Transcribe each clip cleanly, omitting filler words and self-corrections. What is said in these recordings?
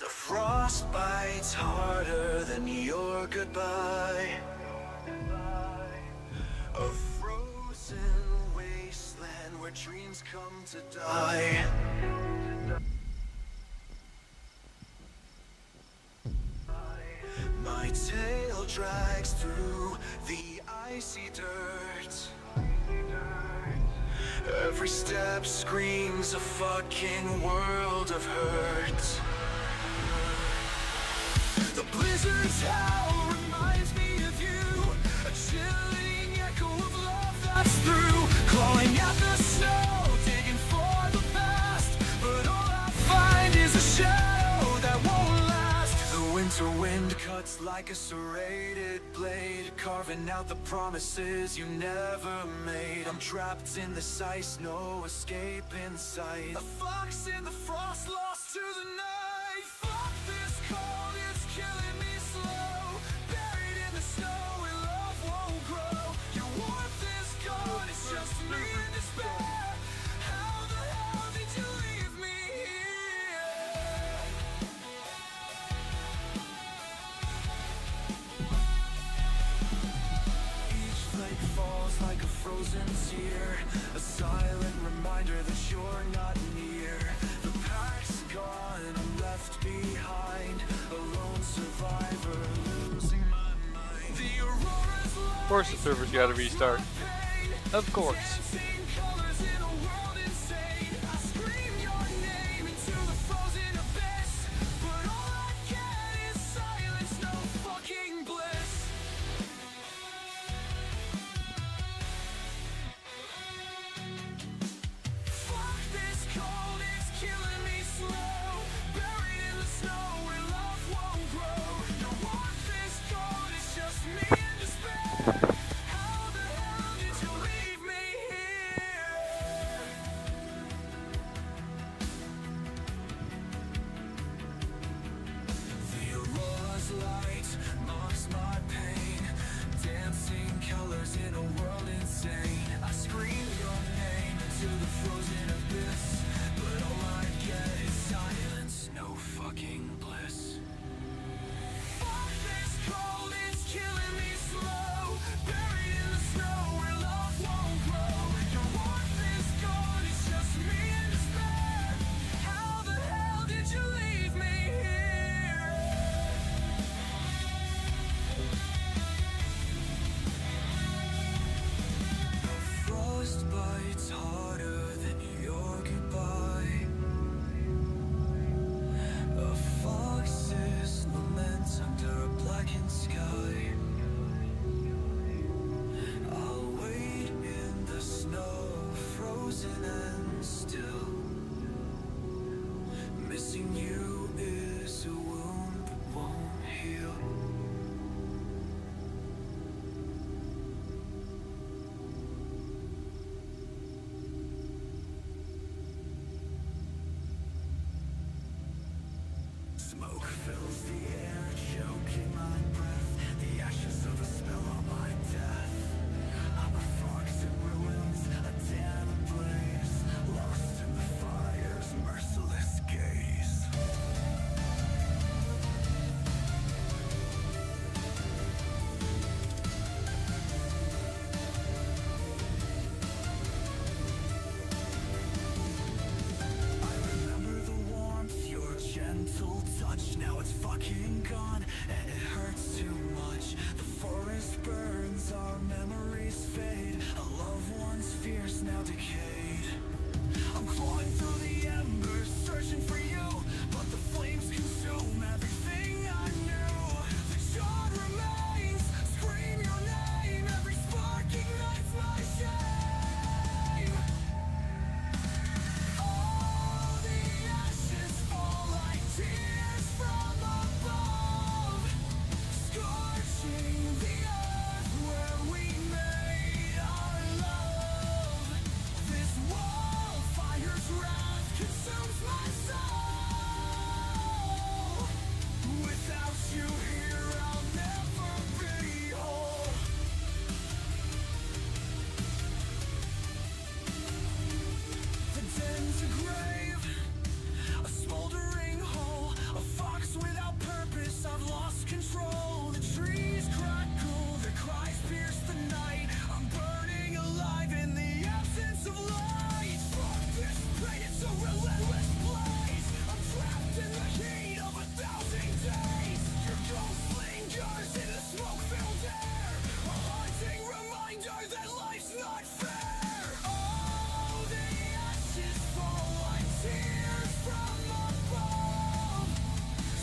Frostbite's harder than your goodbye. A frozen wasteland where dreams come to die. My tail drags through the icy dirt. Every step screams a fucking world of hurt. The blizzard's howl reminds me of you, a chilling echo of love that's through. Clawing at the snow, digging for the past, but all I find is a shadow that won't last. The winter wind cuts like a serrated blade, carving out the promises you never made. I'm trapped in this ice, no escape in sight. A fox in the frost, lost to the night. Fuck this cold, it's killing me slow. Buried in the snow where love won't grow. Your warmth is gone, it's just me in despair. How the hell did you leave me here? Each flake falls like a frozen tear, a silent reminder that you're not near. The pack's gone, I'm left behind, a lone survivor losing my mind. The aurora's light, Of course the server's gotta restart. pain, Of course. dancing colors in a world insane. I scream your name into the frozen abyss, but all I get is silence, no fucking bliss. Fuck this cold, it's killing me slow. Buried in the snow where love won't grow. Your warmth is gone, it's just me in despair. How the hell did you leave me here? The aurora's light mocks my pain, dancing colors in a world insane. I scream your name into the frozen abyss, but all I get is silence, no fucking bliss. Fuck this cold, it's killing me still. Missing you is a wound that won't heal. Smoke fills the air, choking my breath. The ashes of a spell on my death. I'm a fox in ruins, a den ablaze, lost in the fire's merciless gaze. I remember the warmth, your gentle touch. Now it's fucking gone, and it hurts too much. The forest burns, our memories fade. A loved one's fears now decayed. I'm crawling through the embers, searching for you, but the flames consume everything I knew. The charred remains scream your name. Every spark ignites my shame. All the ashes fall like tears from above, scorching the earth where we made our love. This wildfire's wrath consumes my soul. Without you here, I'll never be whole. The den's a grave, a smoldering hole, a fox without purpose. I've lost control. The trees crackle, their cries pierce the night. I'm burning alive in the absence of light. Fuck this pain, it's a relentless blaze. I'm trapped in the heat of 1,000 days. Your ghost lingers in the smoke-filled air, a haunting reminder that life's not fair. Oh, the ashes fall like tears from above,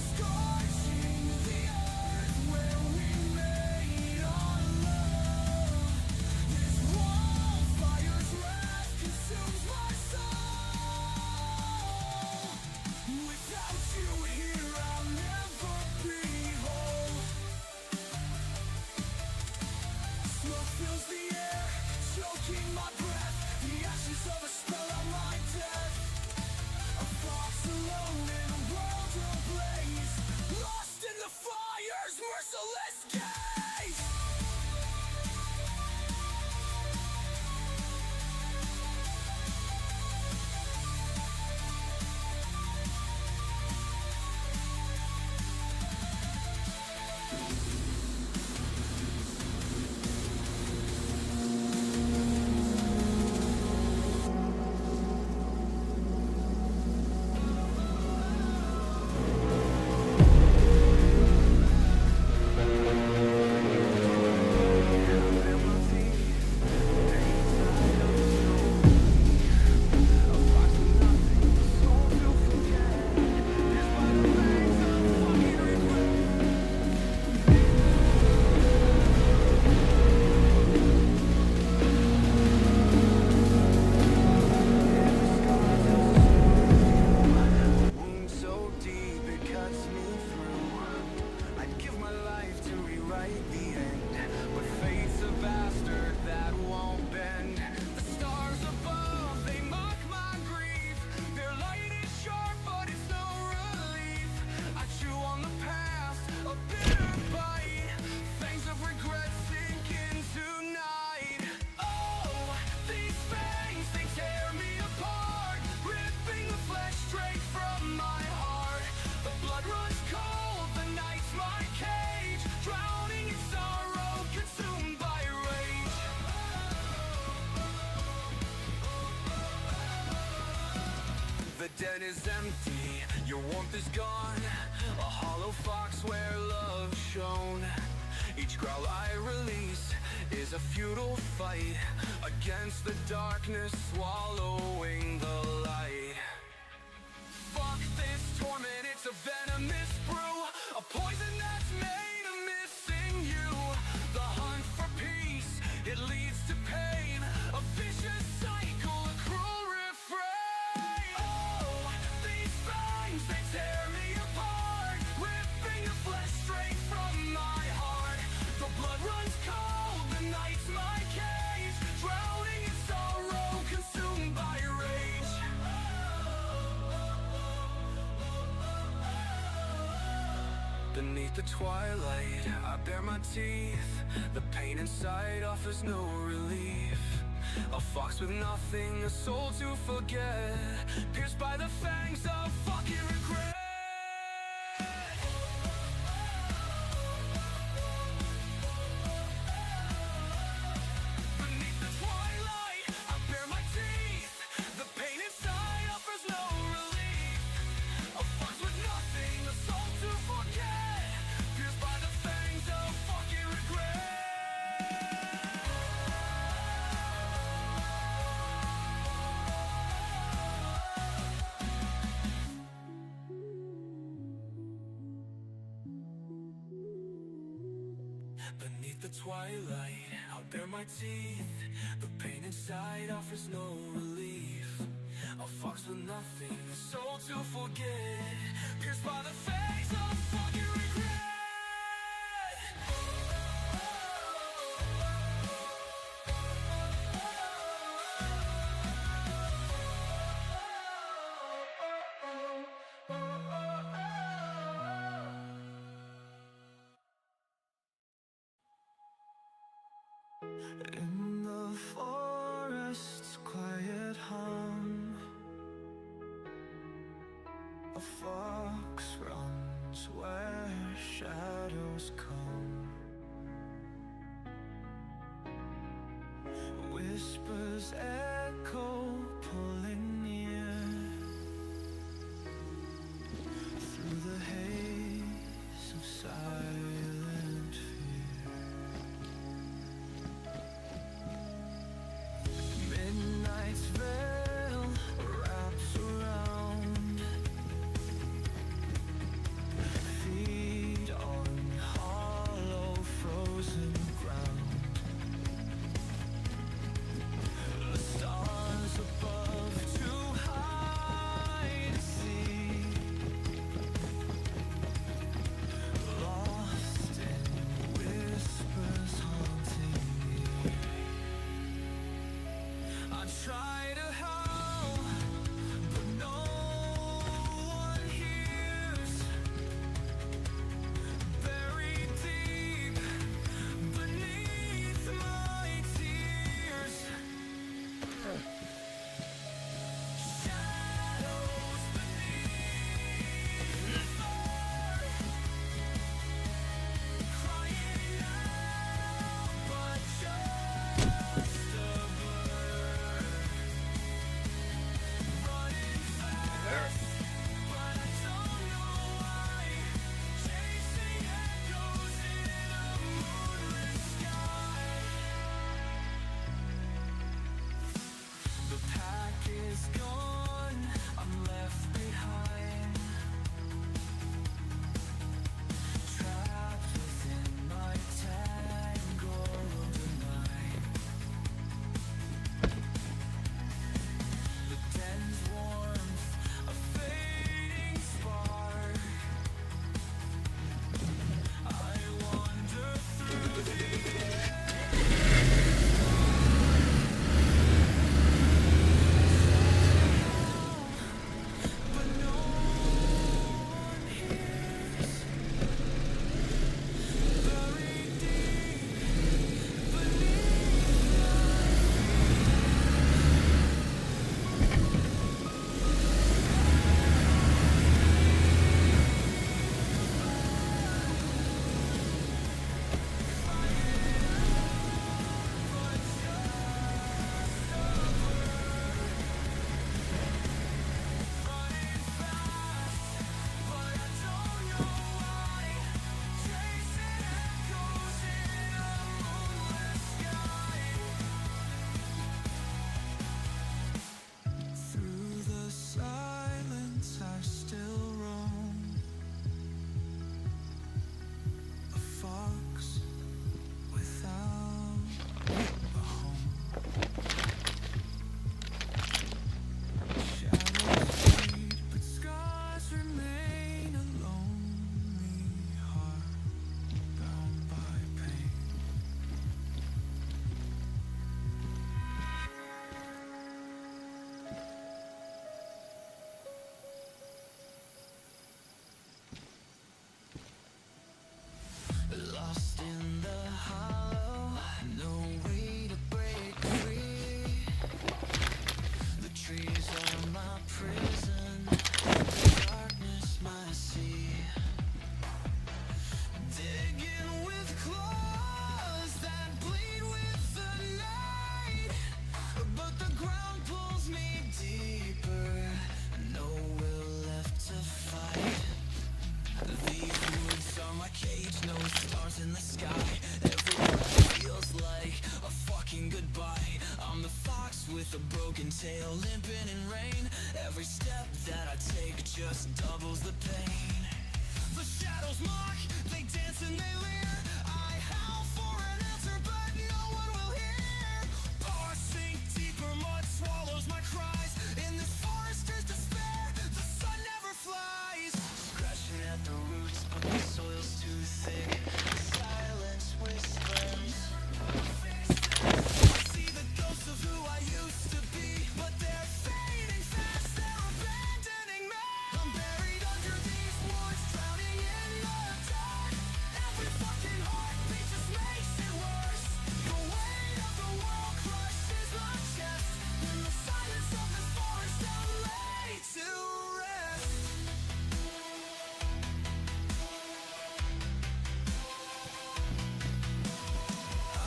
scorching the earth where we made our love. This wildfire's wrath consumes my soul. Without you here, I'll never be whole. Smoke fills the air, choking my breath. The ashes of a spell on my death. A fox alone in a world ablaze, lost in the fire's merciless gaze. Wound so deep it cuts me through. I'd give my life to rewrite the end, but fate's a bastard that won't bend. The stars above, they mock my grief. Their light is sharp, but it's no relief. I chew on the past, a bitter bite. Fangs of regret sink into night. Oh, these fangs, they tear me apart, ripping the flesh straight from my heart. The blood runs cold, the night's my cage, drowning in sorrow, consumed by rage. The den is empty, your warmth is gone. A hollow fox where love shone. Each growl I release is a futile fight against the darkness, swallowing the light. Fuck this torment, it's a venomous brew, a poison that's made of missing you. The hunt for peace, it leads to pain, a vicious cycle, a cruel refrain. Beneath the twilight, I bare my teeth. The pain inside offers no relief. A fox with nothing, a soul to forget, pierced by the fangs of fucking regret. Beneath the twilight, I bare my teeth. The pain inside offers no relief. A fox with nothing, a soul to forget, pierced by the fangs of fucking regret. Beneath the twilight, I'll bare my teeth. The pain inside offers no relief. A fox with nothing, a soul to forget, pierced by the fangs of fucking regret. In the forest's quiet hum, a fox runs where shadows come. Whispers echo, pulling near through the haze of silent fear. Midnight's veil wraps around, feet on hollow frozen ground. The stars above too high to see, lost in whispers haunting me. I try to howl, but no one hears. Buried deep beneath my tears. Shadows beneath the fur, crying out, but just a blur. Running fast, but I don't know why. Chasing echoes in a moonless sky. The pack is gone, I'm left behind, trapped within my tangled night. The den's warmth, a fading spark. I wander through the air. my prison, the darkness my sea. Digging with claws that bleed with the night, but the ground pulls me deeper, no will left to fight. These woods are my cage, no stars in the sky. Every breath feels like a fucking goodbye. I'm the fox with a broken tail, limping in rain. Every step that I take just doubles the pain. The shadows mock, they dance and they leer. I howl for an answer, but no one will hear. Bars sink deeper, mud swallows my cries. In this forest there's despair, the sun never flies. Scratching at the roots, but the soil's too thick. Silence whispers. I see the ghosts of who I used to be, but they're fading fast, they're abandoning me. I'm buried under these woods, drowning in the dark. Every fucking heartbeat just makes it worse. The weight of the world crushes my chest. In the silence of this forest, I'll lay to rest.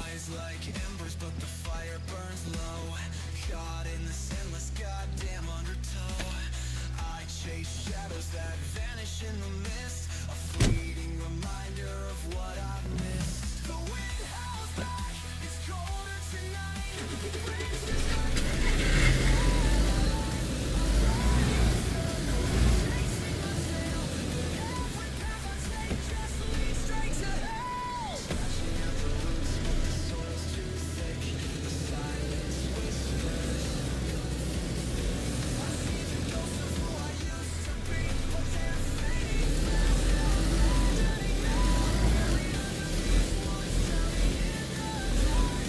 Eyes like embers, but the fire burns low. Caught in this endless goddamn undertow. I chase shadows that vanish in the mist, a fleeting reminder of what I've missed. The wind howls back, it's colder tonight. It brings me back. Chasing my tail, but every path I take just leads straight to hell. Scratching at the roots, but the soil's too thick. The silence whispers. I see the ghosts of who I used to be, but they're fading fast, they're abandoning me. Buried under these woods, drowning in the dark.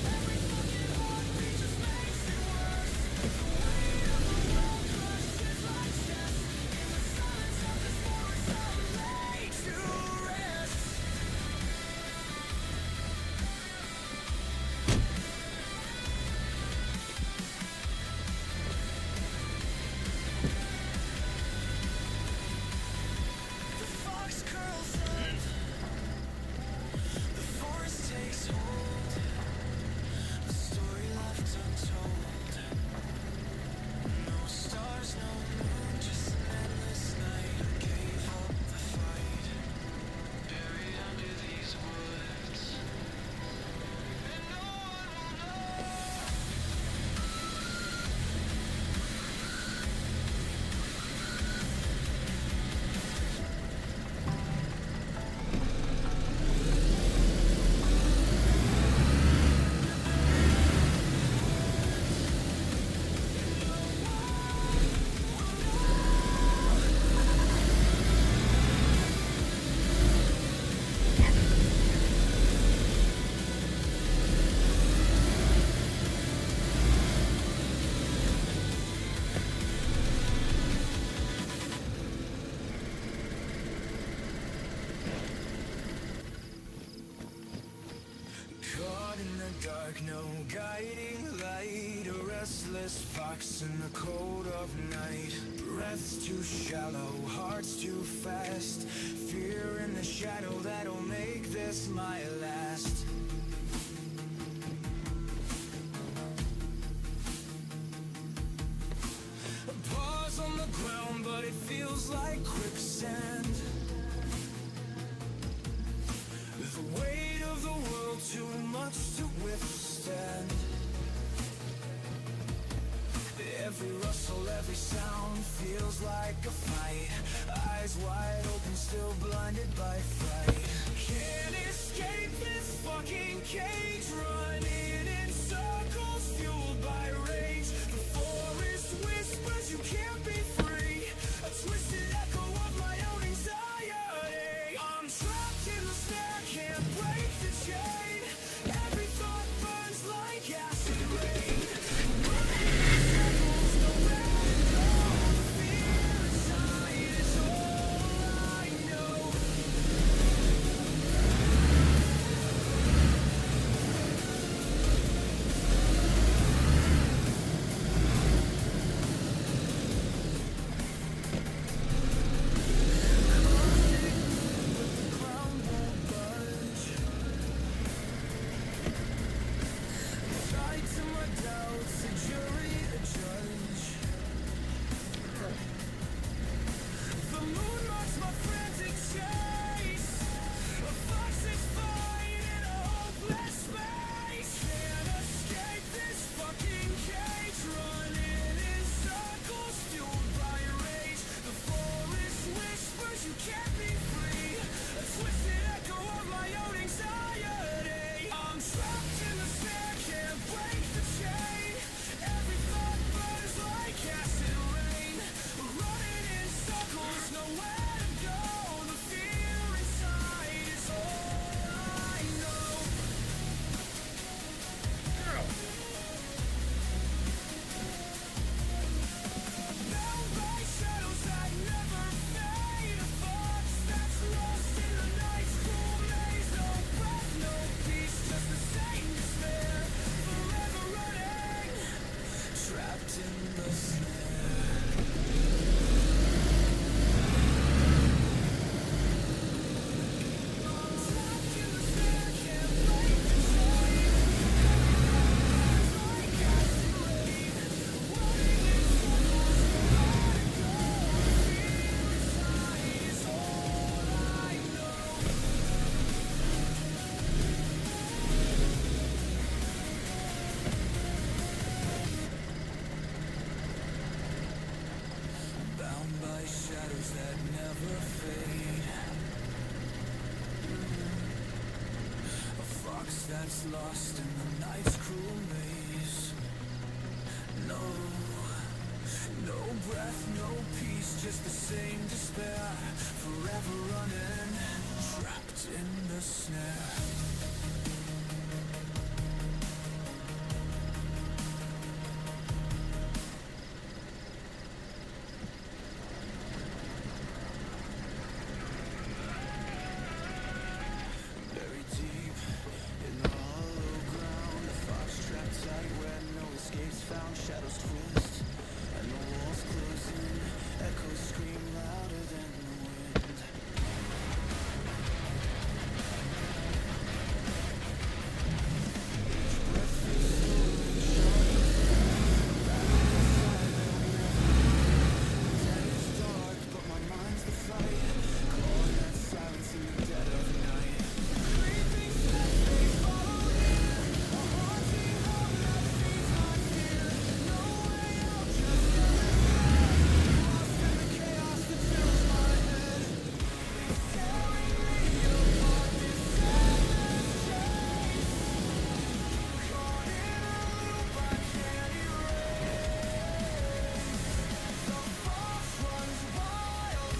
Every fucking heartbeat just makes it worse. The weight of the world crushes my chest. In the silence of this forest, I'll lay to rest. The fox curls up, the forest takes hold, a story left untold. No stars, no moon, just an endless night. I gave up the fight, buried under these woods, and no one will know. Caught in the dark, no guiding light. A restless fox in the cold of night. Breaths too shallow, hearts too fast. Fear in the shadow that'll make this my last. Paws on the ground, but it feels like quicksand. The weight of the world too much to withstand. Every rustle, every sound feels like a fight. Eyes wide open, still blinded by fright. Can't escape this fucking cage, running in circles, fueled by rage. The forest whispers you can't be free, a twisted echo of my own anxiety. I'm trapped in the snare, can't break the chain. Every thought burns like acid rain. Running in circles, nowhere to go. The fear inside is all I know. flames that never fade. A fox that's lost in the night's cruel maze. No, no breath, no peace, just the same despair. Forever running, trapped in the snare. Buried deep in the hollow ground, the fox trapped tight where no escape's found. Shadows twist and the walls close in. Echoes scream louder than the wind. Each breath feels slow and sharp. Rapid inside, the dead is dark, but my mind's the fight. Clawing that silence in the dead of night. Creeping steps, they follow near. A haunting hum that feeds my fear. No way out, just lost in the chaos that fills my head. It's tearing me apart, this endless chase. Caught in a loop I can't erase. The fox runs wild,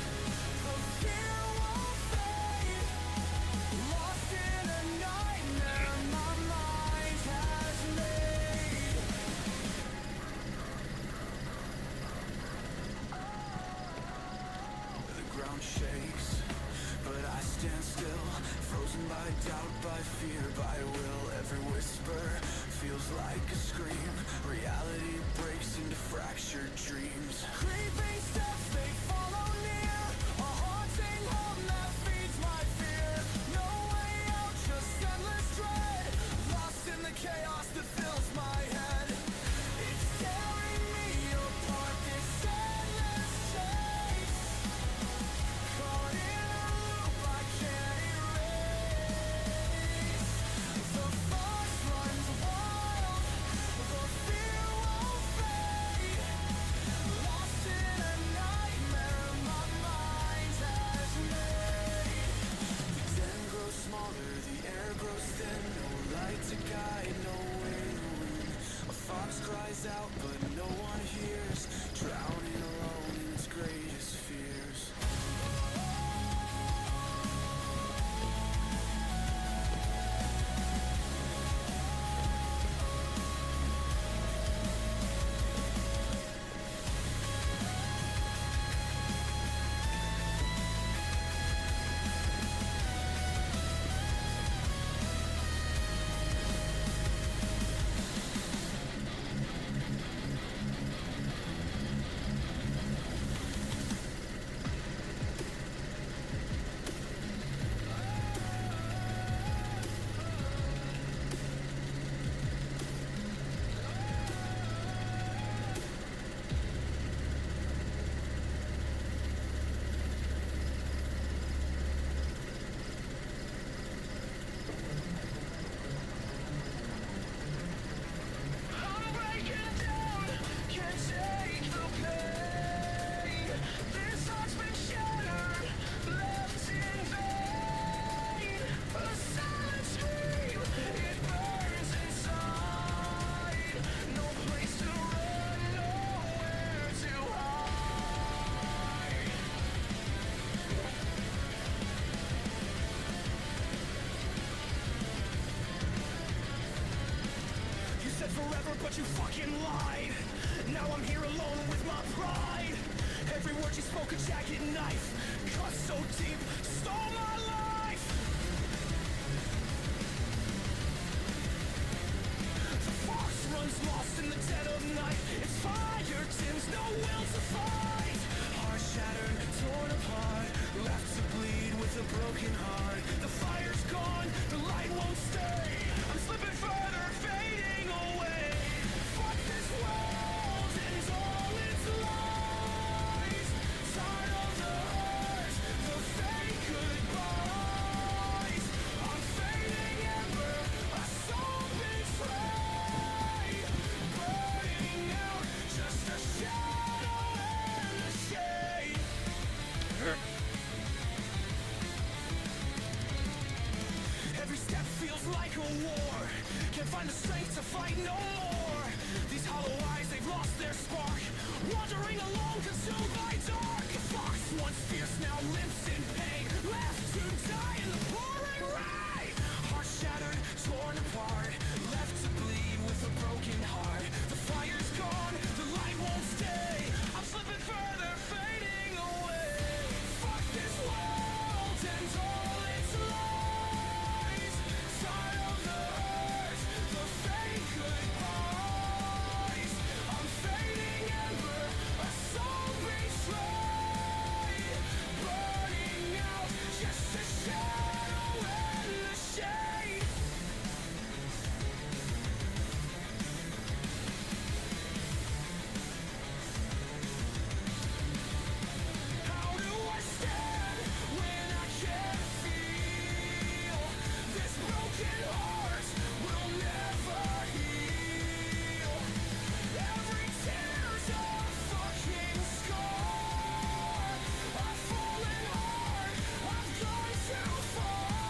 the fear won't fade. Lost in a nightmare my mind has made. The ground shakes, but I stand still, frozen by doubt, by fear, by will. Every whisper feels like a scream. Reality breaks into fractured dreams. Creeping steps, they follow near. A haunting hum that feeds my fear. No way out, just endless dread. Lost in the chaos that fills my head. It's tearing me apart, this endless chase. Caught in a loop I can't erase. The fox runs wild, the fear won't fade. Lost in a nightmare my mind has made. The den grows smaller, the air grows thin. No light to guide, no way to win. A fox cries out, but no one hears. Drowning alone in its greatest fears. I'm breaking down, can't take the pain. This heart's been shattered, left in vain. A silent scream, it burns inside. No place to run, nowhere to hide. You said forever, but you fucking lied. Now I'm here alone with my pride. Every word you spoke, a jagged knife. Cut so deep, stole my life. The fox runs lost in the dead of night. Its fire dims, no will to fight. Heart shattered, torn apart, left to bleed with a broken heart. The fire's gone, the light won't stay. I'm slipping further, fading away. Fuck this world and all its lies. Tired of the hurt, the fake goodbyes. I'm fading ember, a soul betrayed. Burning out, just a shadow. fight no more. These hollow eyes, they've lost their spark, wandering alone, consumed by dark. The fox, once fierce, now limps in pain, left to die in the pouring rain. Heart shattered, torn apart, left to bleed with a broken heart. The fire's gone, the light won't stay. I'm slipping further, fading away. Fuck this world and all its lies. Tired of the hurt, the fake goodbyes. I'm fading ember, a soul betrayed, burning out, just a shadow in the shade. How do I stand when I can't feel? This broken heart will never heal. Every tear's a fucking scar. I've fallen hard, I've gone too far.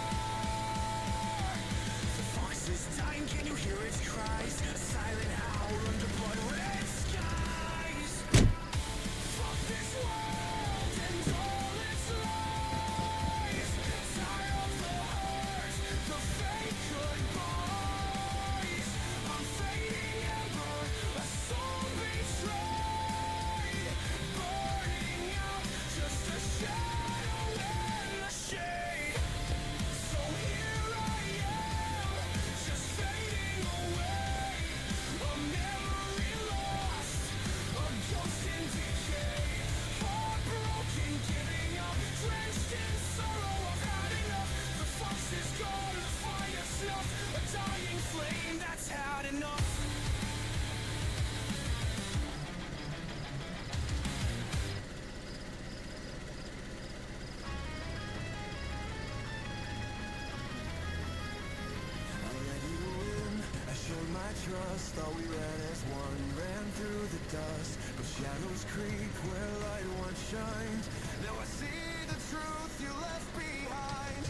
The fox is dying, can you hear its cries? A silent howl under blood-red skies. Fuck this world and all its lies. Tired of the hurt, the fake goodbyes. I'm fading ember, a soul betrayed, burning out, just a shadow in the shade. So here I am, just fading away, a memory lost, a ghost in decay, heartbroken, giving up, drenched in sorrow. I've had enough. The fox is gone, the fire snuffed, a dying flame that's had enough. I let you in, I showed my trust. Thought we ran as one, ran through the dust. But shadows creep where light once shined. Now I see the truth you left behind.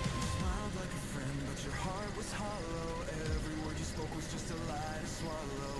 You smiled like a friend, but your heart was hollow. Every word you spoke was just a lie to swallow.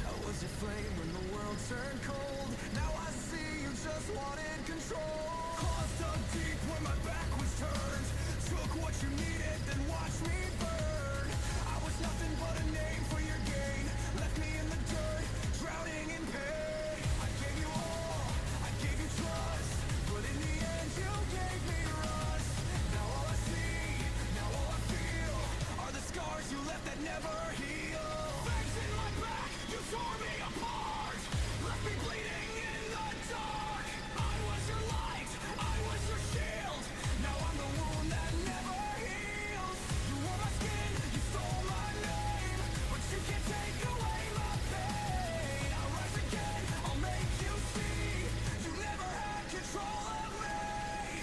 I was your flame when the world turned cold. Now I see you just wanted control. Claws dug deep when my back was turned. Took what you needed, then watched me burn. I was nothing but a name for your gain. Left me in the dirt, drowning in pain. I gave you all, I gave you trust, but in the end you gave me rust. Now all I see, now all I feel are the scars you left that never heal. Fangs in my back, you tore me apart, left me bleeding in the dark. I was your light, I was your shield. Now I'm the wound that never heals. You wore my skin, you stole my name, but you can't take away my pain. I'll rise again, I'll make you see, you never had control of me.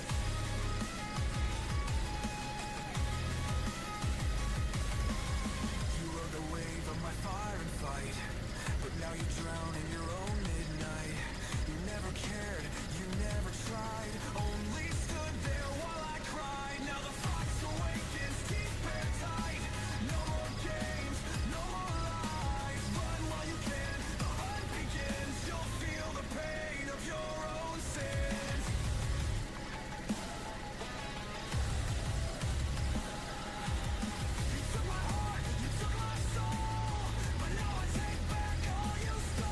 You rode the wave of my fire and fight, but now you drown in your own midnight. You never cared, you never tried, only stood there while I cried. Now the fox awakens, teeth bare tight. No more games, no more lies. Run while you can, the hunt begins. You'll feel the pain of your own sins. You took my heart, you took my soul, but now I take back all you stole.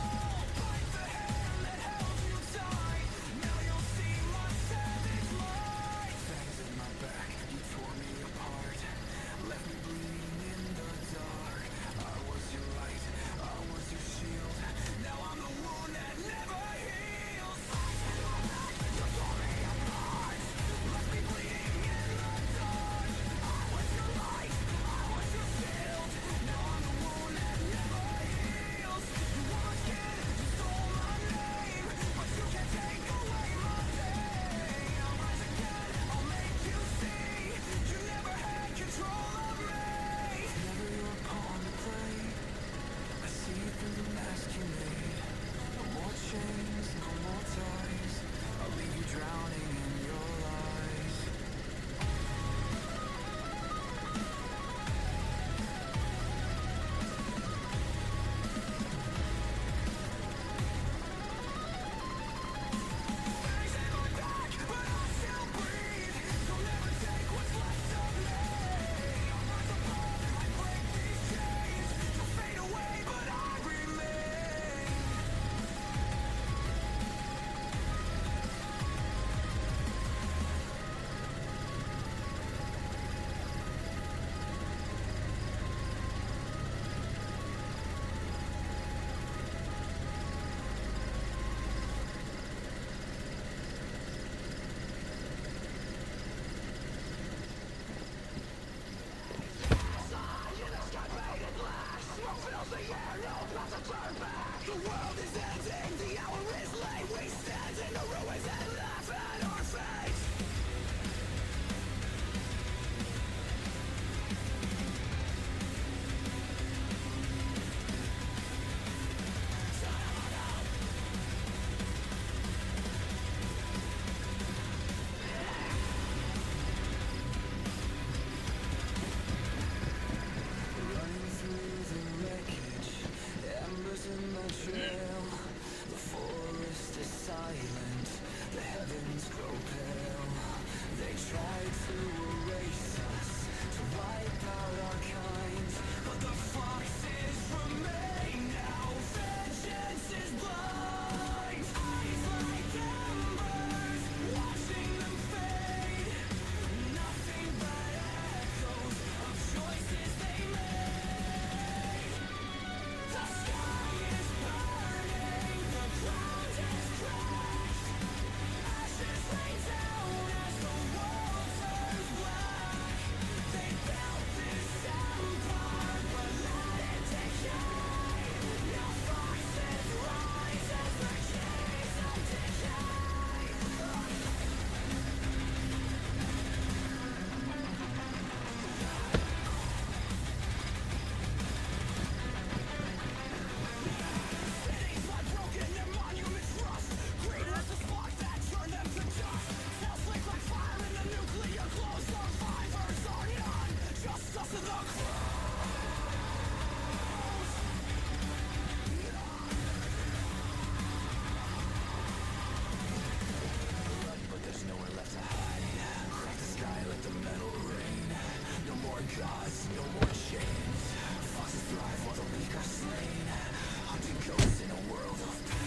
Running through the wreckage, embers in the trail. The forest is silent, the heavens grow pale. They try to erase us, to wipe out our kind, but the foxes remain now. Vengeance is blind. Eyes like embers, watching them fade. Nothing but echoes of choices they made. The sky is burning, the ground is crashed. Ashes rain down as the world turns black. They built this empire, but let it decay. Now foxes rise as the chains of decay. Cities lie broken and monuments rust. Green as the spark that turned them to dust. Cells lick like fire in the nuclear glow. Survivors are none, just us in the crows. Run, but there's nowhere left to hide. Crack the sky, let the metal rain. No more gods, no more chains. Foxes thrive while the weak are slain. Hunting ghosts in a world of pain.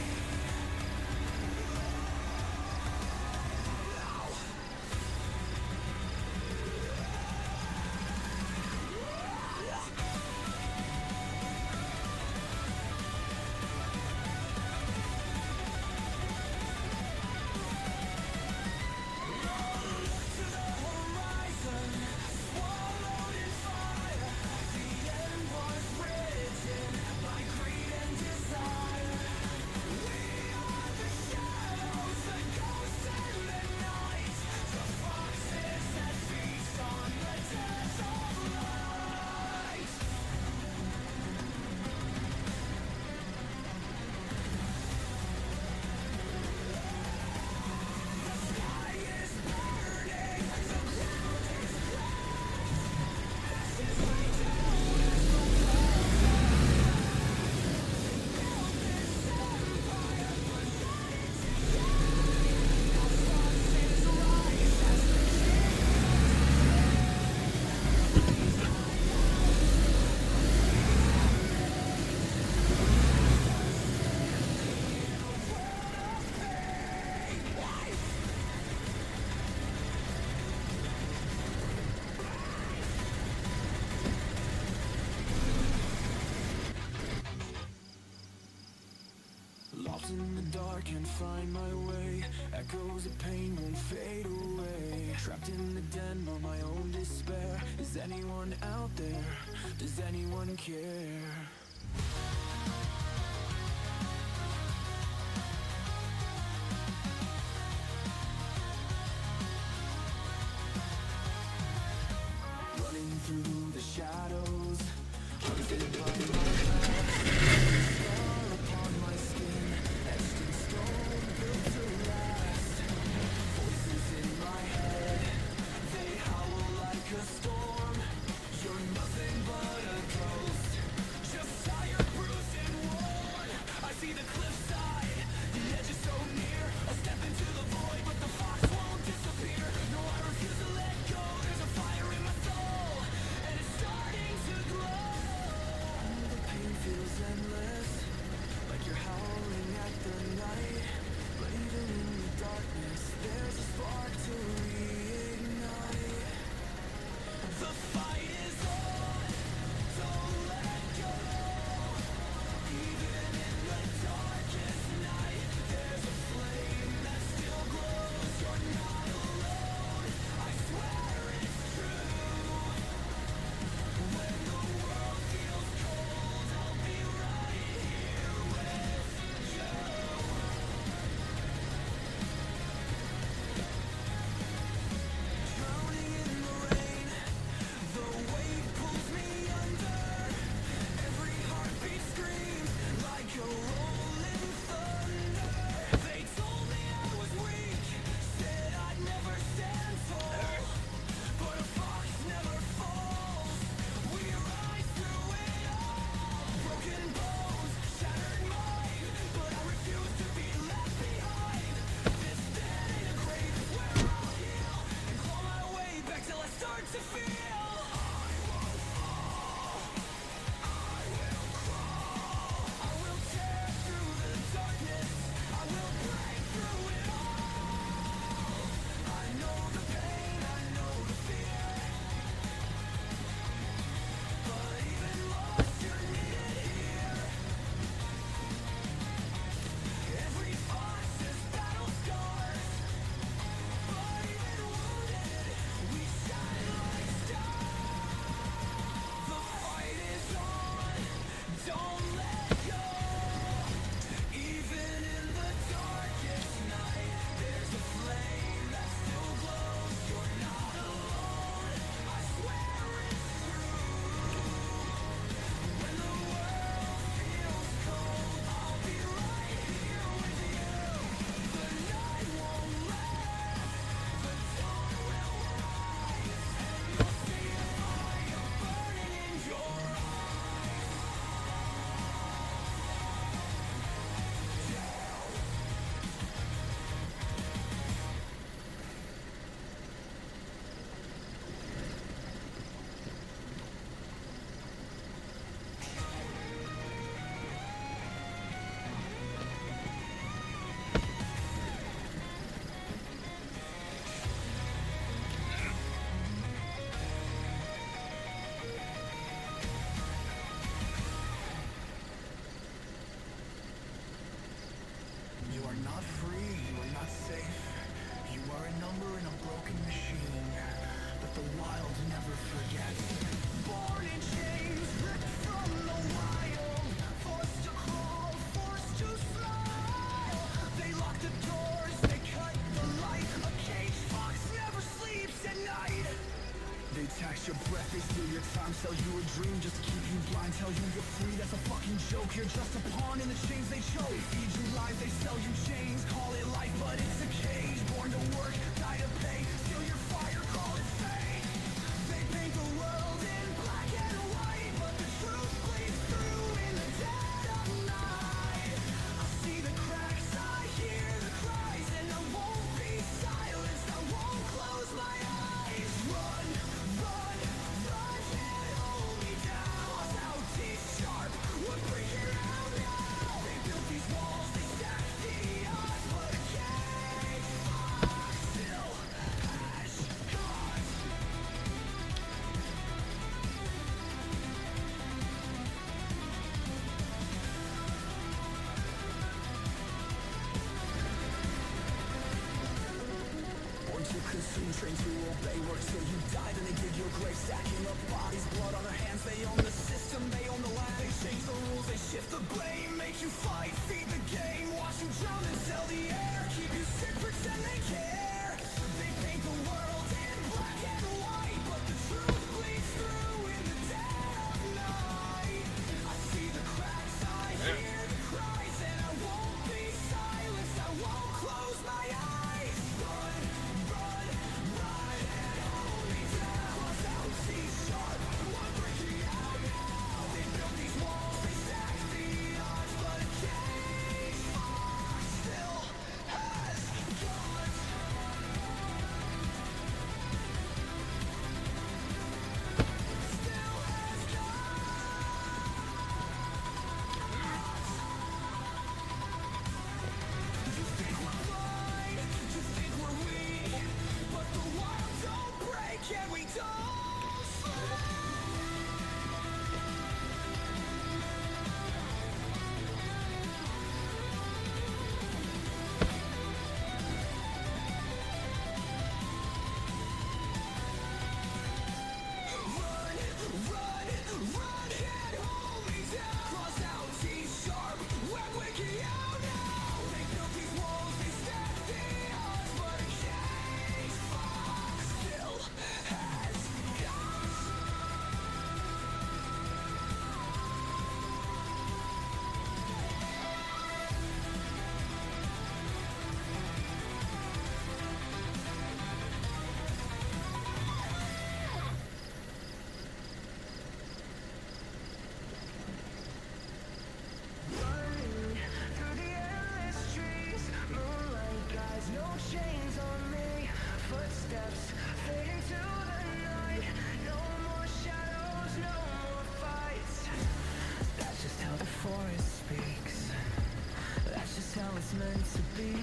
To the horizon, swallowed in fire. The end was written by greed and desire. We are the shadows, the ghosts in the night. The foxes that feast on the death of light. The sky is burning, the ground is crashed. Ashes rain down as the world built this empire, but let it decay. Now foxes rise as the lost in the dark, can't find my way. Echoes of pain won't fade away. Trapped in the den of my own despair. Is anyone out there? Does anyone care? Running through the shadows, hunted by my past. Scar upon my skin, etched in stone, built to last. Voices in my head, they howl like a storm. You're nothing but a ghost, just tired, bruised and worn. I see the cliffside, the edge is so near. I'll step into the void, but the fox won't disappear. No, I refuse to let go. There's a fire in my soul, and it's starting to not free, you are not safe. You are a number in a broken machine that the wild never forgets. Born in chains, ripped from the wild, forced to crawl, forced to smile. They lock the doors, they cut the light. A caged fox never sleeps at night. They tax your breath, they steal your time, sell you a dream just to keep you blind. Tell you you're free, that's a fucking joke. You're just a pawn in the chains they chose. They feed you lies, they sell you chains. Call it life, but it's a cage. Born to work, die to pay. Steal your fire, call it fate. They paint the world in black and white, but the truth bleeds through in the dead of night. I see the cracks, I hear the cries, and I won't be silenced, I won't close my eyes. Run, run, run, can't hold me down. Out teeth sharp, would break your out now. They built these walls, they stacked the odds, but a cage fox still has guns. Born to consume, trained to obey, work till you die, then they dig your grave, stacking up bodies, blood on their hands. They own the system, they own the land. They change the rules, they shift the blame, make you fight, feed the game, watch you drown and sell the air, keep you sick, pretend they care. They paint the world in black and white, but the truth bleeds through in the dead of night. I see the cracks, I hear the cries, and I won't be silenced, I won't close my eyes. Run, run, run, and hold me down. Cross out, teeth sharp, one breaking out now. They built these walls, they stacked the odds, but a cage fox still has guns. Still has guns. You think we're blind, you think we're weak, but the wild don't break and we don't sleep. Run, run, run, can't hold me down. Cross out, teeth sharp, we're waking out now. They built these walls, they stacked the odds, but a cage fox still has guns. Running through the endless streets, moonlight guides, no chains on me. Footsteps fade into the night, no more shadows, no more fights. That's just how the forest speaks, that's just how it's meant to be.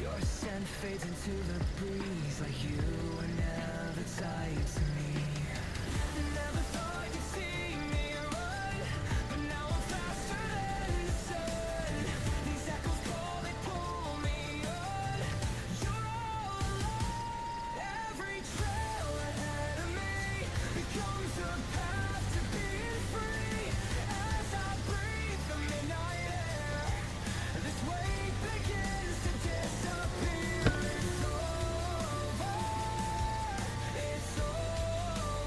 Your scent fades into the breeze, like you were never tied to me. Never thought you'd see me run, but now I'm faster than the sun. These echoes call, they pull me on. You're all alone. Every trail ahead of me becomes a path to being free. As I breathe the midnight air, this weight begins to disappear. It's over. It's over.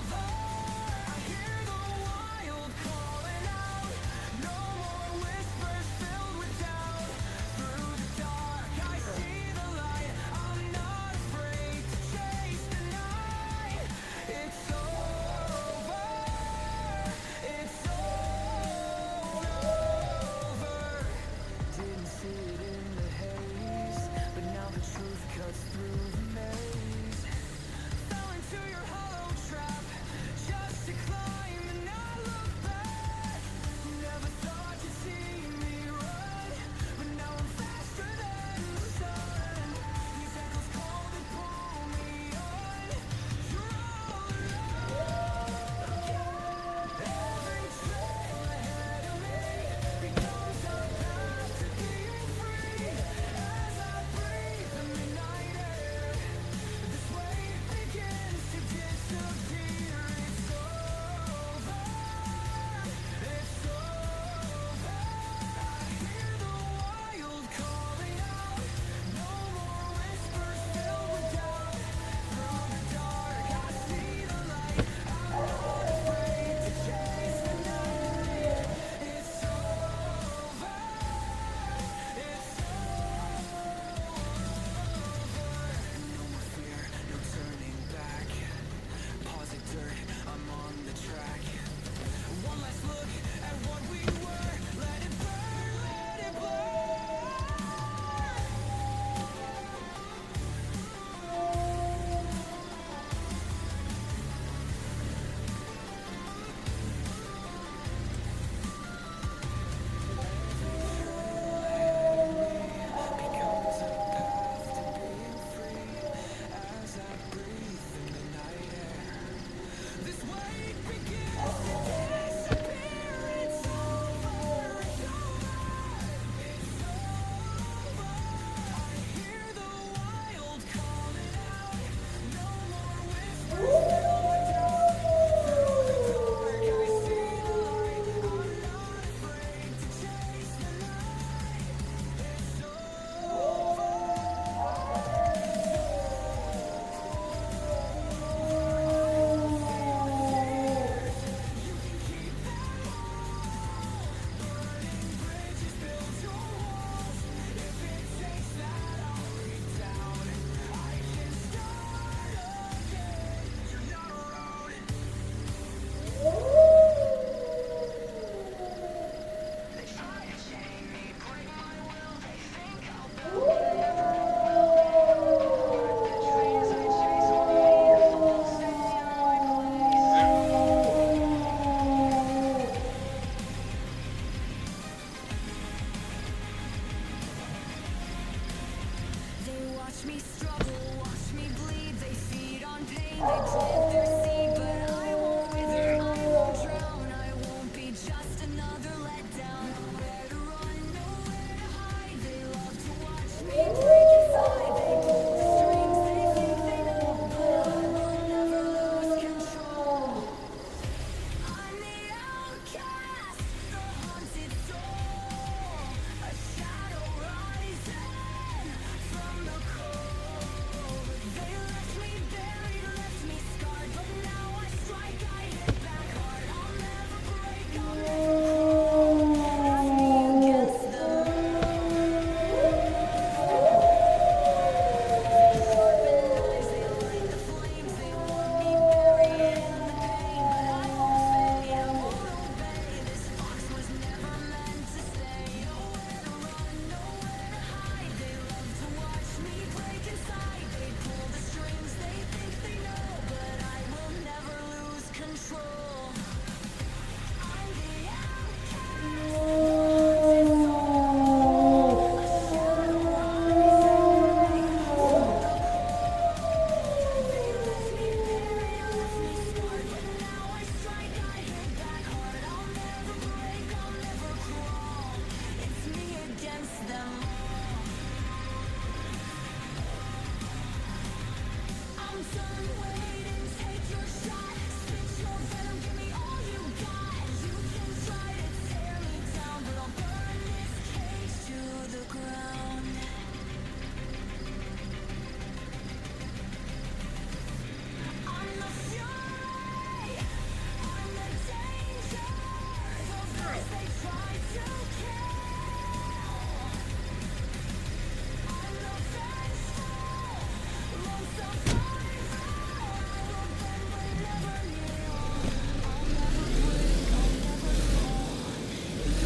watch me struggle, watch me bleed. They feed on pain, they plant their seed, but I won't wither, I won't drown. I won't be just another letdown. Nowhere to run, nowhere to hide. They love to watch me break inside. They pull the strings, they think they know, but I will never lose control. I'm the outcast, the haunted soul, a shadow rising from the cold. They left me buried, left me scarred, but now I strike, I hit back hard. I'll never break, I'll never crawl. It's me against them. Sharpen knives, they light the flames. They want me buried in the pain, but I won't fade, I won't obey. This fox was never meant to stay. Nowhere to run, nowhere to hide. They love to watch me break inside. They pull the strings, they think they know, but I will never lose control. I'm the outcast, the haunted soul, a shadow rising from the cold. They left me buried, left me scarred, but now I strike, I hit back hard. I'll never break, I'll never crawl. It's me against them all. I'm done waiting, take your shot. Spit your venom, give me all you got. You can try to tear me down, but I'll burn this cage to the ground. I'm the fury, I'm the danger. The first they try to kill. I'm the vengeful, lone survivor. I will bend but never kneel. I'll never break, I'll never fall. It's me against them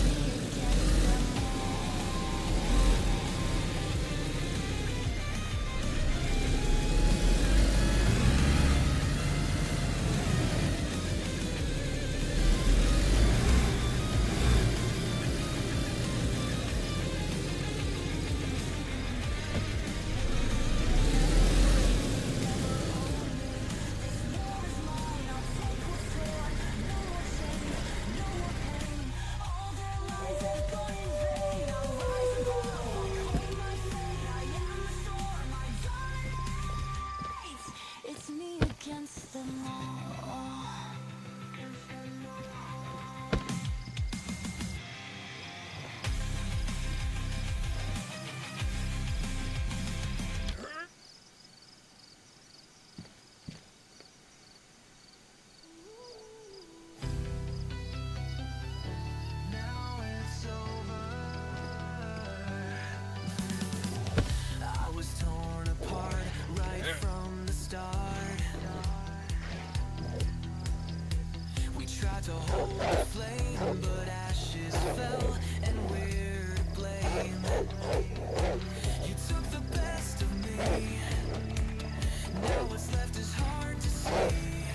all. This war is mine, I'll take what's yours. No more shame, no more pain. All their lies have gone in vain. I'll rise above, I'll claim my fate. I am the storm, I dominate. It's me against them all. Now it's over. I was torn apart right from the start. We tried to hold the flame, but ashes fell, and we're to blame. You took the best of me. Now what's left is hard to see.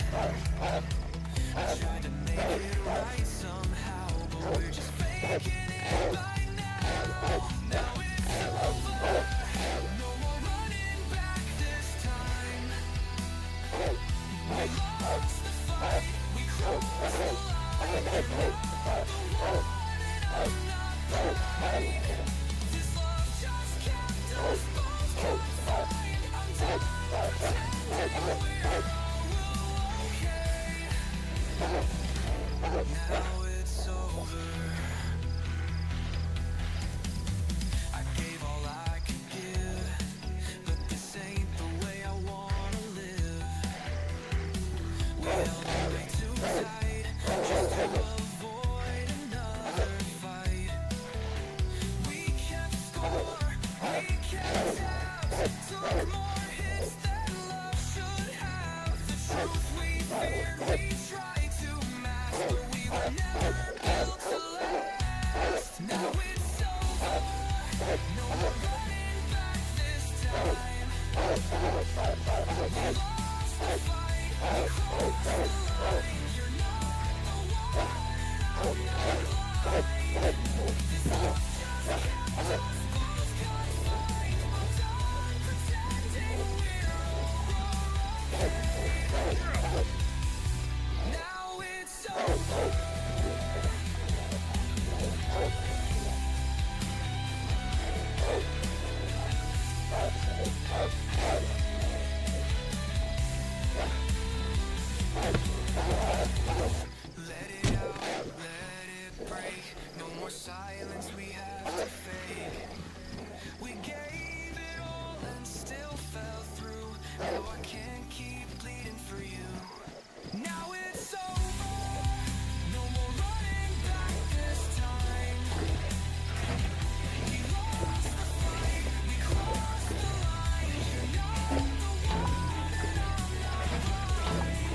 I tried to make it right somehow, but we're just faking it by now. Now it's over. No more running back this time. We lost the fight. We crossed the line. You're not the one, and I'm not blind. This love just kept us both confined. I'm done pretending we're all okay. Now it's over. I gave all I could give, but this ain't the way I wanna live. We held on way too tight, just to avoid another fight. We kept score, we kept tabs, took more hits than love should have. The truth we feared, we tried to mask, but we were never built to last. Now it's over, no more running back this time. We lost the fight, we crossed the line. You're not the one, and I'm not blind. This love just kept us both confined. I'm done pretending silence we have to fake. We gave it all and still fell through. Now I can't keep bleeding for you. Now it's over. No more running back this time. We lost the fight. We crossed the line. You're not the one and I'm not mine.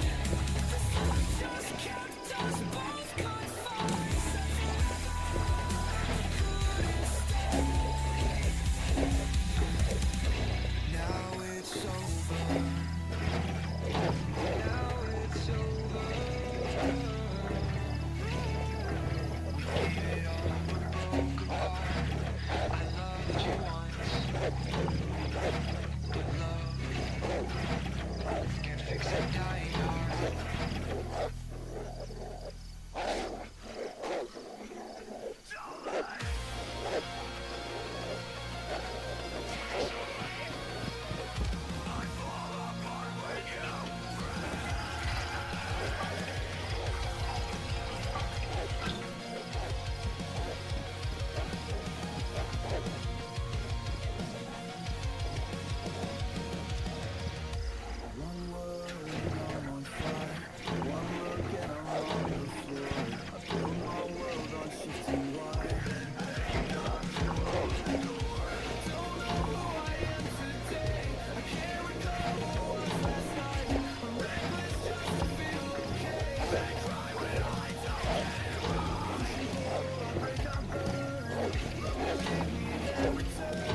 The sun just kept us both confined. Said now it's over. Now it's over. We gave it all, but broke apart. I loved you once, but love can't fix a dying heart. One word and I'm on fire. One look and I'm on the floor. I built my world on shifting wire. Don't know who I am today. I can't recall who I was last night. I'm reckless just to feel okay. I cry when I don't get it wrong. I break, I burn. Leave me then return.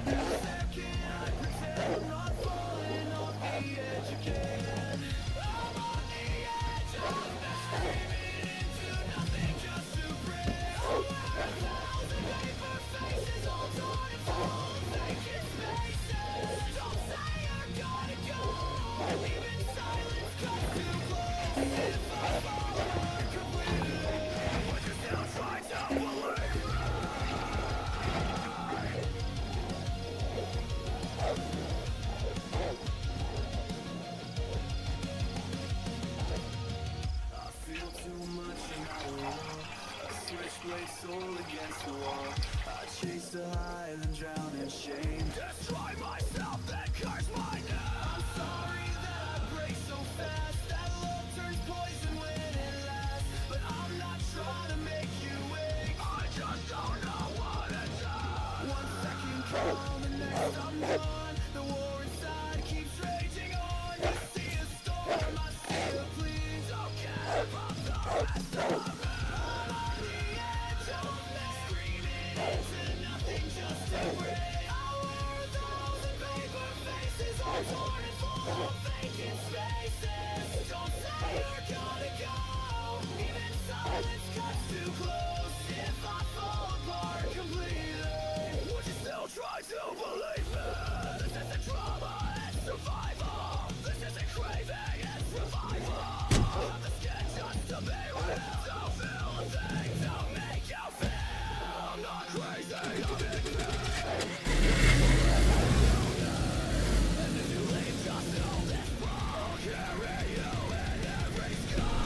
Every second I pretend I'm not falling off the edge again. I'm on the edge of this, screaming into nothing just to breathe. I wear 1,000 paper faces, all torn and full of vacant spaces. Don't say you're gonna go. Even silence comes too close. If I fall apart completely, would you still try to believe? I feel too much and I don't know. Switchblade soul against the wall. I chase the high then drown in shame. Destroy myself then curse my name. I'm sorry that I break so fast. That love turns poison when it lasts. But I'm not trying to make you wake. I just don't know what to do. 1 second calm, the next I'm gone. The war inside keeps raging on. You see a storm, I see a please. Don't care about the rest of it. I'm on the edge of this, screaming into nothing just to breathe. I wear 1,000 paper faces, all torn and full of vacant spaces. Don't say you're gonna go. Even silence cuts too close. If I fall apart completely, would you still try to believe me? This isn't drama, it's survival. This isn't craving, it's revival. Have the skin just to be real. Don't feel a thing, don't make you feel. I'm not crazy, I'm in pain. And if you leave, just know this will carry you in every sky.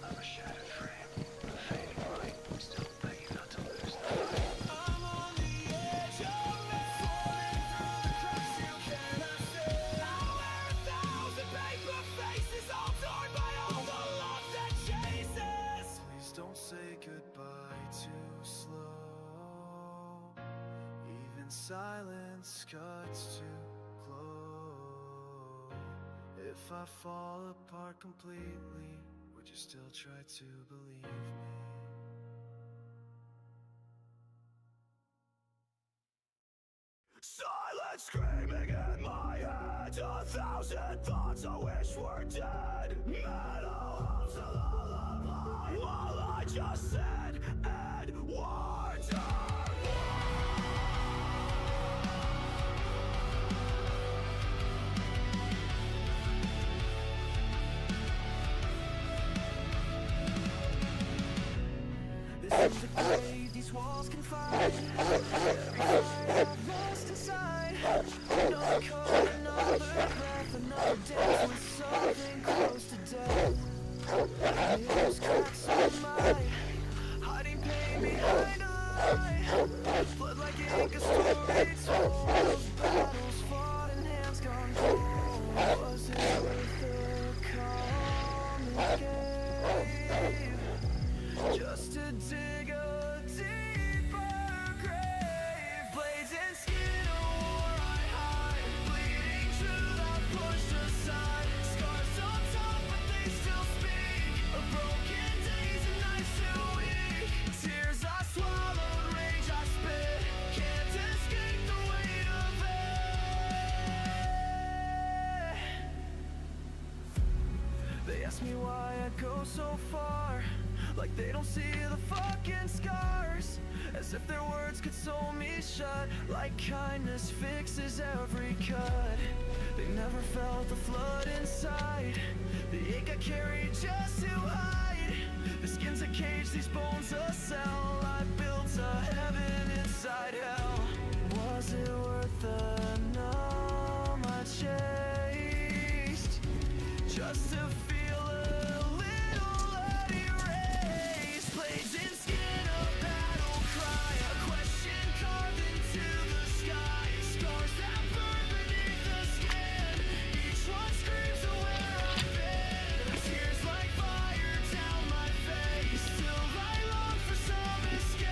I'm a shattered frame, a fading light, still begging not to lose the light. I'm on the edge of it, falling through the cracks you cannot see. I wear 1,000 paper faces, all torn by all the love that chases. Please don't say goodbye too slow. Even silence cuts too close. If I fall apart completely, would you still try to believe me? Silence screaming in my head, 1,000 thoughts I wish were dead. Metal hums a lullaby while I just said Edward. This is a grave these walls can find. Every fight I've lost inside. caught another breath, another dance with something close to death. Mirrors cracks on my hiding pain behind a lie. Blood like ink, a story told of battles fought and hands gone cold. Was it worth the common grave just to dig a deeper grave? Blades and skin, a war I hide, bleeding truth I pushed aside. Scars on top, but they still speak of broken days and nights too weak. Tears I swallowed, rage I spit, can't escape the weight of it. They ask me why I go so far, like they don't see the fucking scars, as if their words could sew me shut, like kindness fixes every cut. They never felt the flood inside, the ache I carried just to hide. The skin's a cage, these bones a cell, I built a heaven inside hell. Was it worth the numb I chased, just to feel a little unerased? Blades and skin, a battle cry, a question carved into the sky. Scars that burn beneath the skin, each one screams of where I've been. Tears like fire down my face, still I long for some escape.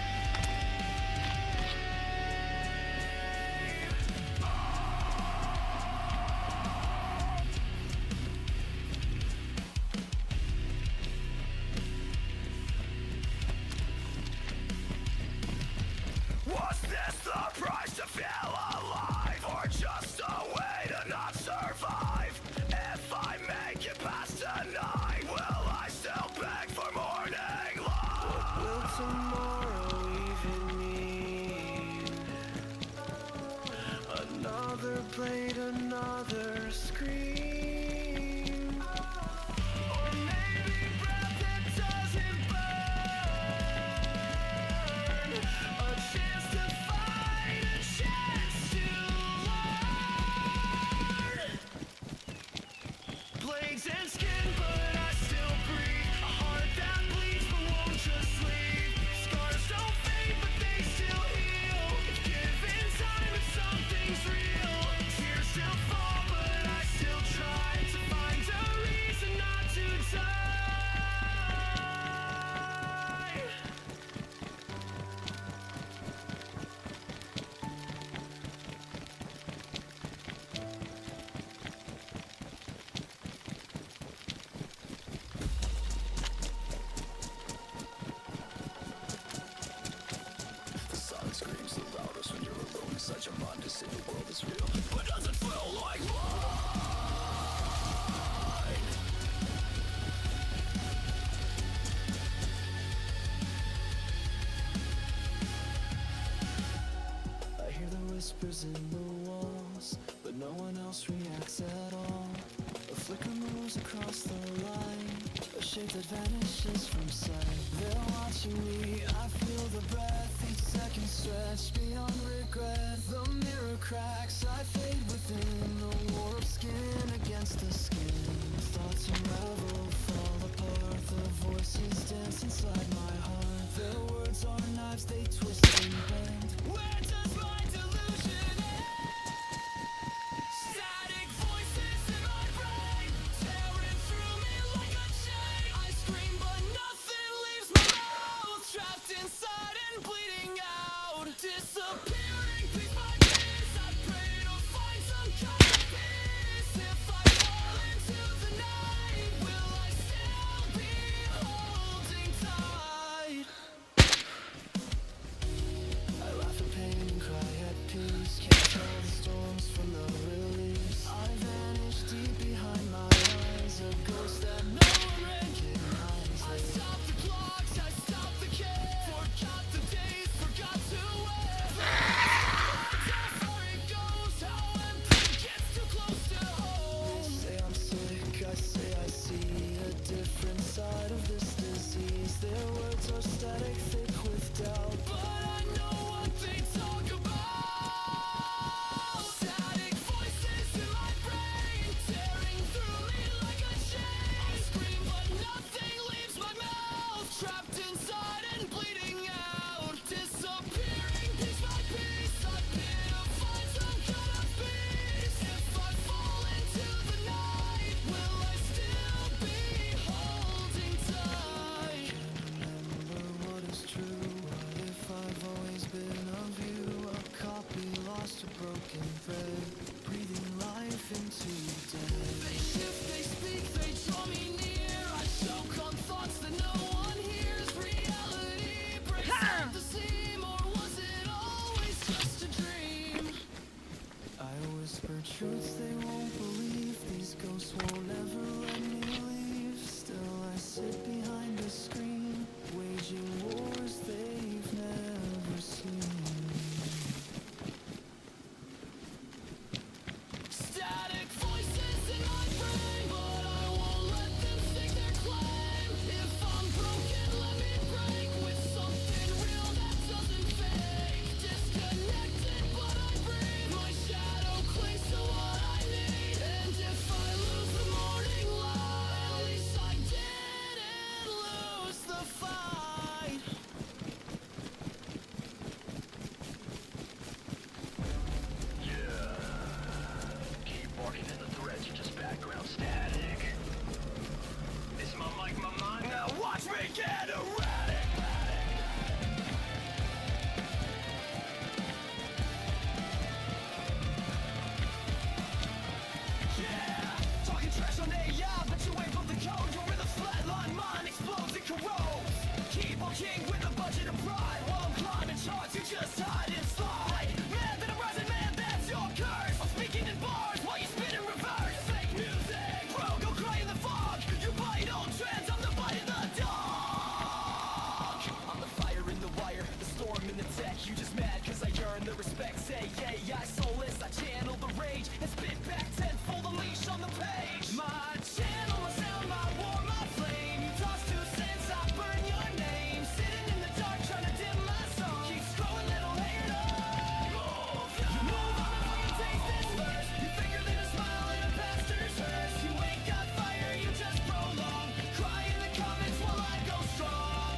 Was this the price to feel alive, or just a way to not survive? If I make it past tonight, will I still beg for morning light? What will tomorrow even mean? Another blade, another scream, or maybe breath that doesn't burn. A chance to fight, a chance to learn. Blades and skin, but I still breathe. A heart that bleeds but won't just leave. Scars don't fade, but they still heal. If given time, if something's real. Tears still fall, but I still try to find a reason not to die. The silence screams the loudest when you're alone inside your mind to say the world is real. But does it feel like mine? I hear the whispers in the walls, but no one else reacts at all. A flicker moves across the line, a shape that vanishes from sight. They're watching me, I feel the breath, each second stretch beyond regret. The mirror cracks, I fade within the war of skin against the skin. Thoughts unravel, fall apart, the voices dance inside my heart. Their words are knives, they twist and bend. Where does my delusion end? Static voices in my brain, tearing through me like a chain. I scream but nothing leaves my mouth, trapped inside and bleeding out, disappearing piece by piece. whisper truths they won't believe. These ghosts won't ever let me leave. Still I sit behind a screen, waging wars they've never seen. Static voices in my brain, but I won't let them stake their claim. If I'm broken, let me break with something real that doesn't fake. Disconnected, but I breathe. My shadow clings to what I need. And if I lose the morning light, at least I didn't lose the fight. Keep walking in the threads, you're just background static. Is my mic my mind? Now watch me get erratic. Yeah, talking trash on AI, but you ain't broke the code. You're in the flatline, mine explodes and corrodes. Keep on king with a budget of pride. While I'm climbing charts, you just hide and slide. Man that I'm rising, man, that's your curse. I'm speaking in bars while you spin in reverse. Fake music, bro, go cry in the fog. You bite on trends, I'm the bite in the dog. I'm the fire in the wire, the storm in the tech. You just mad cause I earn the respect. Say yeah, I soulless, I channel the rage and spit back tenfold the leash on the page. My channel, my sound, my war, my flame. You toss 2 cents, I burn your name. Sitting in the dark trying to dim my song. Keep scrolling, little hater. Move, you move on before you taste this verse. You thicker than a smile in a pastor's hearse. You ain't got fire, you just prolong. Cry in the comments while I go strong.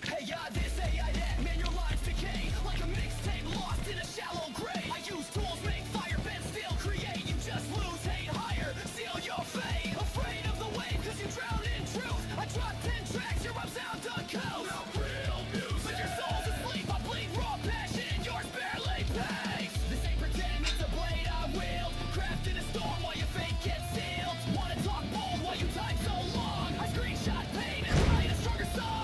Hey, this AI that, man, your lives decay like a mixtape lost in a shallow grave. I use tools, make fire, bend, still create. You just lose, hate higher, seal your fate. Afraid of the wave, cause you drown in truth. I drop 10 tracks, your rap sound uncool. Now real music. But your soul's asleep, I bleed raw passion, yours barely pays. This ain't pretend, it's a blade I wield. Craft in a storm while your fate gets sealed. Wanna talk bold while you type so long. I screenshot pain and write a stronger song.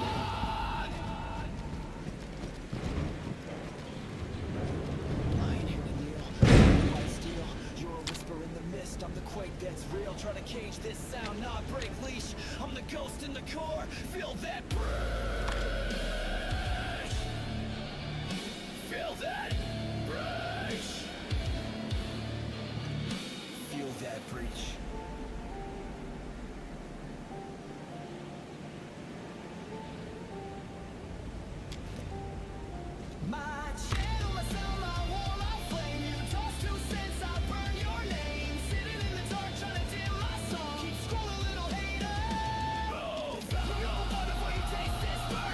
Lying here to kneel, I steal. You're a whisper in the mist, I'm the quake that's real. Try to cage this sound, not break leash. I'm the ghost in the core, feel that breach. Feel that breach. Feel that breach. My channel, my sound, my war, my flame. You toss 2 cents, I burn your name. Sitting in the dark, trying to dim my song. Keep scrolling, little hater. Move on before you taste this burn.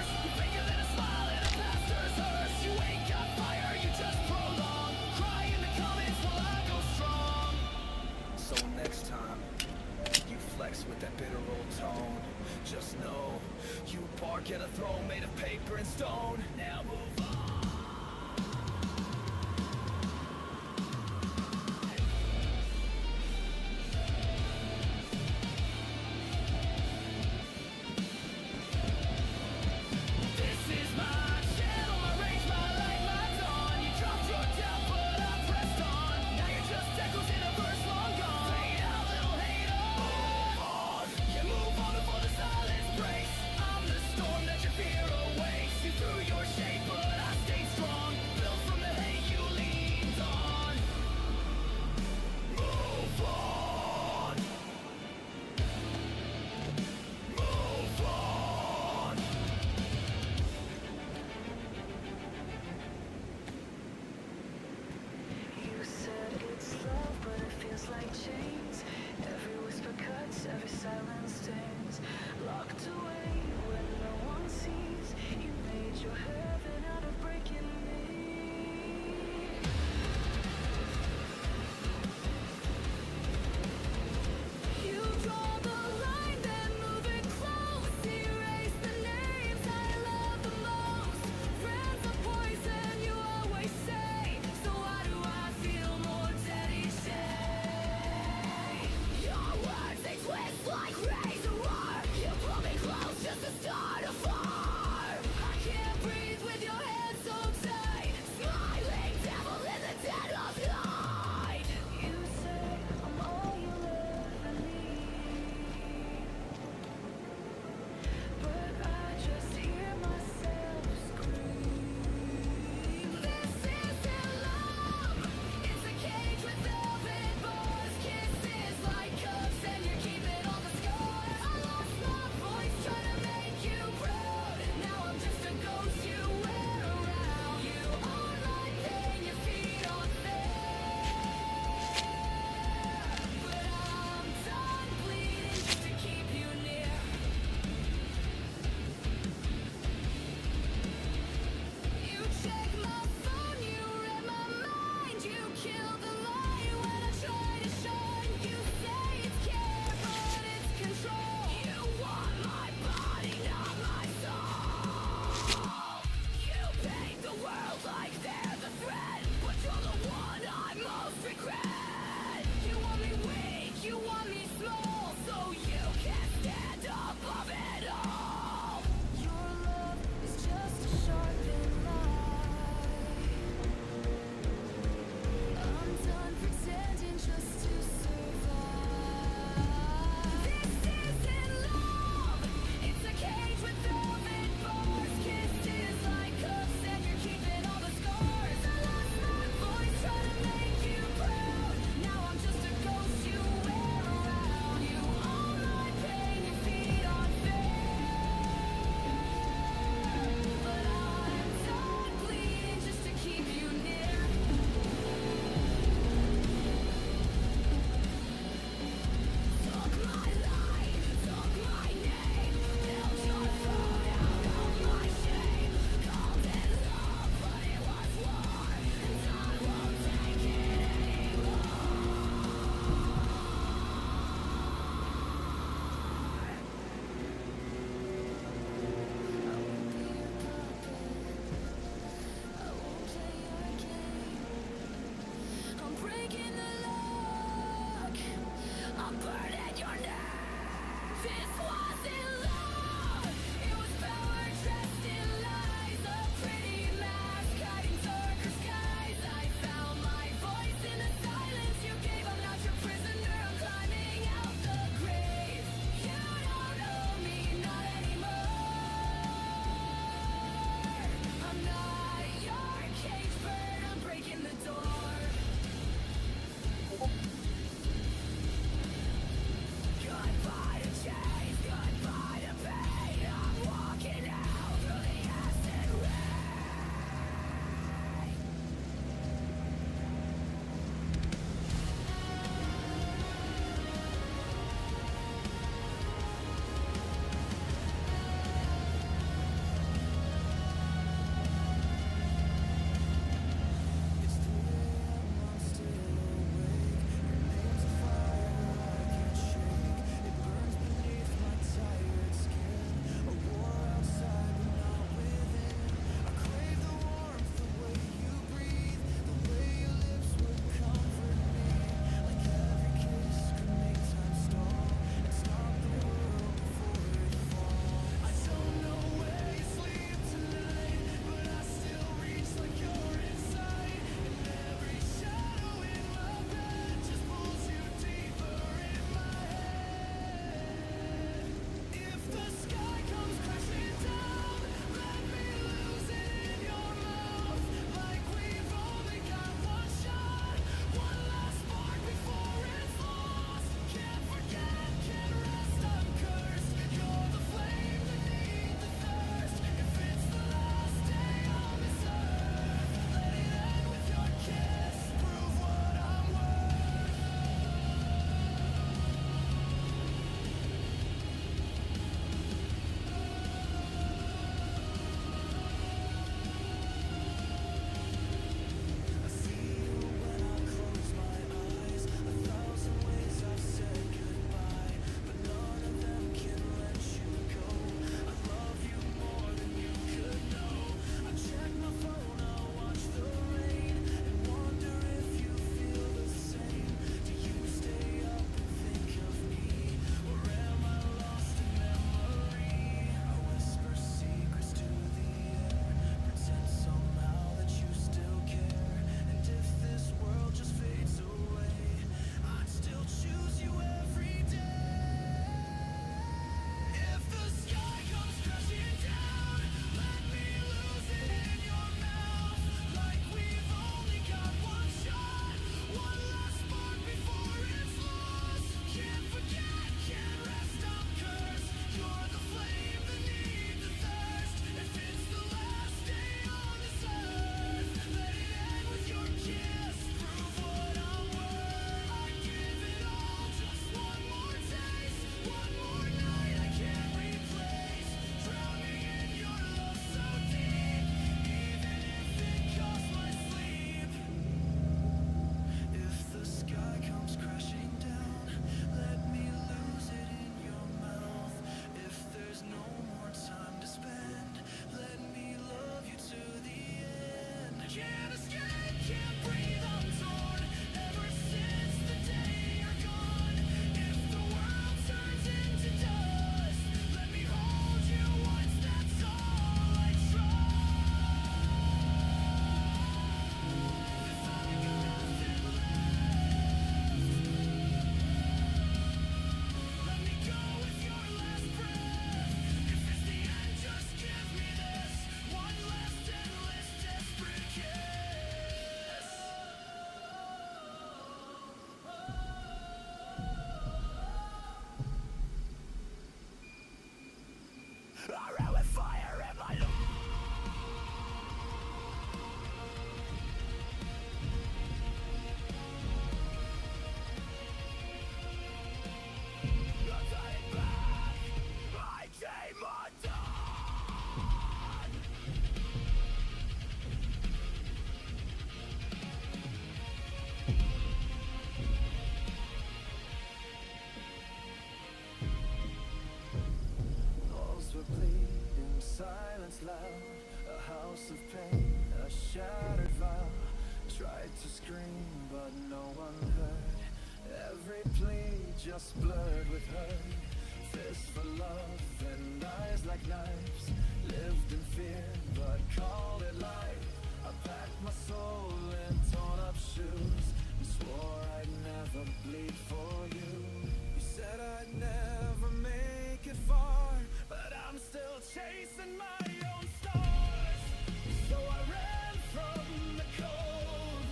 was loud, a house of pain, a shattered vow. Tried to scream, but no one heard. Every plea just blurred with hurt. Fists for love and eyes like knives. Lived in fear, but called it life. I packed my soul in torn up shoes and swore I'd never bleed for you. You said I'd never make it far, but I'm still chasing my own stars. So I ran from the cold,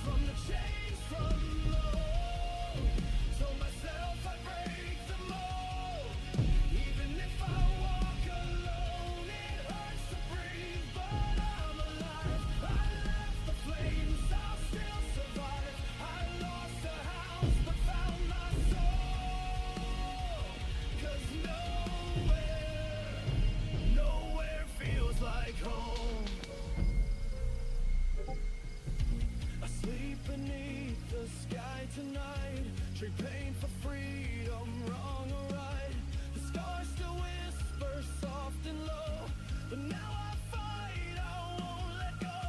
from the chains, from the road. Told myself I'd break the mold. Even if I walk alone, it hurts to breathe, but I'm alive. I left the flames, I'll still survive. I lost a house, but found my soul. 'Cause nowhere feels like home. Asleep beneath the sky tonight. Trade pain for freedom, wrong or right. The scars still whisper soft and low, but now I fight, I won't let go.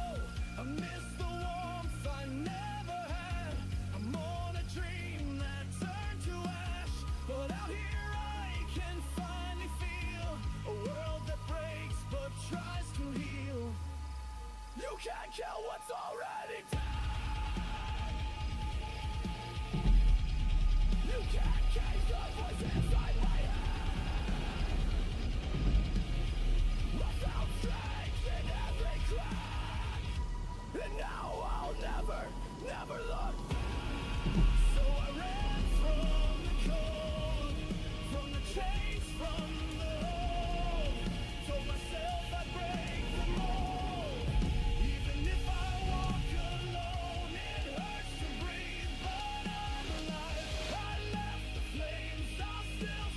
I miss the warmth I never had. I'm on a dream that turned to ash, but out here I can finally feel a world that breaks but tries to heal. You can't kill what's already dead. You can't change the voice inside my head. I found strength in every crack, and now I'll never look back. So I ran from the cold, from the chains, from the road. Told myself I'd break the mold. Even if I walk alone, it hurts to breathe, but I'm alive. I left the flames, I'll still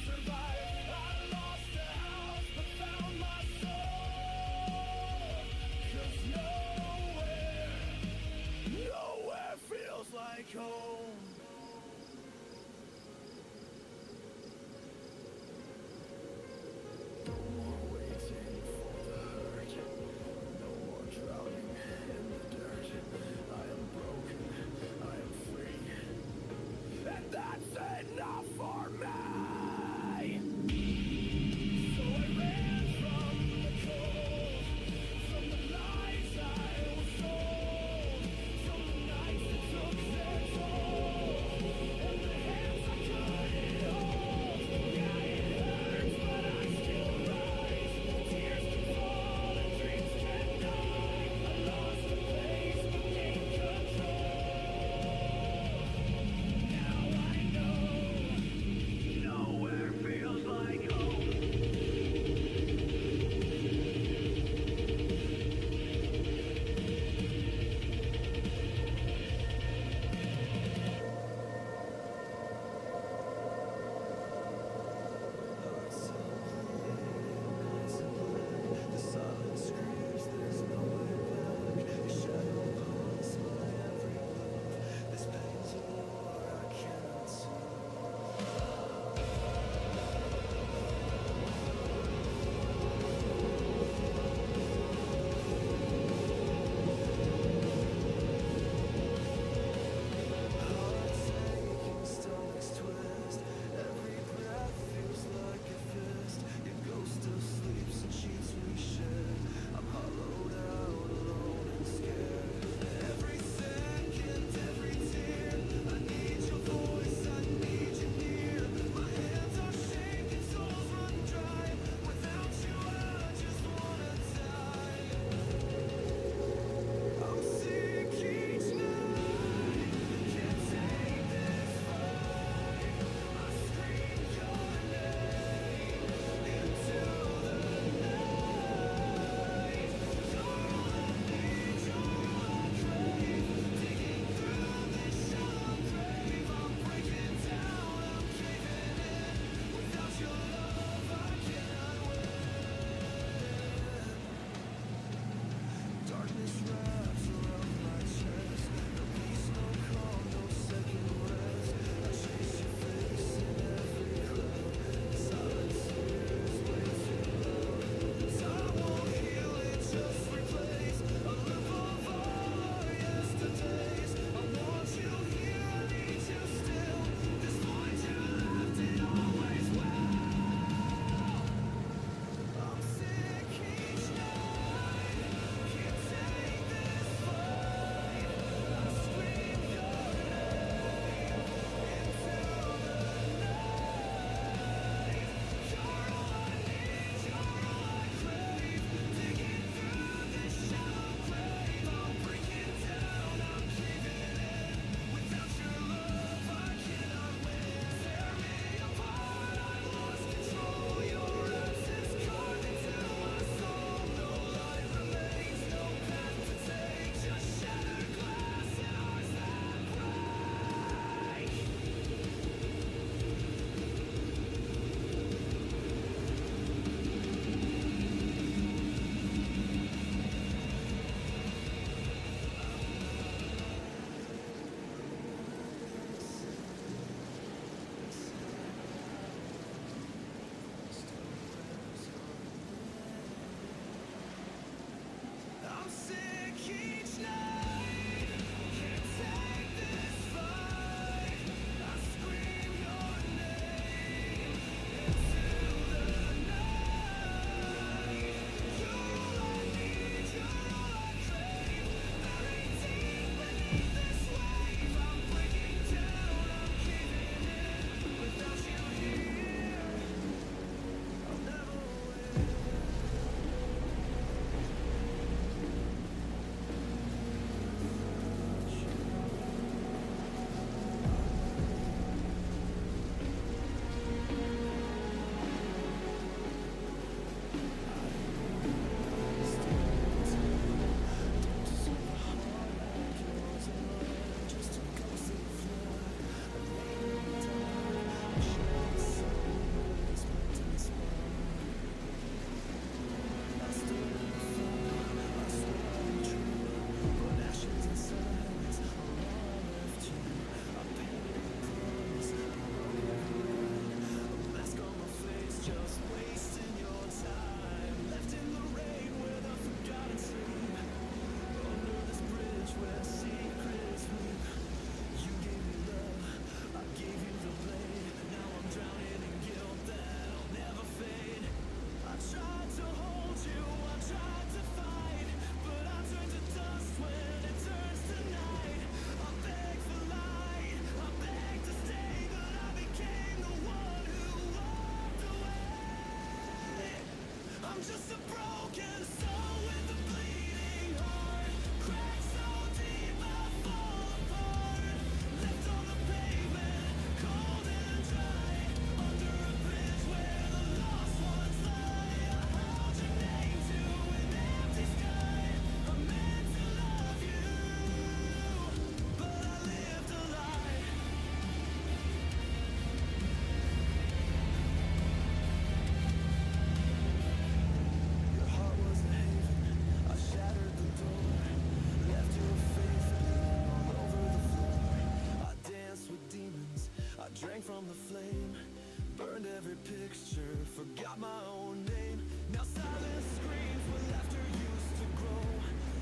blurred picture, forgot my own name. Now silence screams where laughter used to grow,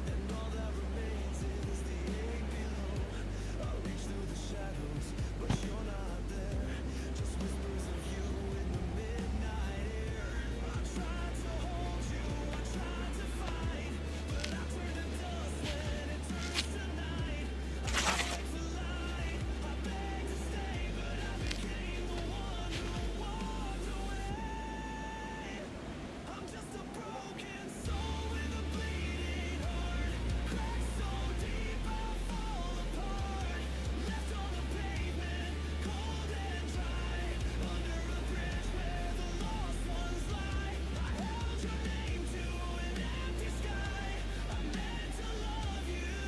and all that remains is the ache below. I reach through the shadows, but you're not there. Just whispers of you in the midnight air. I tried to hold you, I tried to fight, but I turn to dust when it turns to night. I beg to lie, I beg to stay, but I became the one who walked away. I'm just a broken soul with a bleeding heart, cracked so deep I fall apart, left on the pavement, cold and dry, under a bridge where the lost ones lie. I held your name to an empty sky. I meant to love you,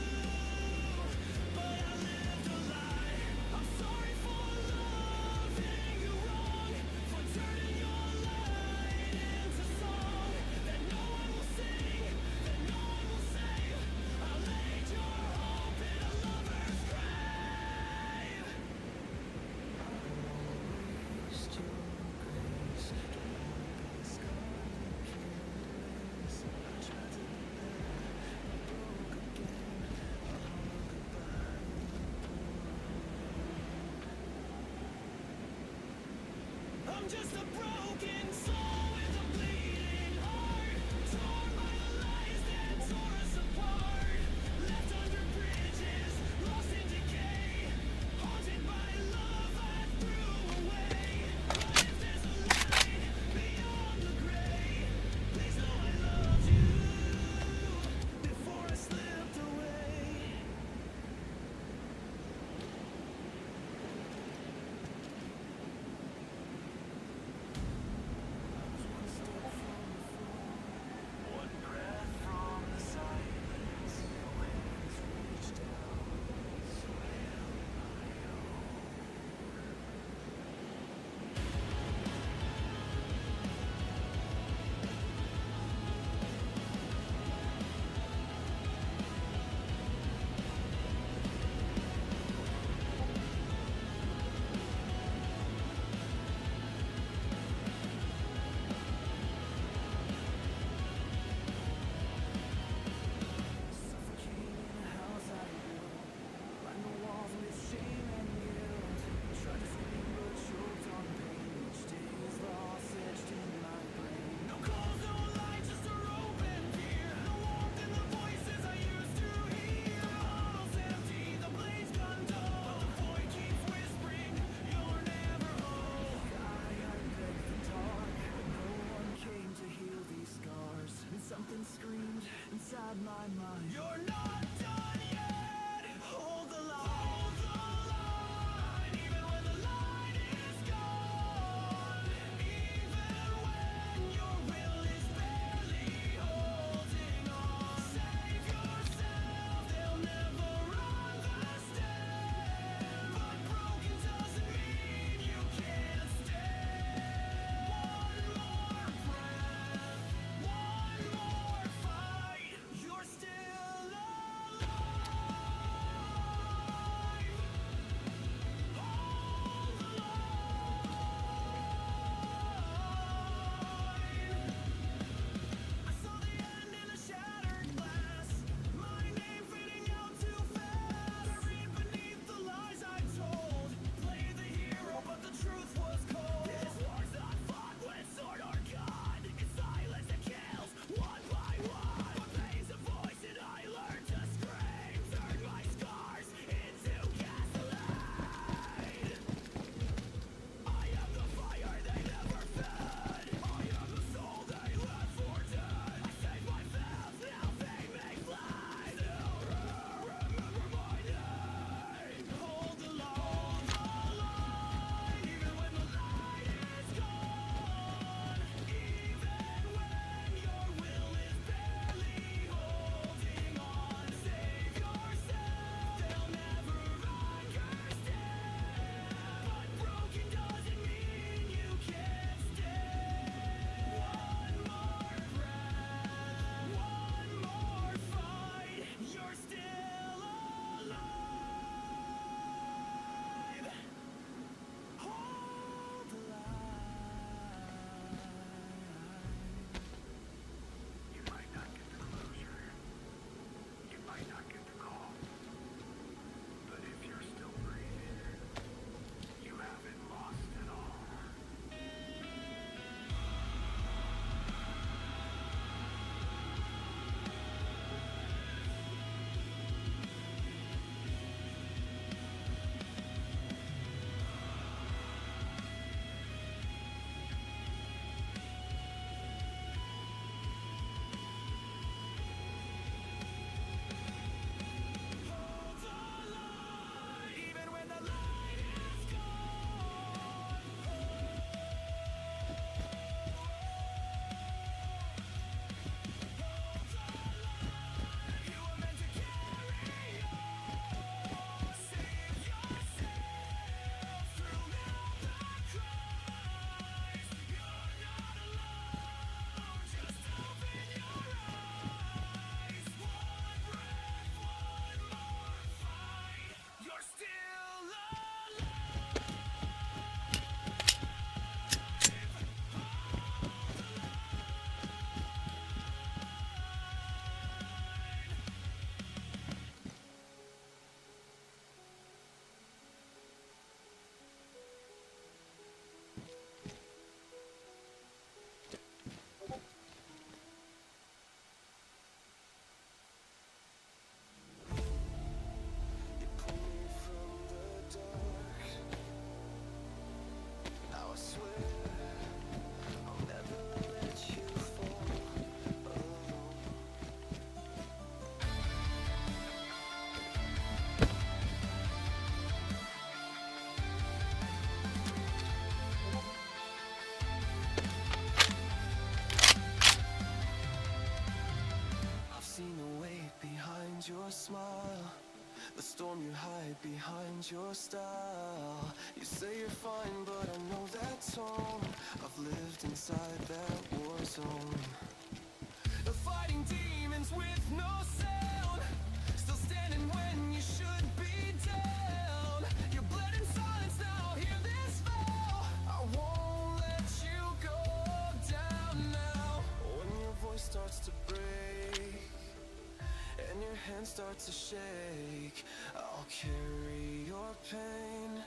but I lived a lie. I'm sorry for loving you wrong, for turning your light into song that no one will sing, that no one will save. I laid your hope in a lover's grave. Waste your grace, the scar you can't erase. I tried to be there, I broke again. A hollow goodbye in the pouring. I'm just a broken soul with a bleeding heart, torn by the lies that tore us apart, left under bridges, lost in decay, haunted by love I threw away. But if there's a light beyond the gray, please know I loved you before I slipped away. One breath from the silence, your hands reached out, so held my own. Suffocating in a house I built, line the walls with shame and guilt. Tried to scream but choked on pain. Each day is lost etched in my brain. No calls, no light, just a rope and fear. No warmth in the voices I used to hear. The bottle's empty, the blade's gone dull, but the void keeps whispering, you're never whole. I begged the dark, but no one came to heal these scars. And something screamed inside my mind, you're not done yet. Hold the line, even when the light is gone, even when your will is barely holding on. Save yourself, they'll never understand. But broken doesn't mean you can't stand. One more breath, one more fight. You're still alive. Hold the line. I saw the end in a shattered glass, my name fading out too fast. I read beneath the lies I told, play the hero but the truth was cold. This war's not fought with sword or gun, it's silence that kills one by one. What pain's a voice and I learned to scream, turn my scars into gasoline. I am the fire they never fed, I am the soul they left for dead. I saved my fast, now they may fly. Still remember my name. Hold the line, even when the light is gone, even when your will is barely holding on. Save yourself, they'll never understand. But broken doesn't mean you can't stand. One more breath, one more fight. You're still alive. Hold the line. your smile, the storm you hide behind your style. You say you're fine, but I know that tone. I've lived inside that war zone. Fighting demons with no sound, still standing when you should be down. You're bled in silence now, hear this vow. I won't let you go down now. When your voice starts to break and your hand starts to shake, I'll carry your pain,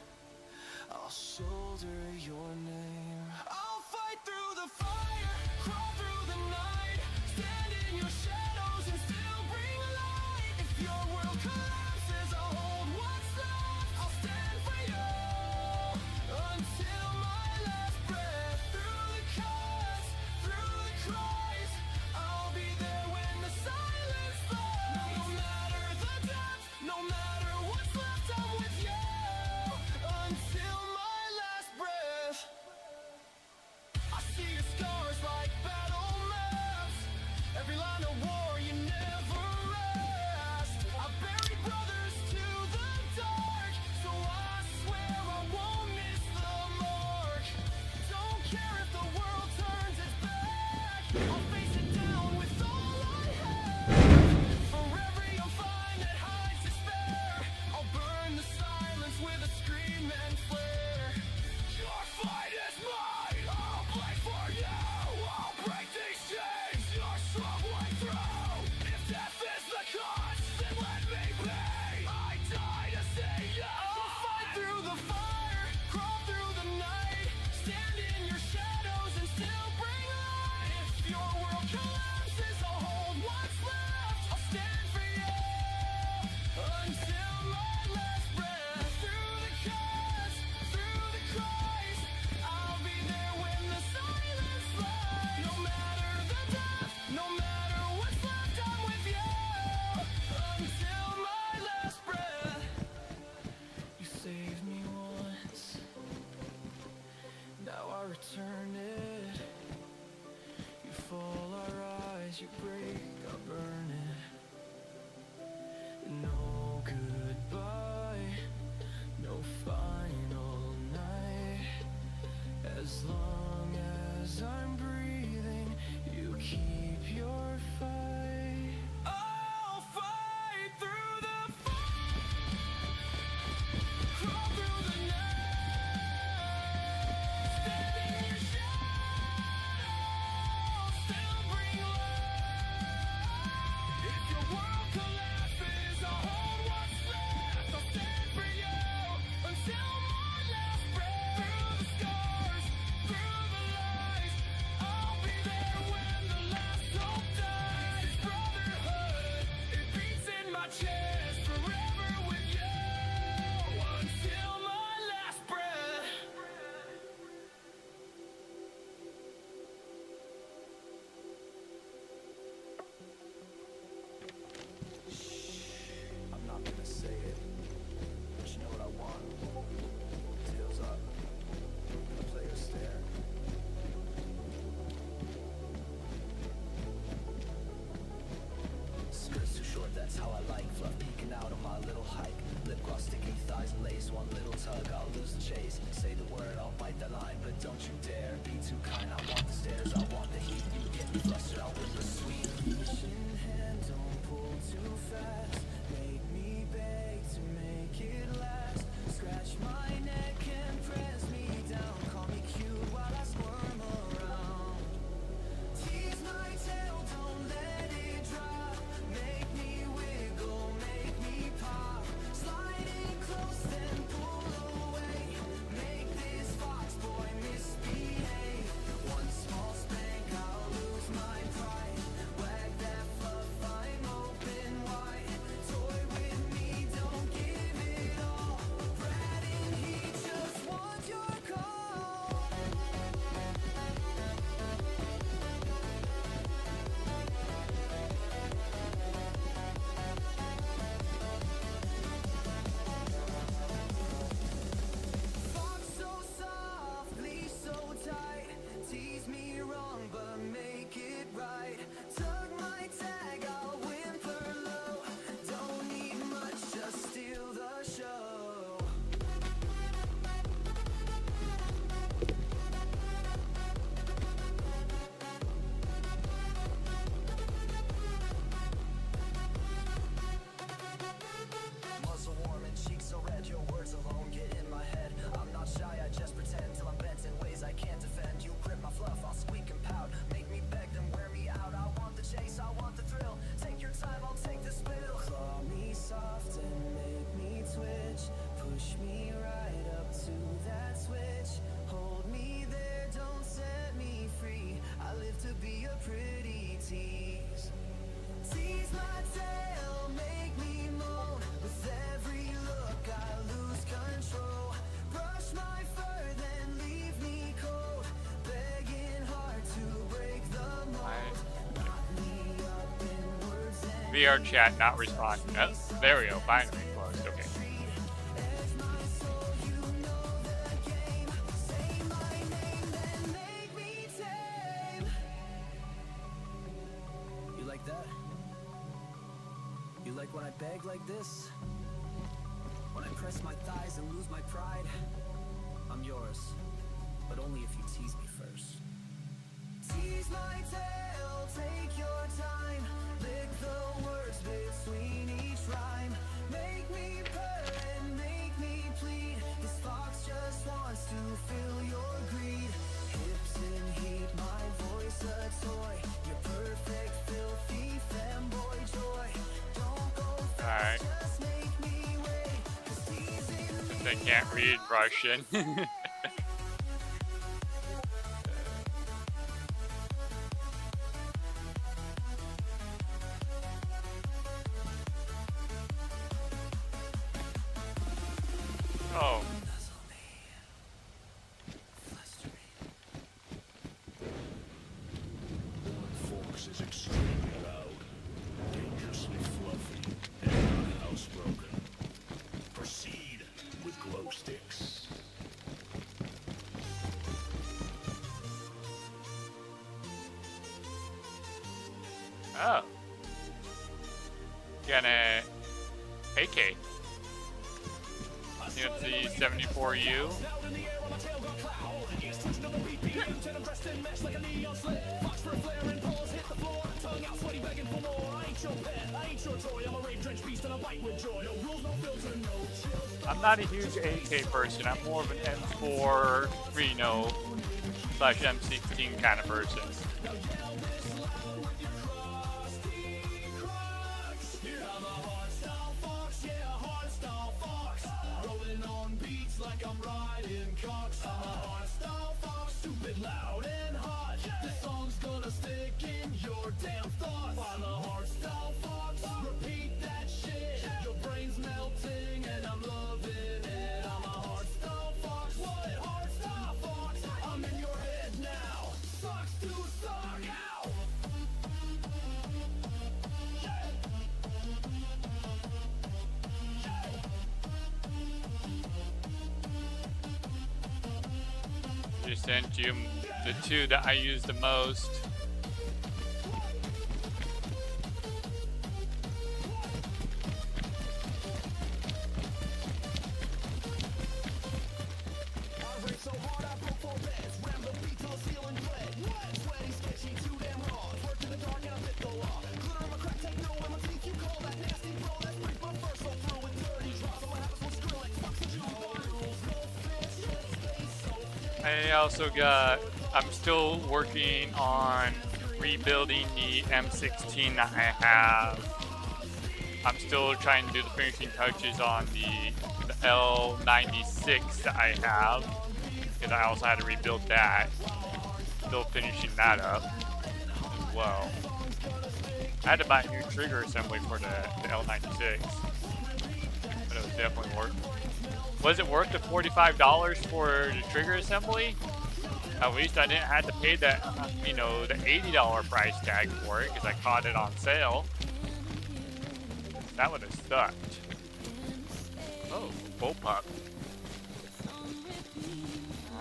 I'll shoulder your name. I'll fight through the fire, crawl through the night, stand in your shadows and still bring light. If your world collapses, I'll hold what's left. I'll stand for you until my last breath. Through the cuts, through the cries, I'll be there when the silence falls. No matter the depth, no matter what's left, I'm with you until my last breath. I see your scars VR chat not responding. Oh, there we go. Finally closed. Okay. You like that? You like when I beg like this? When I press my thighs and lose my pride? I'm yours, but only if you tease me first. Tease my tail, take your time. Lick the words between each rhyme. Make me purr and make me plead. This fox just wants to feel your greed. Hips in heat, my voice a toy. You're perfect, filthy femboy joy. Don't go Alright. fast, just make me wait. 'Cause teasing me I can't read Russian. Oh. Fox is extremely loud, dangerously fluffy, and housebroken. Proceed with glow sticks. Oh. Got a AK. CNC 74U. I'm not a huge AK person. I'm more of an M4, Reno, slash M16 kind of person. Just sent you the two that I use the most. I also got, I'm still working on rebuilding the M16 that I have. I'm still trying to do the finishing touches on the L96 that I have, because I also had to rebuild that. Still finishing that up as well. I had to buy a new trigger assembly for the L96, but it was definitely worth it. Was it worth the $45 for the trigger assembly? At least I didn't have to pay that, you know, the $80 price tag for it because I caught it on sale. That would have sucked. Oh, bullpup.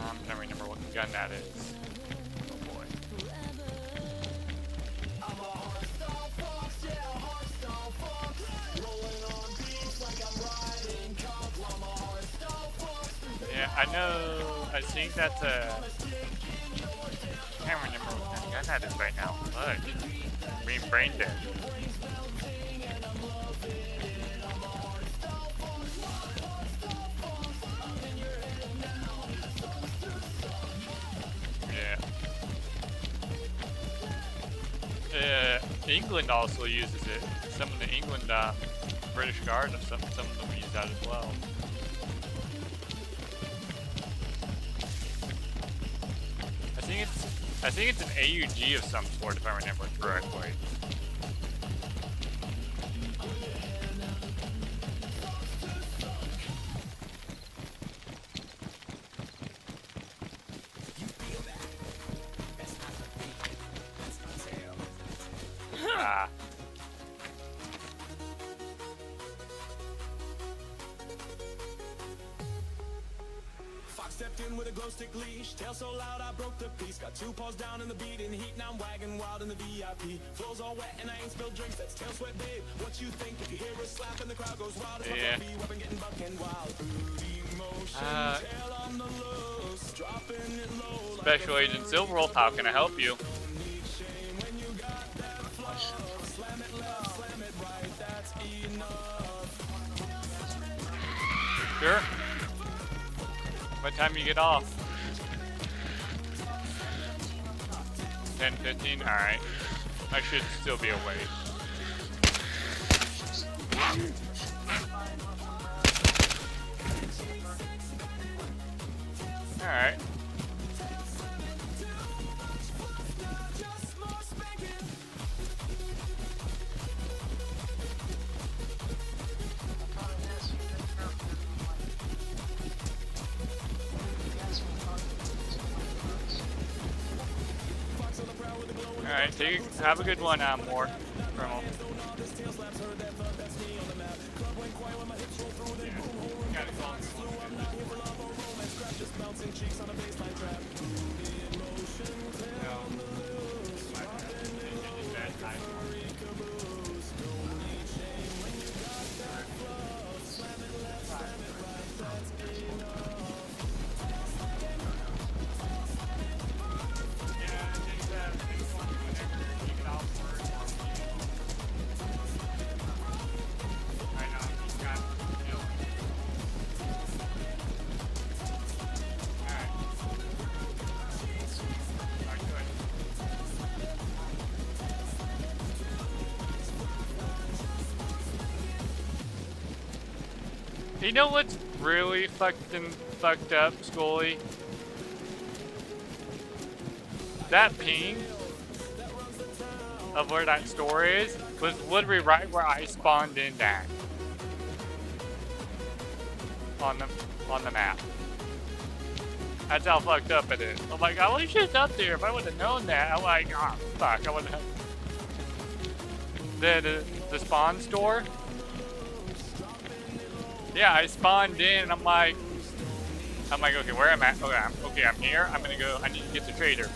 I'm trying to remember what gun that is. Oh boy. Yeah, I know. I think that's a. I can't remember what kind of gun that is right now. But being brain dead. Yeah. England also uses it. Some of the England British Guard, some of them use that as well. I think it's an AUG of some sort, if I remember correctly. Ah. Stepped in with a glow stick leash, tail so loud I broke the peace. Got 2 paws down in the beating heat, now I'm wagging wild in the VIP. Flows all wet and I ain't spilled drinks, that's tail sweat, babe. What you think if you hear a slap and the crowd goes wild? It's Yeah. my weapon getting bucking wild. Emotion, tail on the loose, dropping it low. Special Agent Silverwolf, how can I help you? Sure. What time you get off? 10:15. All right. I should still be awake. All right. All right. Have a good one, Moore. Criminal. You know what's really fucked up, Scully? That ping of where that store is was literally right where I spawned in at on the map. That's how fucked up it is. I'm like, I wish it's up there. If I would have known that, I'm like, ah, fuck, I would have. The spawn store. Yeah, I spawned in and I'm like, okay, where am I? Okay, I'm here. I'm gonna go. I need to get the trader.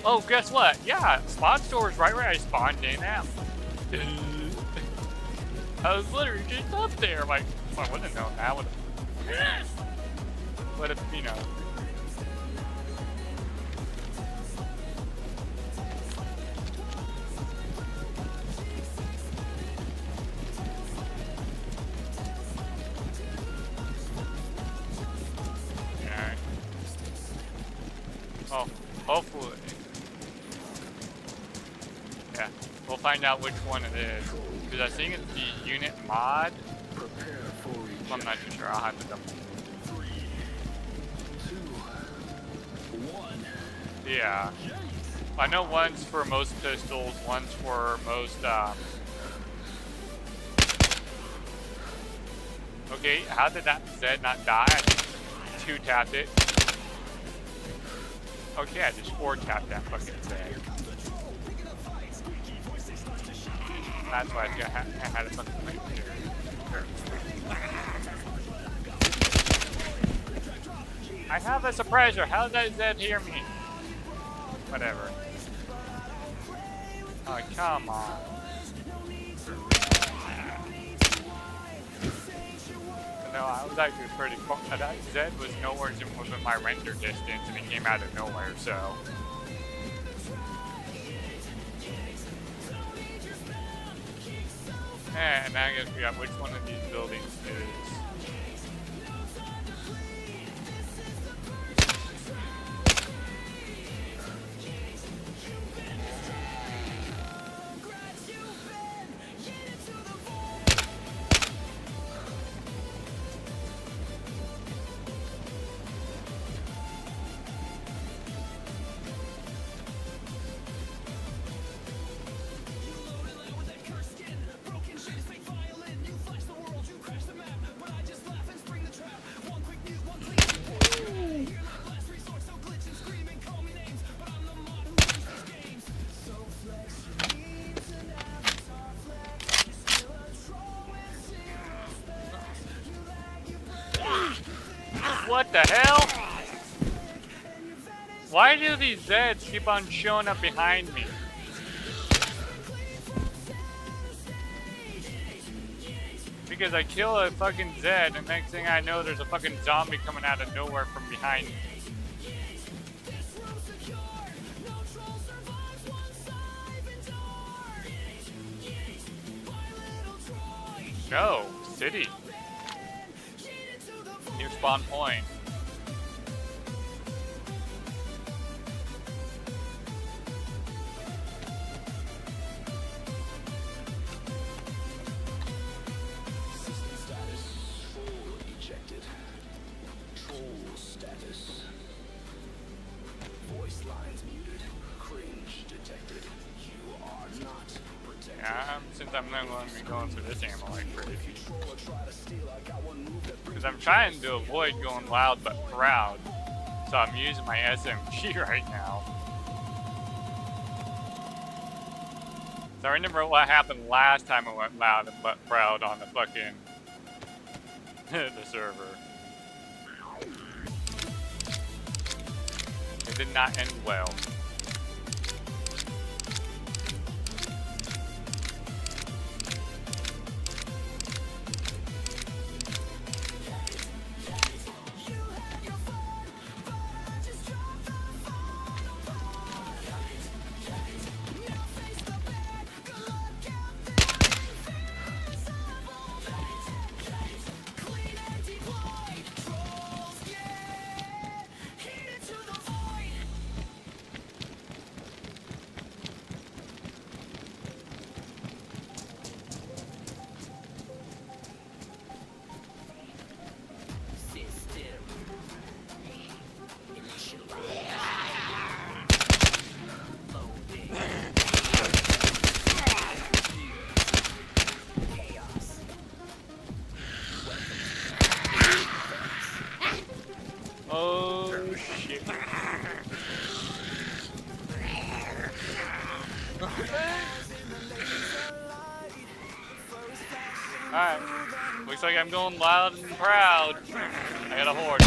Oh, guess what? Yeah, spawn store is right where I spawned in at. I was literally just up there. I'm like, I wouldn't have known that. Would have, you know. Oh, hopefully. Yeah, we'll find out which one it is. Because I think it's the unit mod. Prepare for each. I'm not too sure. I'll have to double. 3, 2, 1. Yeah. I know one's for most pistols, one's for most, Okay, how did that Zed not die? I just 2-tapped it. Okay, I just 4-tapped that fucking Zed. That's why I had a fucking thing here. Sure. I have a surpriser. How did that Zed hear me? Whatever. Oh, come on. No, I was actually pretty far. That Zed was nowhere within my render distance and it came out of nowhere, so. And now I gotta figure out which one of these buildings is. What the hell? Why do these Zeds keep on showing up behind me? Because I kill a fucking Zed, and next thing I know, there's a fucking zombie coming out of nowhere from behind me. No, city. Near spawn point. System status full ejected. Troll status. Voice lines muted. Cringe detected. You are not protected. Yeah, since I'm not going to be going through this ammo like crazy. If you troll or try to steal, I got one move that brings Because I'm trying to avoid going loud but proud. So I'm using my SMG right now. So I remember what happened last time I went loud and but proud on the fucking the server. It did not end well. Oh shit. Alright. Looks like I'm going loud and proud. I got a horde.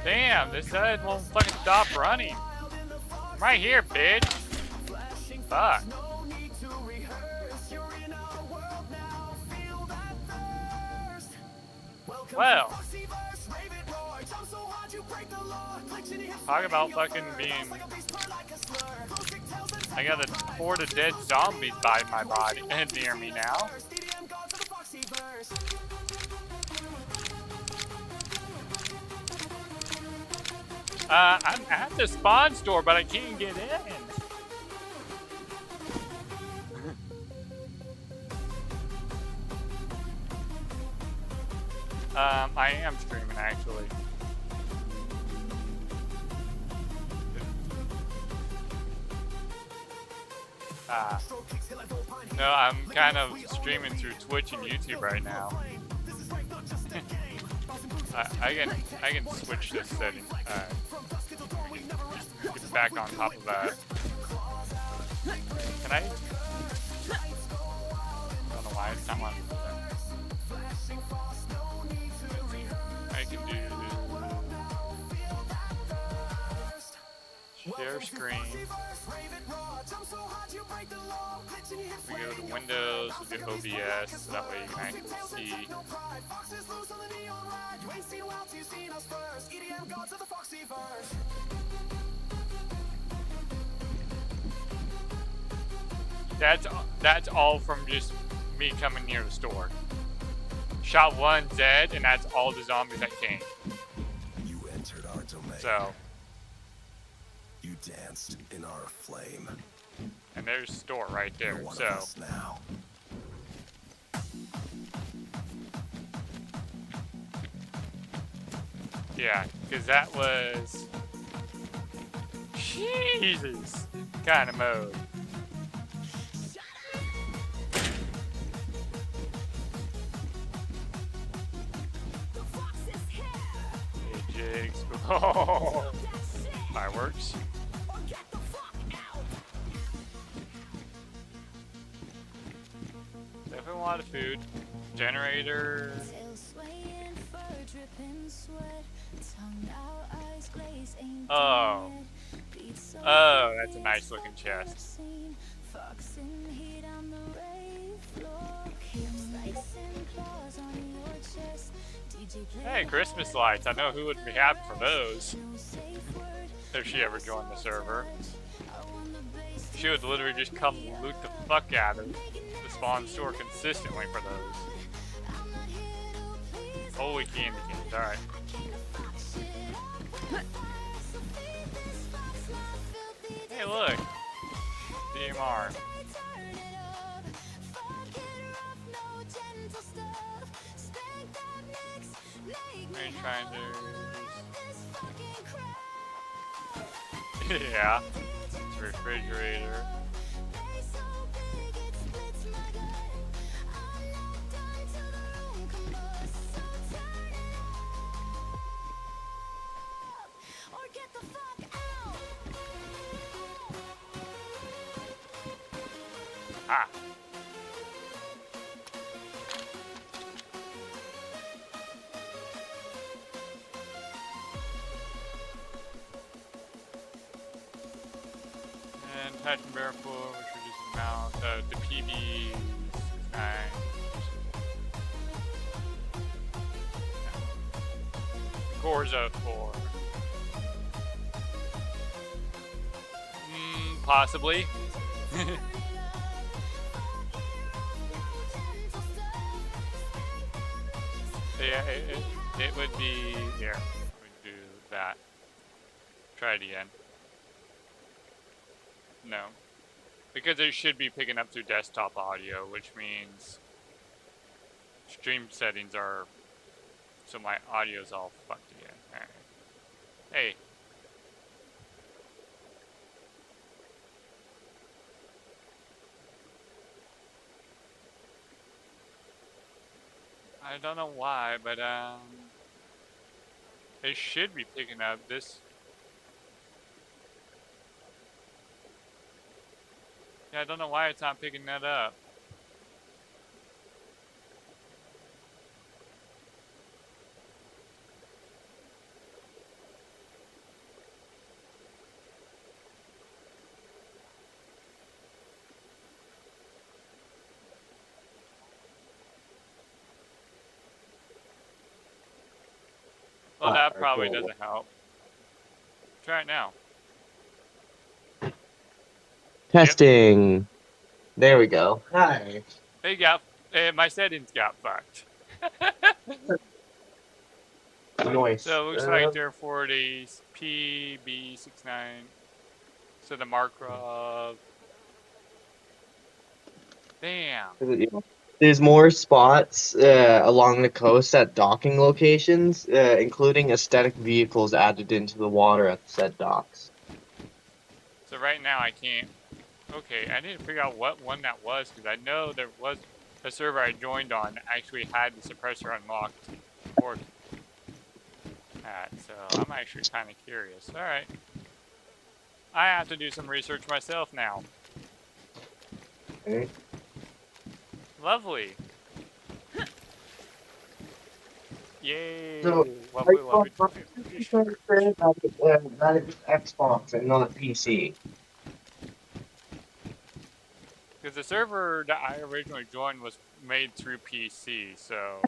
Damn, this side won't fucking stop running. I'm right here, bitch. Fuck. Well. Talk about fucking being... I got a horde of dead zombies by my body and near me now. I'm at the spawn store, but I can't get in. I am streaming actually. No, I'm kind of streaming through Twitch and YouTube right now. I can switch this setting. Get back on top of that. Can I? I don't know why it's not on. I can do share screen. We go to Windows, we do OBS, so that way you can actually see. That's all from just me coming near the store. Shot one dead, and that's all the zombies that came. You entered our domain. So, You danced in our flame. and there's the store right You're there. one So, of us now. yeah, because that was Jesus kind of mode. Hey, Jigs. Oh, fireworks. Definitely a lot of food. Generator. Oh. Oh, that's a nice looking chest. Hey, Christmas lights. I know who would be happy for those. If she ever joined the server. She would literally just come loot the fuck out of the spawn store consistently for those. Holy candy canes, alright. Hey, look! DMR. Range finders. Yeah. It's a refrigerator. Ah. And attach and bear pull, which reduces the amount. The PB is 9. Gorza 4. Possibly. Yeah, it would be here. We do that. Try it again. No. Because it should be picking up through desktop audio, which means stream settings are so my audio's all fucked again. Alright. Hey. I don't know why, but it should be picking up this. Yeah, I don't know why it's not picking that up. Well, that probably doesn't help. Try it now. Testing. There we go. Hi. My settings got fucked. Noise. So it looks like they're 40s PB69. So the Markov. Damn. Did There's more spots along the coast at docking locations, including aesthetic vehicles added into the water at said docks. So right now I can't. Okay, I need to figure out what one that was because I know there was a server I joined on that actually had the suppressor unlocked for that. So I'm actually kind of curious. All right, I have to do some research myself now. Okay. Lovely. Yay! So, Lovely, lovely. that it's Xbox and not PC. Because the server that I originally joined was made through PC, so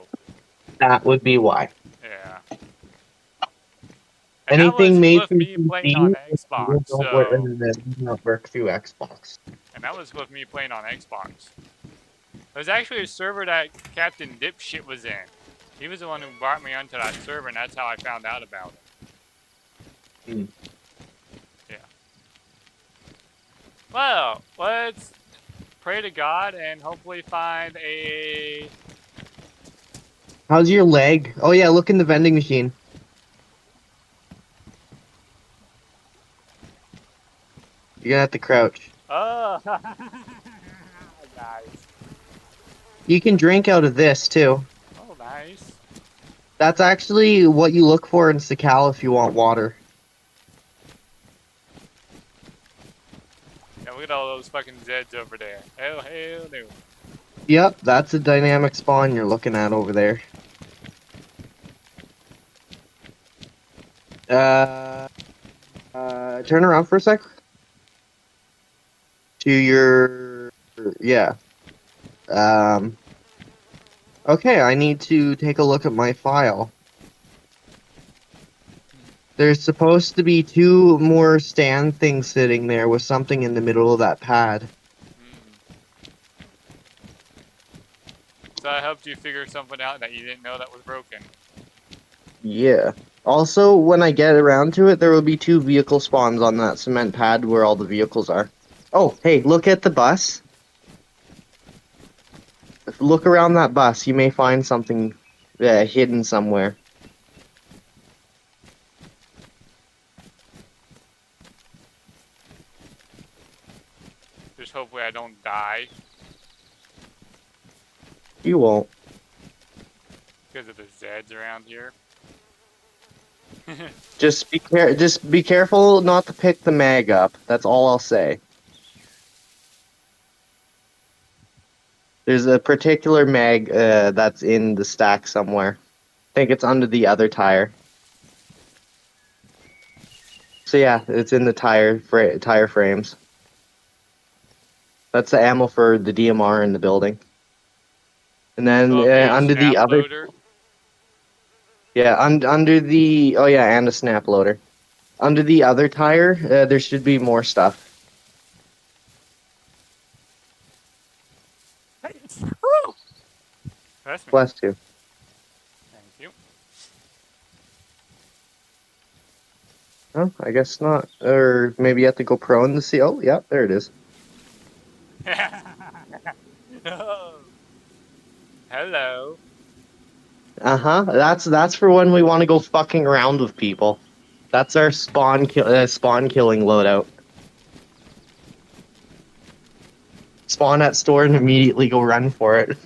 That would be why. yeah. And that was Anything made with through me playing on Xbox, so does not work through Xbox. and that was with me playing on Xbox. There's actually a server that Captain Dipshit was in. He was the one who brought me onto that server, and that's how I found out about it. Hmm. Yeah. Well, let's pray to God and hopefully find a. How's your leg? Oh yeah, look in the vending machine. You're gonna have to crouch. Oh, nice. You can drink out of this too. Oh, nice. That's actually what you look for in Sakal if you want water. Yeah, look at all those fucking Zeds over there. Hell no. Yep, that's a dynamic spawn you're looking at over there. Turn around for a sec. To your, yeah. Okay, I need to take a look at my file. There's supposed to be 2 more stand things sitting there with something in the middle of that pad. So I helped you figure something out that you didn't know that was broken. Yeah. Also, when I get around to it, there will be 2 vehicle spawns on that cement pad where all the vehicles are. Oh, hey, look at the bus. Look around that bus. You may find something hidden somewhere. Just hopefully I don't die You won't. because of the Zeds around here. Just be careful not to pick the mag up. That's all I'll say. There's a particular mag that's in the stack somewhere. I think it's under the other tire. So yeah, it's in the tire frames. That's the ammo for the DMR in the building. And then Oh, maybe a under the snap other, loader? yeah, under the, oh yeah, and a snap loader. Under the other tire, there should be more stuff. That's me. Bless you. Thank you. Oh, I guess not. Or maybe you have to go prone to see. Oh, yeah, there it is. Oh. Hello. Uh-huh. That's for when we want to go fucking around with people. That's our spawn killing loadout. Spawn at store and immediately go run for it.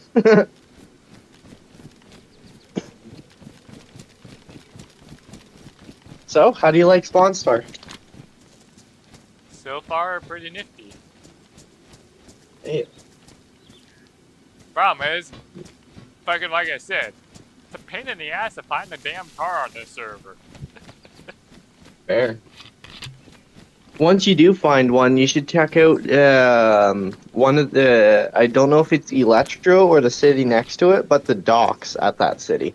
So, how do you like Spawn Star? So far, pretty nifty. Hey. Problem is, fucking like I said, it's a pain in the ass to find the damn car on this server. Fair. Once you do find one, you should check out one of the, I don't know if it's Electro or the city next to it, but the docks at that city.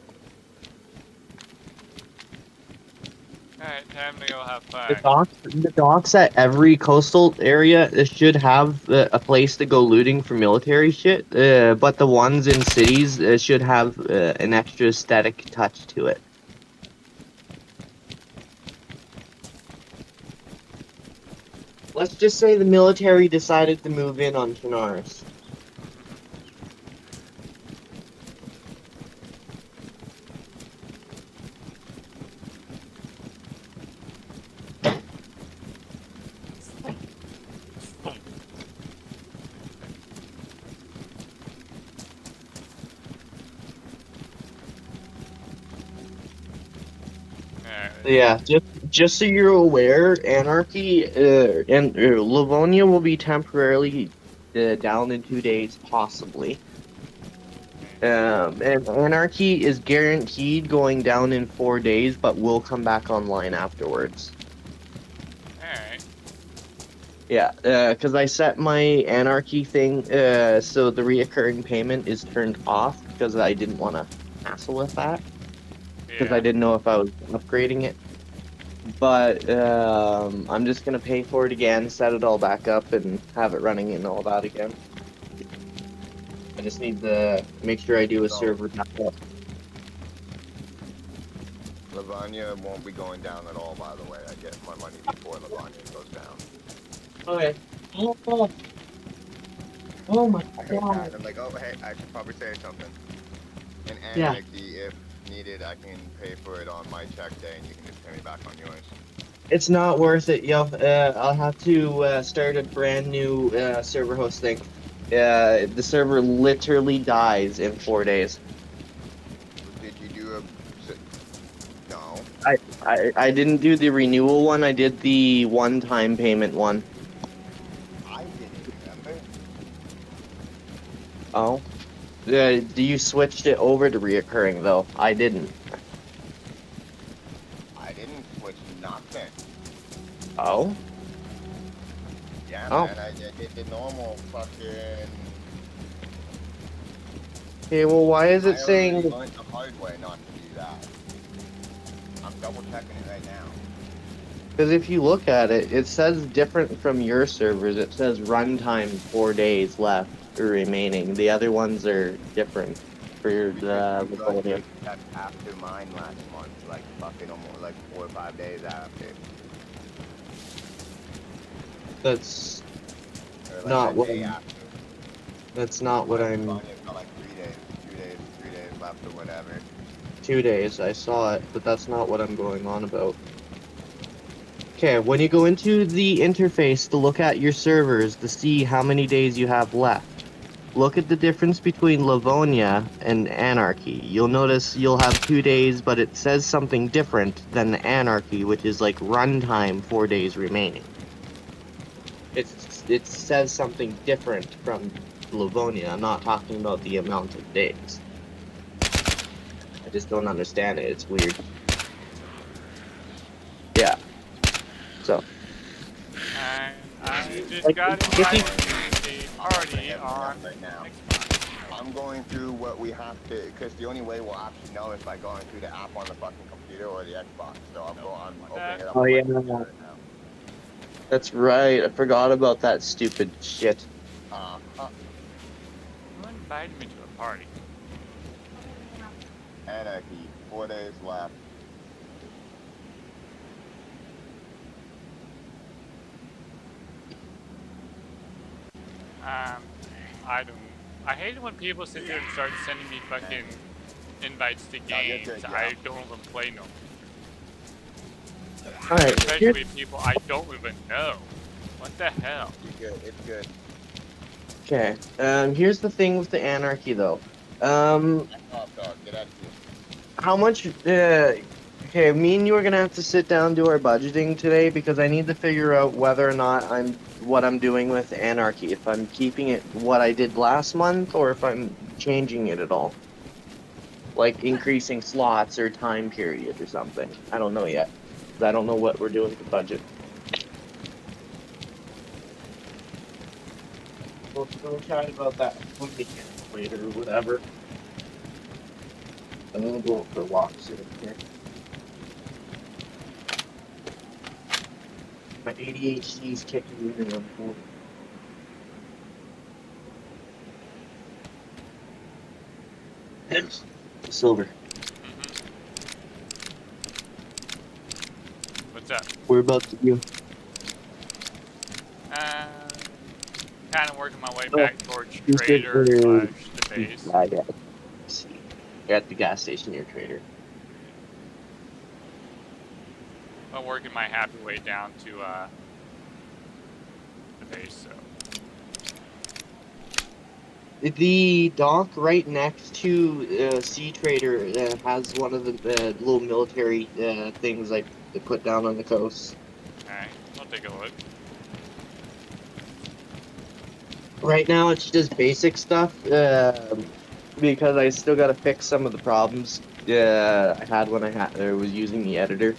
Alright, time to go have fun. The docks at every coastal area should have a place to go looting for military shit, but the ones in cities should have an extra aesthetic touch to it. Let's just say the military decided to move in on Chernarus. Yeah, just so you're aware, Anarchy and Livonia will be temporarily down in 2 days, possibly. And Anarchy is guaranteed going down in 4 days, but will come back online afterwards. Alright. Yeah, because I set my Anarchy thing so the reoccurring payment is turned off because I didn't want to hassle with that because I Yeah. didn't know if I was upgrading it. But I'm just gonna pay for it again, set it all back up, and have it running and all that again. I just need to make sure I do a server backup. Lavanya won't be going down at all, by the way. I get my money before Lavanya goes down. Okay. Oh my god. I'm like, oh, hey, I should probably say something. And Yeah. Anarchy, if needed, I can pay for it on my check day, and you can just pay me back on yours. It's not worth it, yo. I'll have to start a brand new server host thing. The server literally dies in 4 days. Did you do a... No. I didn't do the renewal one. I did the one-time payment one. I didn't remember. Oh. You switched it over to reoccurring though. I didn't. I didn't switch nothing. Oh. Yeah, Oh. man, I did the normal fucking... Okay, well, why is it I already saying? learned the hard way not to do that. I'm double checking it right now. Because if you look at it, it says different from your servers. It says runtime 4 days left or remaining. The other ones are different for the Livonia. That's after mine last month, like fucking almost like 4 or 5 days after. That's Or like Not a what day I'm- after. that's not what I'm. Livanya's got like 3 days, 3 days left or whatever. 2 days. I saw it, but that's not what I'm going on about. Okay, when you go into the interface to look at your servers to see how many days you have left, look at the difference between Livonia and Anarchy. You'll notice you'll have 2 days, but it says something different than the Anarchy, which is like runtime 4 days remaining. It says something different from Livonia. I'm not talking about the amount of days. I just don't understand it. It's weird. Yeah. So. I just Like, got if you- invited to a party on Right now. Xbox. I'm going through what we have to, because the only way we'll actually know is by going through the app on the fucking computer or the Xbox. So I'm opening it up. Oh, on my yeah. computer right now. That's right. I forgot about that stupid shit. Who invited me to a party? Anarchy, 4 days left. I don't. I hate it when people sit there and start sending me fucking invites to No, you're games good, yeah. I don't even play no. Alright, Especially people I don't even know. What the hell? You're good. It's good. okay. Here's the thing with the Anarchy, though. Oh, dog, get out of here. How much? Okay, me and you are gonna have to sit down and do our budgeting today because I need to figure out whether or not what I'm doing with Anarchy. If I'm keeping it what I did last month, or if I'm changing it at all, like increasing slots or time period or something. I don't know yet. 'Cause I don't know what we're doing with the budget. We'll chat about that when we can later or whatever. I'm gonna go for a walk soon here. My ADHD's kicking in and I'm Silver. What's up? We're about to do. Kind of working my way Oh, back towards you said trader we're- slash the base. Yeah. See, you're at the gas station near Trader. I'm working my happy way down to the base. So The dock right next to Sea Trader has one of the little military things like they put down on the coast. Alright, I'll take a look. Right now, it's just basic stuff because I still got to fix some of the problems I had when I was using the editor.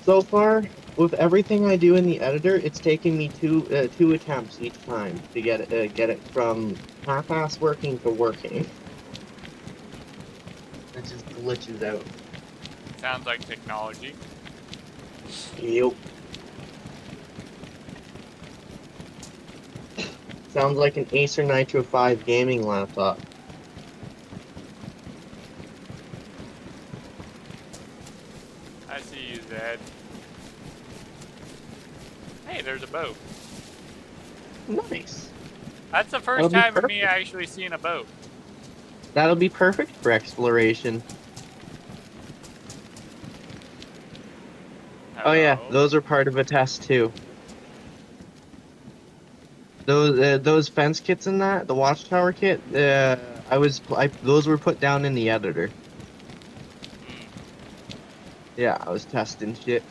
So far, with everything I do in the editor, it's taken me two attempts each time to get it from half-ass working to working. It just glitches out. Sounds like technology. Yep. Sounds like an Acer Nitro 5 gaming laptop. I see you, Zed. Hey, there's a boat. Nice. That's the That'll first be time of me perfect. actually seeing a boat. That'll be perfect for exploration. Oh yeah, Hello? those are part of a test too. Those fence kits in that, the watchtower kit, those were put down in the editor. Hmm. Yeah, I was testing shit.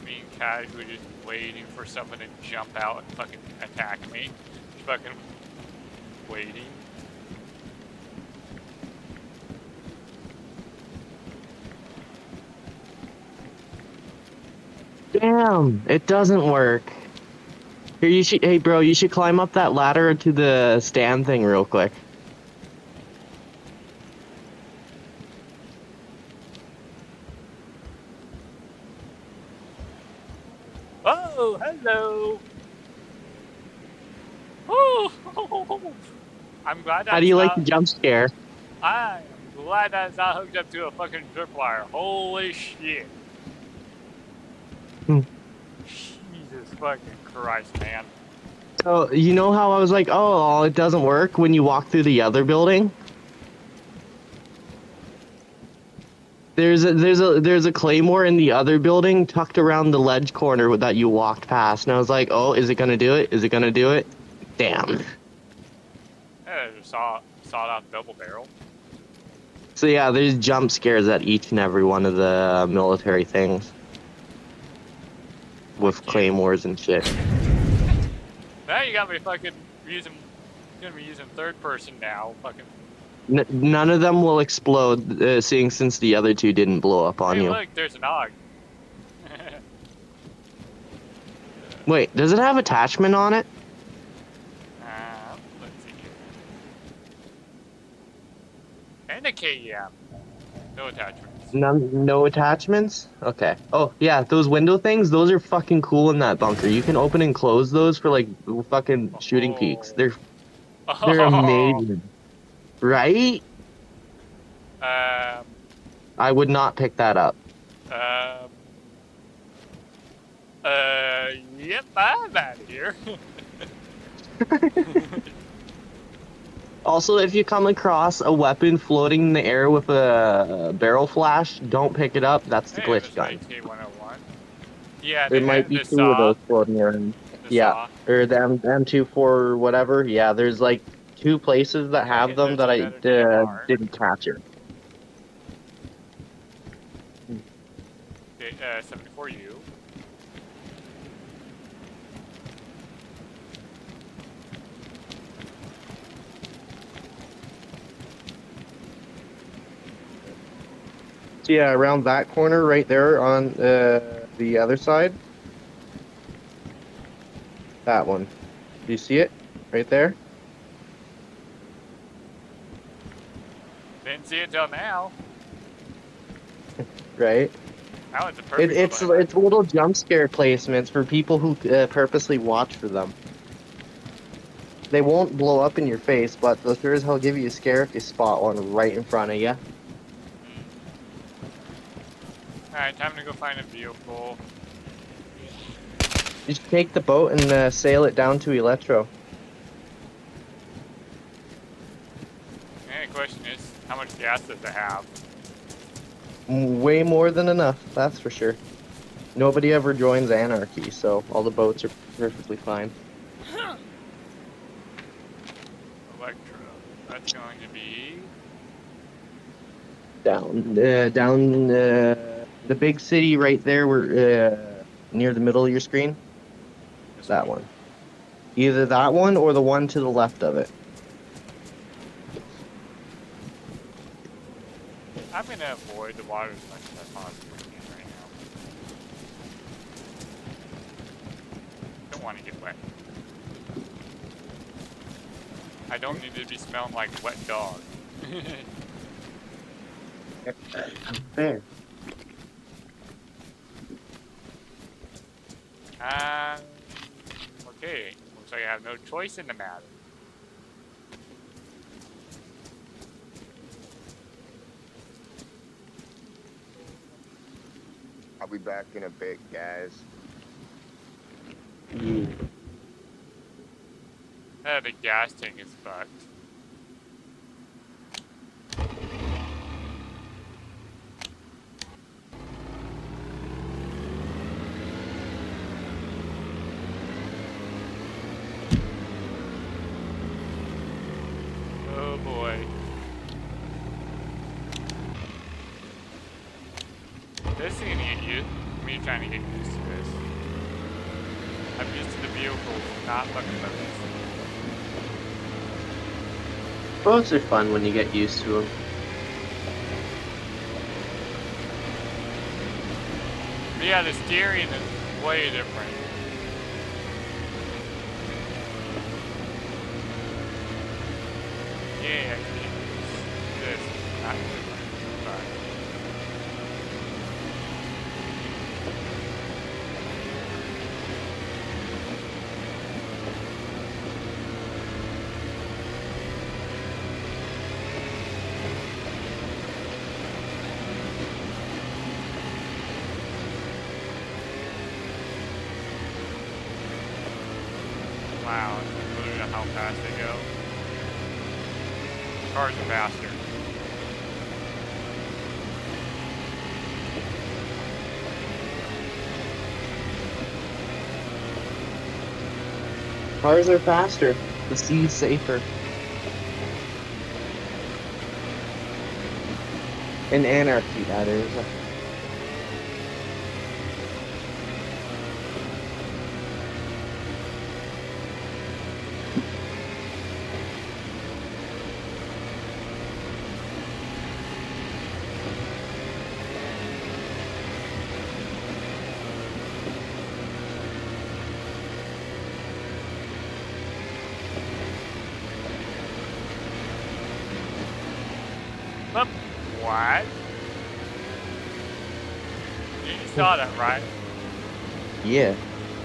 Me and Cat were just waiting for someone to jump out and fucking attack me. Just fucking waiting. Damn, it doesn't work. Here, hey bro, you should climb up that ladder to the stand thing real quick. Oh, hello! Oh, I'm glad How do you like the jump scare? I'm glad that's not hooked up to a fucking tripwire. Holy shit. Hmm. Jesus fucking Christ, man. So, you know how I was like, oh, it doesn't work when you walk through the other building? There's a claymore in the other building tucked around the ledge corner that you walked past, and I was like, oh, is it gonna do it? Is it gonna do it? Damn. Sawed off double barrel. So yeah, there's jump scares at each and every one of the military things. With claymores and shit. Now you got me fucking gonna be using third person now. Fucking. None of them will explode, seeing since the other two didn't blow up on Hey, you. look, there's an og. Wait, does it have attachment on it? Let's see here. And a KEM. No attachments. No attachments? Okay. Oh, yeah, those window things, those are fucking cool in that bunker. You can open and close those for, like, fucking shooting peaks. They're amazing. Right? I would not pick that up. Yep, I'm out of here. Also, if you come across a weapon floating in the air with a barrel flash, don't pick it up. That's the glitch gun. K101. Yeah, There might be the two of saw. those floating around. The Yeah, saw. or the M24 or whatever. Yeah, there's like two places that have them that I didn't capture. 74U. So yeah, around that corner right there on the other side. That one. Do you see it? Right there? Didn't see it till now. Right? Now it's a perfect It's spot. little jump scare placements for people who purposely watch for them. They won't blow up in your face, but they'll sure as hell give you a scare if you spot one right in front of you. Alright, time to go find a vehicle. You should take the boat and sail it down to Electro. And the question is, how much gas does it have? Way more than enough, that's for sure. Nobody ever joins Anarchy, so all the boats are perfectly fine. Electro. That's going to be. Down the big city right there, where near the middle of your screen. This That one. Either that one or the one to the left of it. I'm going to avoid the water as much as I possibly can right now. Don't want to get wet. I don't need to be smelling like wet dog. Fair. Okay. Looks like I have no choice in the matter. I'll be back in a bit, guys. The gas tank is fucked. Oh boy. This is gonna get used. Me trying to get used to this. I'm used to the vehicles, not fucking boats. Boats are fun when you get used to them. But yeah, the steering is way different. Yeah, I can use this. Not different, but wow, look at how fast they go. Cars are faster. Cars are faster. The sea's safer. In Anarchy, that is. But what? You saw that, right? Yeah.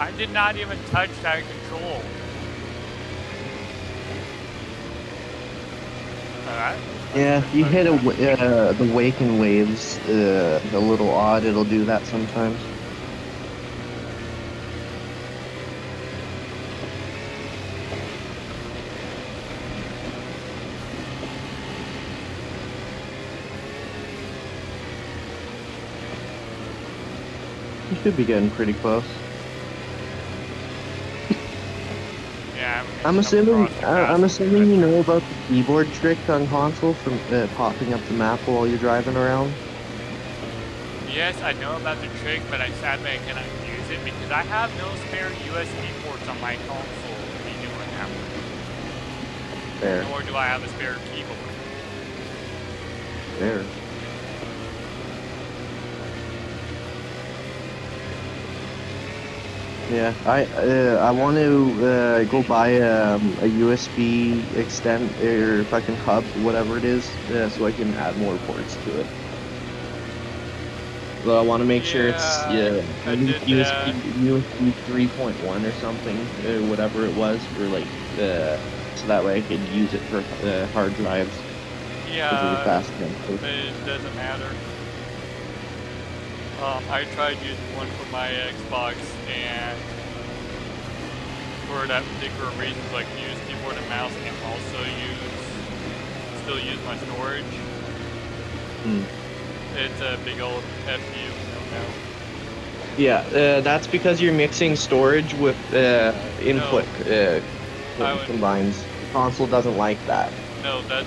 I did not even touch that control. Alright. Yeah, if you hit the Waken Waves, a little odd, it'll do that sometimes. You should be getting pretty close. Yeah, I'm assuming you know about the keyboard trick on console from popping up the map while you're driving around. Yes, I know about the trick, but I sadly I cannot use it because I have no spare USB ports on my console to be doing that. There, Nor do I have a spare keyboard. there. Yeah, I want to go buy a USB extend or fucking hub, whatever it is, so I can add more ports to it. So I want to make sure it's Yeah, I did USB 3.1 or something, whatever it was, for like so that way I could use it for hard drives. Yeah, Fast but it doesn't matter. I tried using one for my Xbox, and for that particular reason, so I can use keyboard and mouse, and also still use my storage. it's a big old FU. No. Yeah, that's because you're mixing storage with input I would- combines. The console doesn't like that. No, that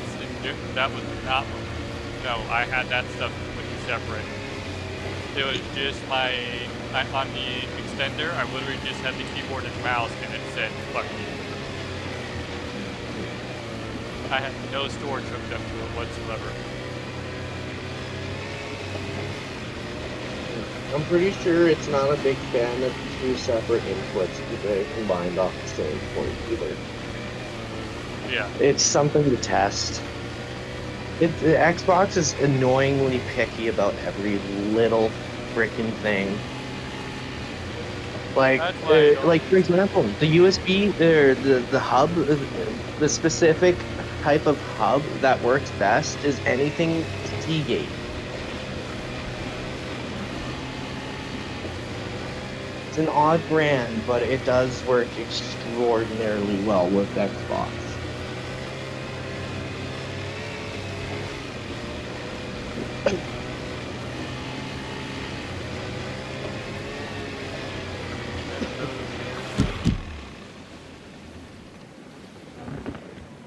was not. No, I had that stuff completely separate. It was just on the extender. I literally just had the keyboard and mouse, and it said "fuck you." I had no storage hooked up to it whatsoever. I'm pretty sure it's not a big fan of two separate inputs combined off the same point either. Yeah. It's something to test. The Xbox is annoyingly picky about every little freaking thing. Like, That's why I don't- like for example, the USB, the hub, the specific type of hub that works best is anything Seagate. It's an odd brand, but it does work extraordinarily well with Xbox.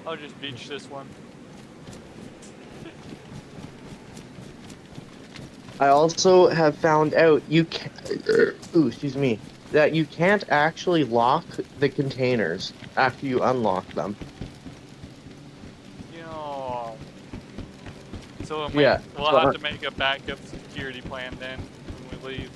I'll just beach this one. I also have found out you can, excuse me, that you can't actually lock the containers after you unlock them. You know. So Yeah, we'll so have to make a backup security plan then when we leave.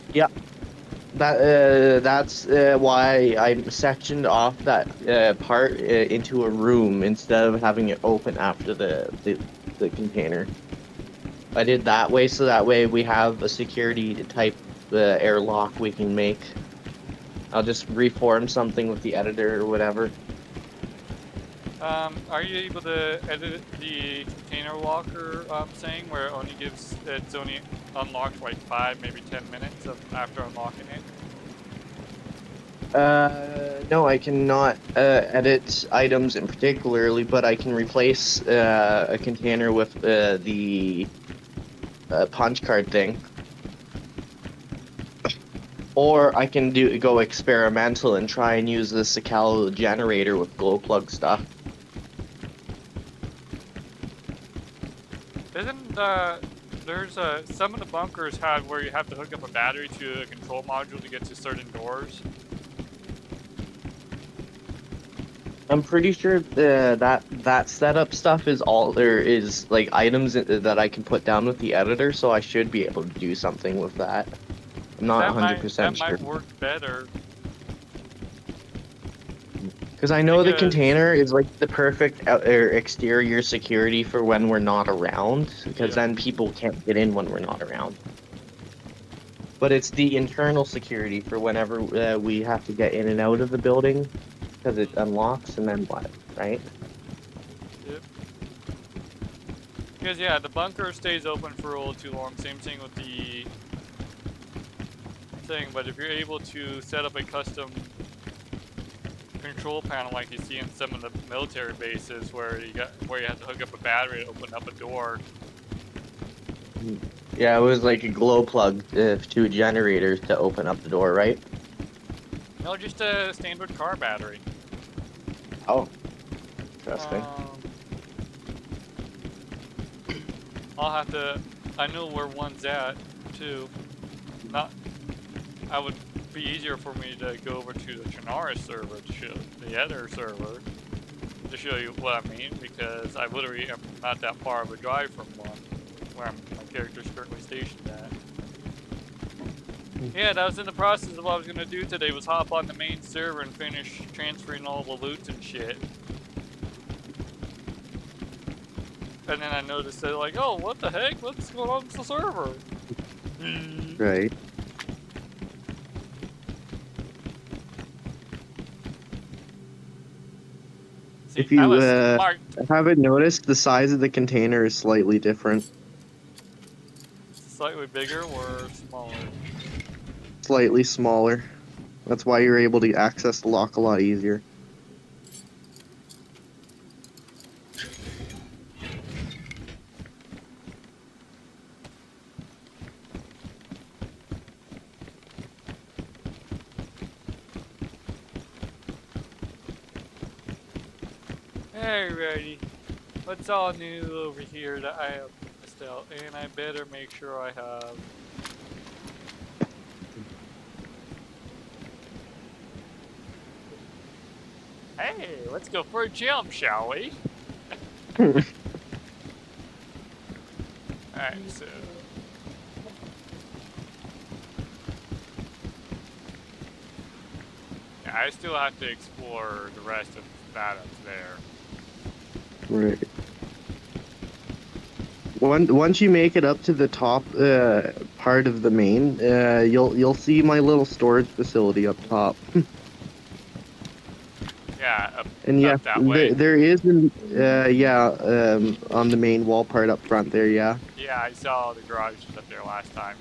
That's why I sectioned off that part into a room instead of having it open after the container. I did that way so that way we have a security type airlock we can make. I'll just reform something with the editor or whatever. Are you able to edit the container locker saying where it only gives it's only unlocked like 5 maybe 10 minutes after unlocking it? No, I cannot edit items in particularly, but I can replace a container with the punch card thing. Or I can go experimental and try and use the Sakal generator with glow plug stuff. Isn't there's some of the bunkers have where you have to hook up a battery to a control module to get to certain doors? I'm pretty sure that setup stuff is all there is, like items that I can put down with the editor, so I should be able to do something with that. I'm not 100% That sure. might work better. Because I know the Because- container is like the perfect exterior security for when we're not around, because Yeah. then people can't get in when we're not around. But it's the internal security for whenever we have to get in and out of the building, because it unlocks and then what, right? Yep. Because yeah, the bunker stays open for a little too long. Same thing with the thing. But if you're able to set up a custom control panel like you see in some of the military bases, where you have to hook up a battery to open up a door. Yeah, it was like a glow plug to a generator to open up the door, right? No, just a standard car battery. Oh, interesting. I'll have to. I know where one's at too. I would be easier for me to go over to the Chernarus server to show the other server to show you what I mean, because I literally am not that far of a drive from one where my character's currently stationed at. Yeah, that was in the process of what I was gonna do today, was hop on the main server and finish transferring all the loot and shit. And then I noticed that, like, oh, what the heck? What's going on with the server? Right. See, If you I was smart. haven't noticed, the size of the container is slightly different. Slightly bigger or smaller? Slightly smaller. That's why you're able to access the lock a lot easier. Alrighty. What's all new over here that I have missed out? And I better make sure I have. Hey, let's go for a jump, shall we? Alright, so. Yeah, I still have to explore the rest of that up there. Right. Once you make it up to the top part of the main, you'll see my little storage facility up top. Yeah, And yeah, up that way. there is on the main wall part up front there. Yeah. Yeah, I saw the garage up there last time.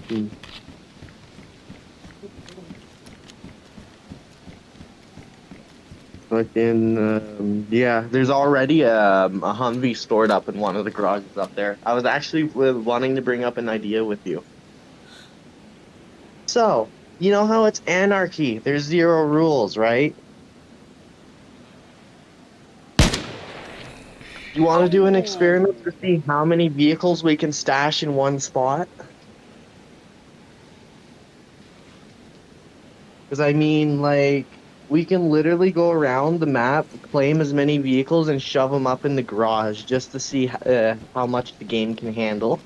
Mm. Fucking yeah, there's already a Humvee stored up in one of the garages up there. I was actually wanting to bring up an idea with you. So, you know how it's anarchy? There's 0 rules, right? You want to do an experiment to see how many vehicles we can stash in one spot? Because I mean, like, we can literally go around the map, claim as many vehicles, and shove them up in the garage just to see how much the game can handle.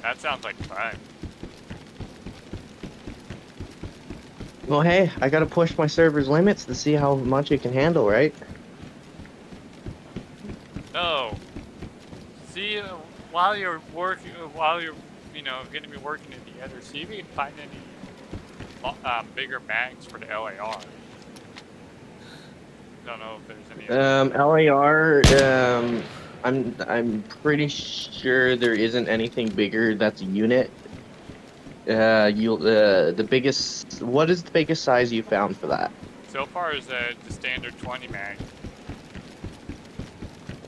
That sounds like fun. Well, hey, I gotta push my server's limits to see how much it can handle, right? No. See, while you're working, you know, going to be working in the other, see if you can find any bigger mags for the LAR. Don't know if there's any. LAR, I'm pretty sure there isn't anything bigger that's a unit. The biggest, what is the biggest size you found for that? So far is the standard 20 mag.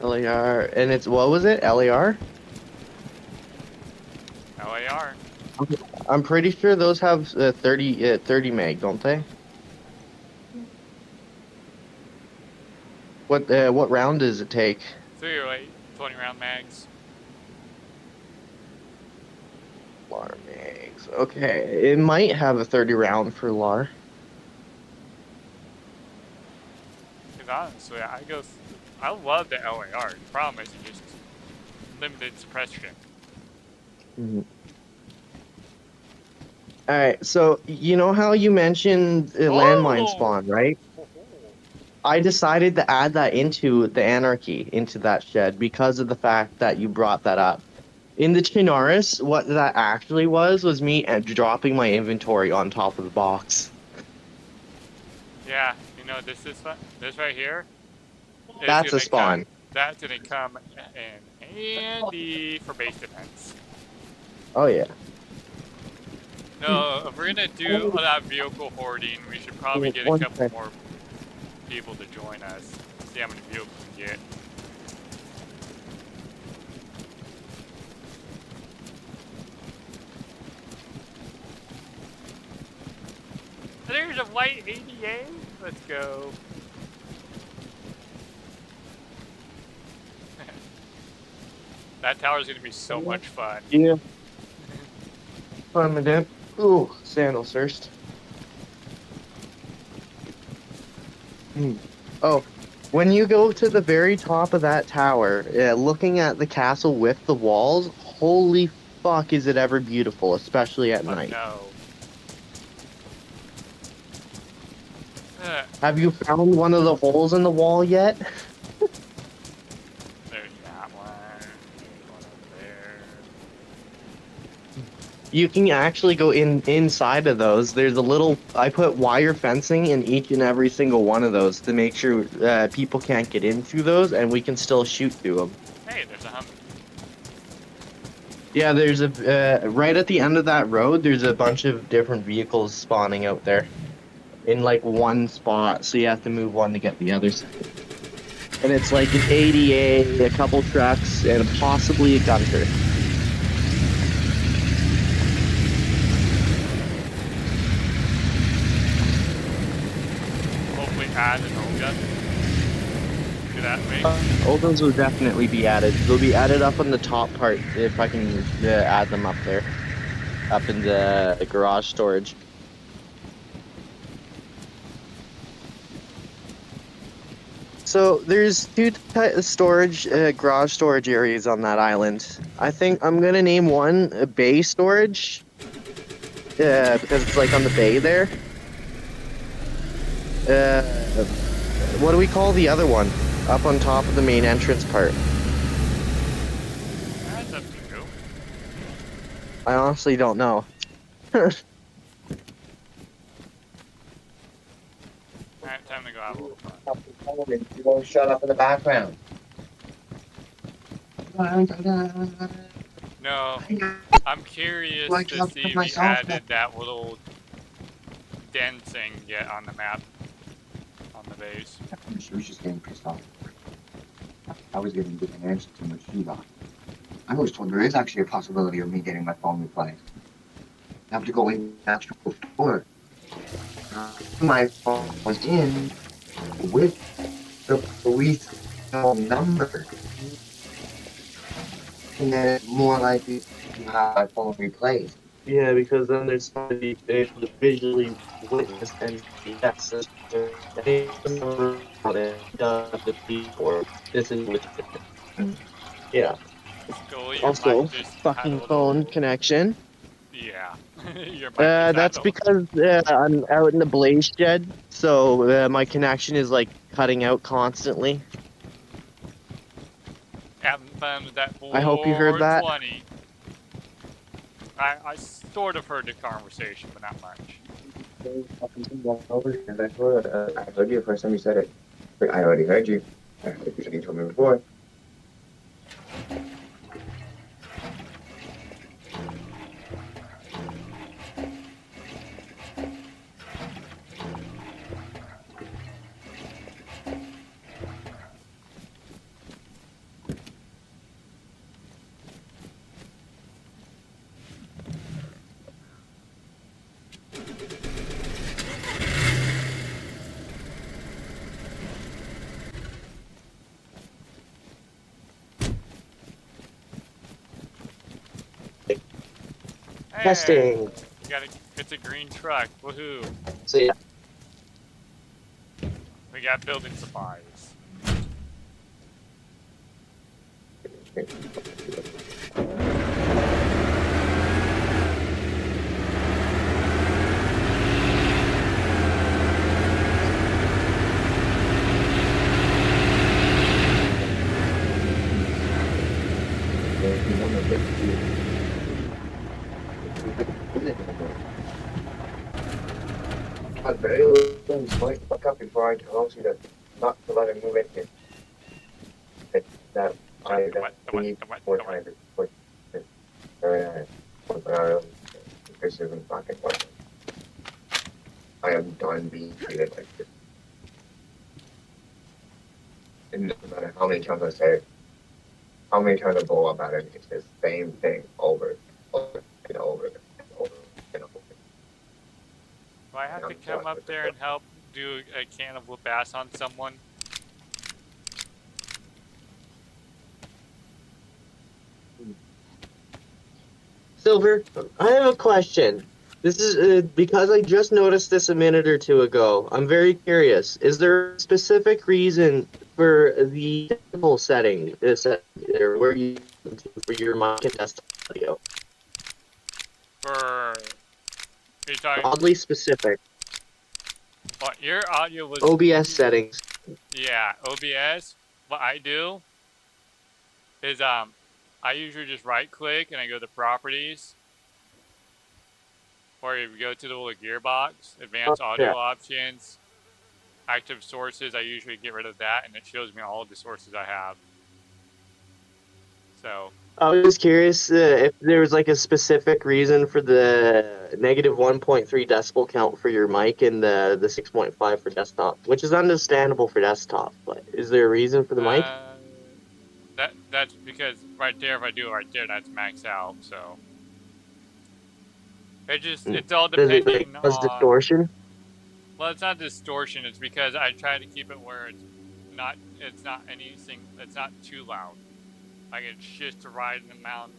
LAR, and it's, what was it? LAR? LAR. I'm pretty sure those have 30 meg, don't they? What round does it take? 308, 20 round mags. LAR mags. Okay, it might have a 30 round for LAR. Because honestly, I love the LAR. The problem is it's just limited suppression. Mm-hmm. Alright, so you know how you mentioned landmine spawn, right? I decided to add that into the anarchy, into that shed, because of the fact that you brought that up. In the Chinaris, what that actually was me dropping my inventory on top of the box. Yeah, you know, this right here. is That's a gonna spawn. That's gonna come in handy for base defense. Oh yeah. No, if we're gonna do all that vehicle hoarding, we should probably get a couple more people to join us. See how many vehicles we get. There's a white 88. Let's go. That tower's gonna be so much fun. Yeah. Fun, madam. Ooh, sandals first. Oh, when you go to the very top of that tower, looking at the castle with the walls, holy fuck is it ever beautiful, especially at night. No. Have you found one of the holes in the wall yet? There's that one. There's one over there. You can actually go inside of those. There's a little, I put wire fencing in each and every single one of those to make sure people can't get in through those and we can still shoot through them. Hey, there's a Humvee. Yeah, there's a, right at the end of that road, there's a bunch of different vehicles spawning out there. In like one spot, so you have to move one to get the others. And it's like an ADA, a couple trucks, and possibly a gunter. Hopefully add an old that way. All those will definitely be added. They'll be added up on the top part if I can add them up there, up in the garage storage. So there's two storage, garage storage areas on that island. I think I'm gonna name one bay storage, because it's like on the bay there. What do we call the other one? Up on top of the main entrance part. That's up to you. I honestly don't know. Alright, time to go have a little fun. You won't shut up in the background. No, I'm curious Like to I'll see put if we myself added that little den thing yet on the map. On the base. She was just getting pissed off. I was getting different answers to what she got. I always told her there is actually a possibility of me getting my phone replaced. I have to go in the actual store. My phone was in with the police number. And then it's more likely to have my phone replaced. Yeah, because then there's somebody able to visually witness and see yes, this is what. Yeah. Scully, your Also, mic just had fucking a little- phone connection. Yeah. Your mic just had That's a- because I'm out in the blaze shed, so my connection is like cutting out constantly. having fun with that I hope you heard that. 420. I sort of heard the conversation, but not much. I heard you the first time you said it. But I already heard you. I heard you told me before. Hey, Testing. you it's a green truck. Woohoo. So yeah. We got building supplies. But very little things might fuck up before I tell you that not to let him move in here. That I need more time to put it. This isn't fucking working. I am done being treated like this. And no matter how many times I say it, how many times I blow up at it, it's the same thing over and over and over and over and over. Do I have to come up there and help do a can of whoop ass on someone? Silver, I have a question. This is because I just noticed this a minute or two ago. I'm very curious. Is there a specific reason for the decibel setting set there where you for your mic and desktop audio? For you're talking, Oddly specific. what, your audio was OBS settings. yeah, OBS. What I do is I usually just right click and I go to properties, or you go to the little gearbox, advanced audio yeah. options, active sources. I usually get rid of that, and it shows me all of the sources I have. So I was curious if there was like a specific reason for the negative 1.3 decibel count for your mic and the 6.5 for desktop, which is understandable for desktop. But is there a reason for the mic? That's because right there, if I do it right there, that's maxed out. So it just it's all Does it depending like cause on. distortion? Well, it's not distortion. It's because I try to keep it where it's not it's not anything. It's not too loud. Like it's just to ride in the mountain.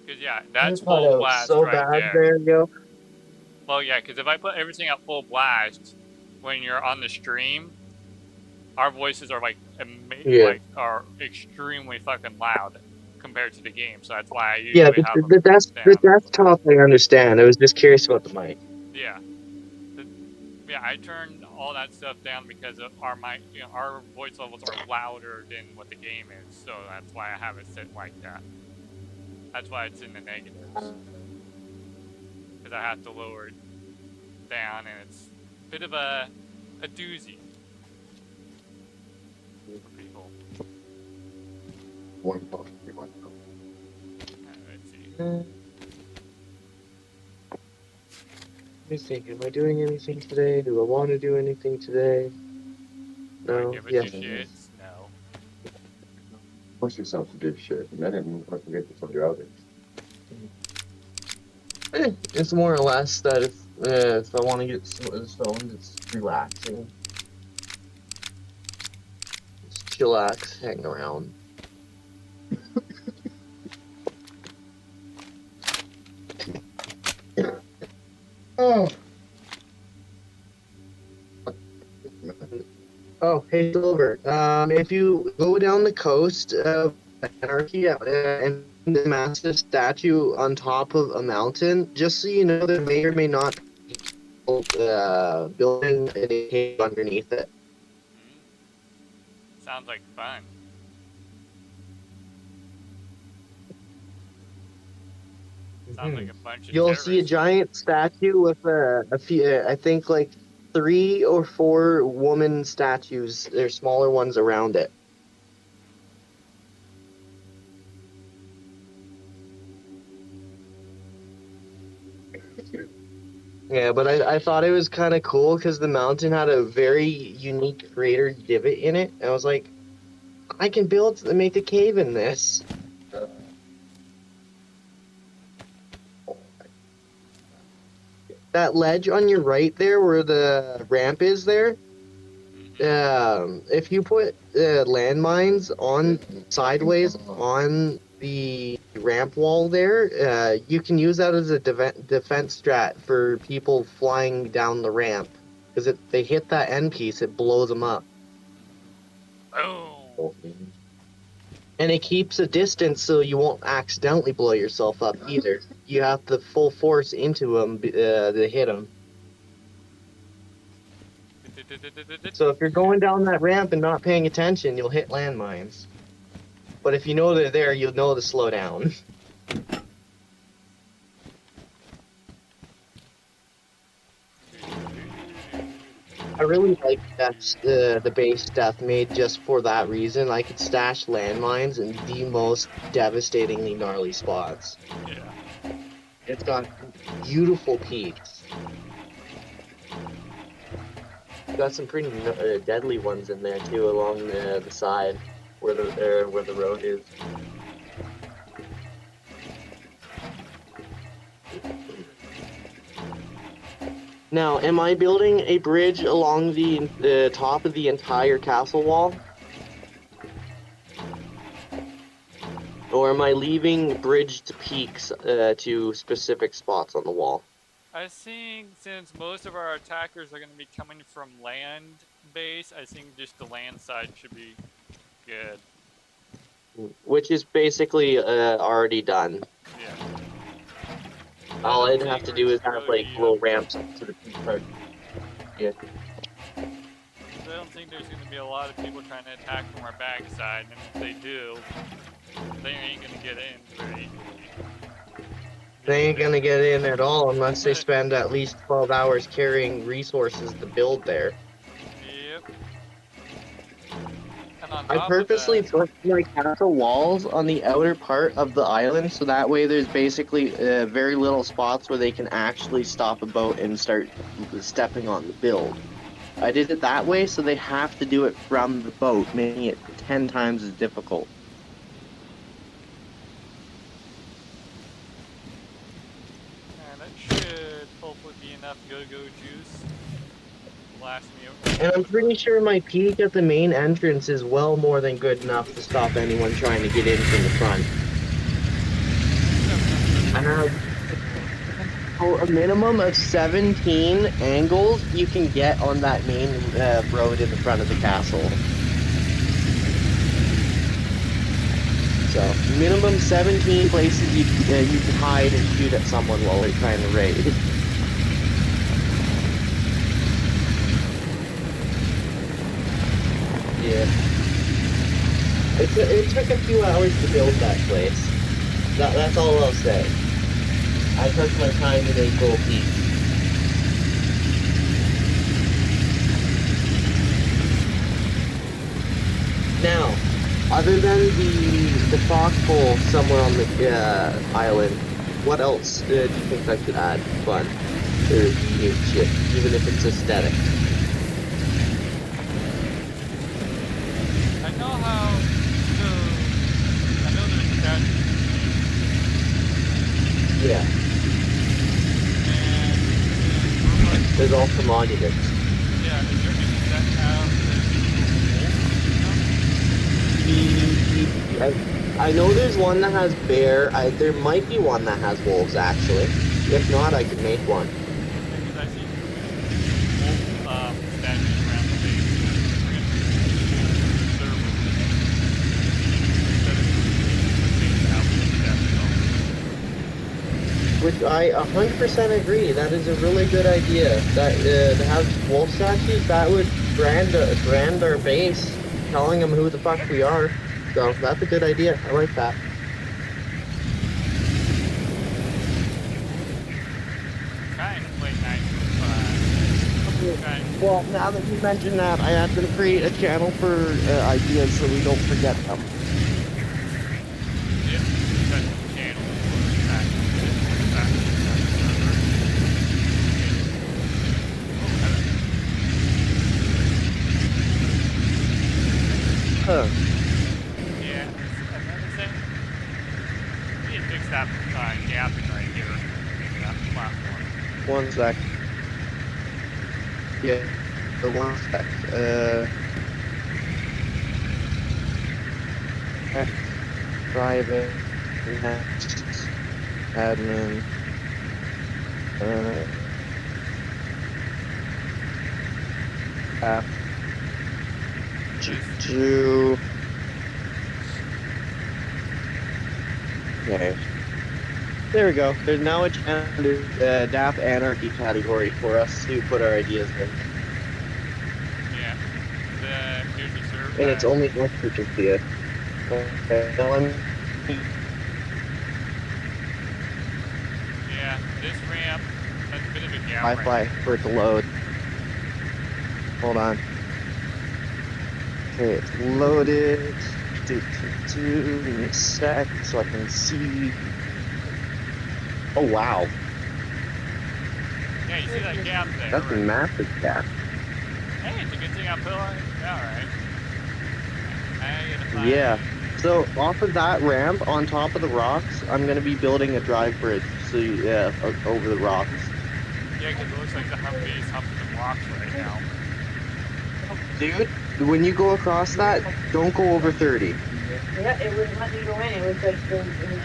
Cause yeah, that's full blast so right bad there. yo. Well, yeah, because if I put everything at full blast when you're on the stream, our voices are like are extremely fucking loud compared to the game. So that's why I usually Yeah, have them the down. desktop I understand. I was just curious about the mic. Yeah. Yeah, I turned all that stuff down because of our mic, our voice levels are louder than what the game is, so that's why I have it set like that. That's why it's in the negatives. Because I have to lower it down, and it's a bit of a doozy for people. One puff, one puff. Let's see. Let me think. Am I doing anything today? Do I want to do anything today? No. Give it Yeah. to shits? No. Push yourself to do shit. And then you fucking get to some other. It's more or less that if I want to get stoned, it's relaxing. Just chillax, hang around. Oh. Oh, hey Silver. If you go down the coast of Anarchy and the massive statue on top of a mountain, just so you know, there may or may not be building a cave underneath it. Sounds like fun. Sounds like a bunch of You'll see a terrorists. giant statue with a few, I think like 3 or 4 woman statues. They're smaller ones around it. Yeah, but I thought it was kind of cool because the mountain had a very unique crater divot in it. And I was like, I can make a cave in this. That ledge on your right there where the ramp is there, if you put landmines on sideways on the ramp wall there, you can use that as a defense strat for people flying down the ramp. Because if they hit that end piece, it blows them up. Oh. And it keeps a distance so you won't accidentally blow yourself up either. You have the full force into them to hit them. So if you're going down that ramp and not paying attention, you'll hit landmines. But if you know they're there, you'll know to slow down. I really like that the base stuff made just for that reason. I could stash landmines in the most devastatingly gnarly spots. Yeah. It's got beautiful peaks. Got some pretty deadly ones in there too, along the side where the road is. Now, am I building a bridge along the top of the entire castle wall? Or am I leaving bridged peaks to specific spots on the wall? I think since most of our attackers are going to be coming from land base, I think just the land side should be good. Which is basically already done. Yeah. All I'd have to do is have like little ramps up to the peak part. Yeah. I don't think there's going to be a lot of people trying to attack from our backside, and if they do, they ain't going to get in very easily. They ain't gonna get in at all unless they spend at least 12 hours carrying resources to build there. Yep. And on I top purposely of that, put my castle walls on the outer part of the island so that way there's basically very little spots where they can actually stop a boat and start stepping on the build. I did it that way so they have to do it from the boat, making it 10 times as difficult. that should hopefully be enough go-go juice. blast me. And I'm pretty sure my peak at the main entrance is well more than good enough to stop anyone trying to get in from the front. I have a minimum of 17 angles you can get on that main road in the front of the castle. So, minimum 17 places you can hide and shoot at someone while they're trying to raid. Yeah. It took a few hours to build that place. That's all I'll say. I took my time to make Gold Peak. Now, other than the foxhole somewhere on the island, what else do you think I could add fun or unique shit, even if it's aesthetic? I know how. So I know there's statues. Yeah, And there's also monuments. yeah, is there any that have I know there's one that has bear. There might be one that has wolves, actually. If not, I could make one. because I see wolf statues around the base. Which I 100% agree. That is a really good idea. That to have wolf statues, that would brand our base, telling them who the fuck we are. So that's a good idea. I like that. Kind of play nice with Well, now that you mention that, I have to create a channel for ideas so we don't forget them. Yep, that's the channel Huh. Yeah, another thing. We need to fix that gapping right here. Maybe that platform. One sec. Yeah. For one sec. Private. Next. Admin. App. Do. Okay. There we go. There's now a DAP Anarchy category for us to put our ideas in. Yeah. Here's the server. And it's only us who can see it. Okay, now Yeah, this ramp, that's a bit of a gap Wi-Fi for it to load. Hold on. Okay, it's loaded. Give me a sec so I can see. Oh wow, Yeah, you see that gap there, that's a right? massive gap. Hey, it's a good thing I put on it. Alright. I gotta find Yeah. So off of that ramp on top of the rocks, I'm gonna be building a drive bridge. So yeah, over the rocks. Yeah, because it looks like the Humvee's humping the rocks right now. Dude, when you go across that, don't go over 30. Yeah, it wouldn't let me go in. It was like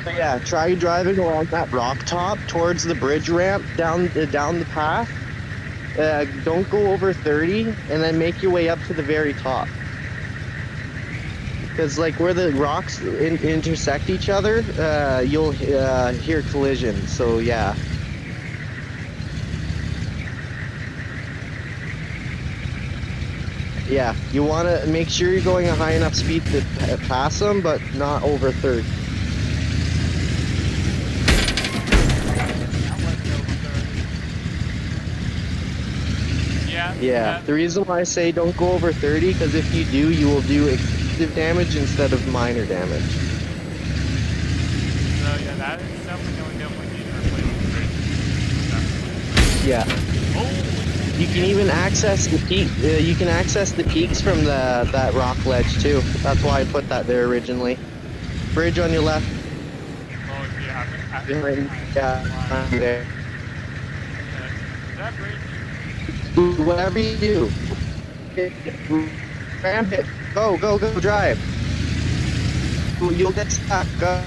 So yeah, try driving along that rock top towards the bridge ramp down the path. Don't go over 30, and then make your way up to the very top. Because like where the rocks intersect each other, you'll hear collision. So yeah. Yeah, you want to make sure you're going a high enough speed to pass them, but not over 30. Yeah. Yeah, the reason why I say don't go over 30, because if you do, you will do excessive damage instead of minor damage. So yeah, that is definitely need to replace the bridge. Yeah. Oh, You can even access the peak. You can access the peaks from that rock ledge too. That's why I put that there originally. Bridge on your left. oh yeah, Behind, yeah, there. that bridge. Whatever you do. Ramp it. Go, go, go, drive. You'll get stuck. Go.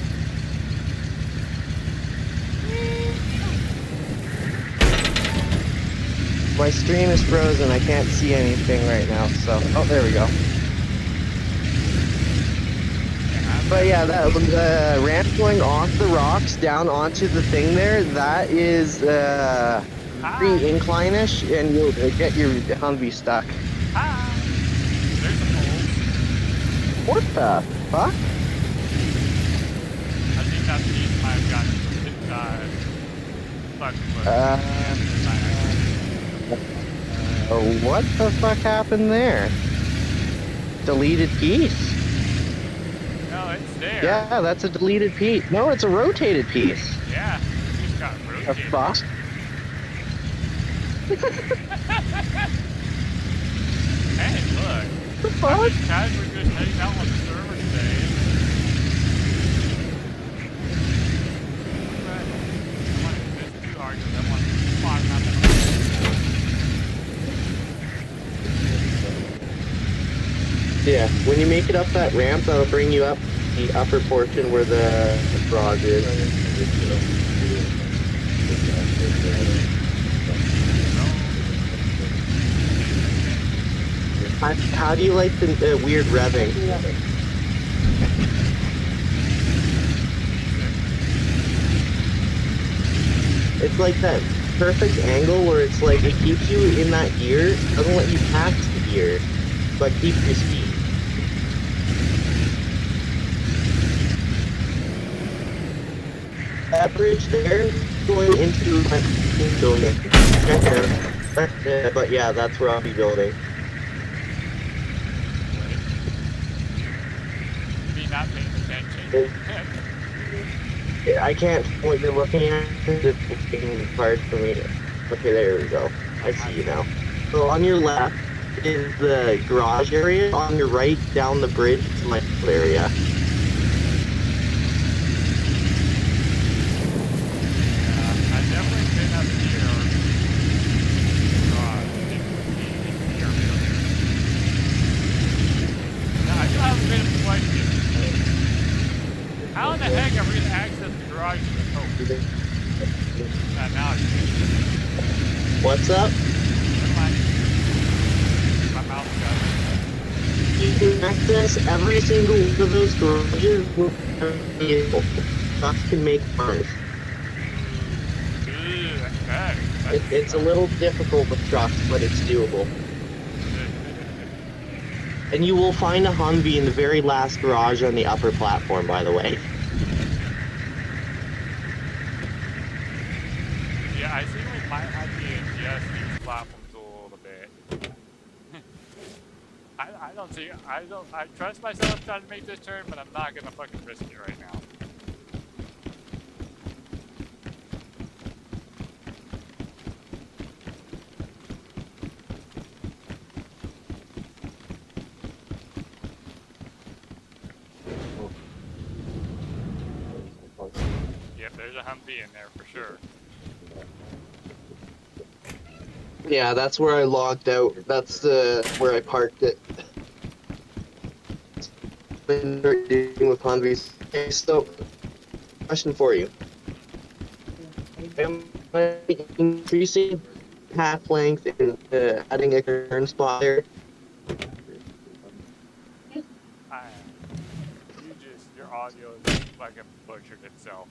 My stream is frozen. I can't see anything right now. So, oh, there we go. But yeah, that the ramp going off the rocks down onto the thing there. That is pretty incline-ish, and you'll get your Humvee stuck. Hi. There's a hole. What the fuck? I think that's the reason I've got What the fuck happened there? Deleted piece? No, it's there. Yeah, that's a deleted piece. No, it's a rotated piece. Yeah, it just got The rotated. fuck? Hey, look. The fuck? I'm just casually just heading out on the server today. But I want to this too hard because I want to spawn nothing. Yeah, when you make it up that ramp, that'll bring you up the upper portion where the garage is. How do you like the weird revving? It's like that perfect angle where it's like it keeps you in that gear, doesn't let you pass the gear, but keeps your speed. That bridge there going into my building. But yeah, that's where I'll be building. Be not paying attention. I can't what you're looking at. It's being hard for me to. Okay, there we go. I see you now. So on your left is the garage area. On your right, down the bridge, is my area. I definitely been up here. Now, I do have a bit of a question. How in the heck are we going to access the garage to the coast? Now it's What's up? never mind. My mouth got You can access every single one of those garages with a vehicle. Trucks can make cars. It's a little difficult with trucks, but it's doable. And you will find a Humvee in the very last garage on the upper platform, by the way. Yeah, I think we might have to adjust these platforms a little bit. I trust myself trying to make this turn, but I'm not gonna fucking risk it right now. Yep, there's a Humvee in there for sure. Yeah, that's where I logged out. That's where I parked it. Been dealing with Humvees. Okay, so, question for you. Am I increasing path length and adding a turn spot there? Your audio is like a butchered itself.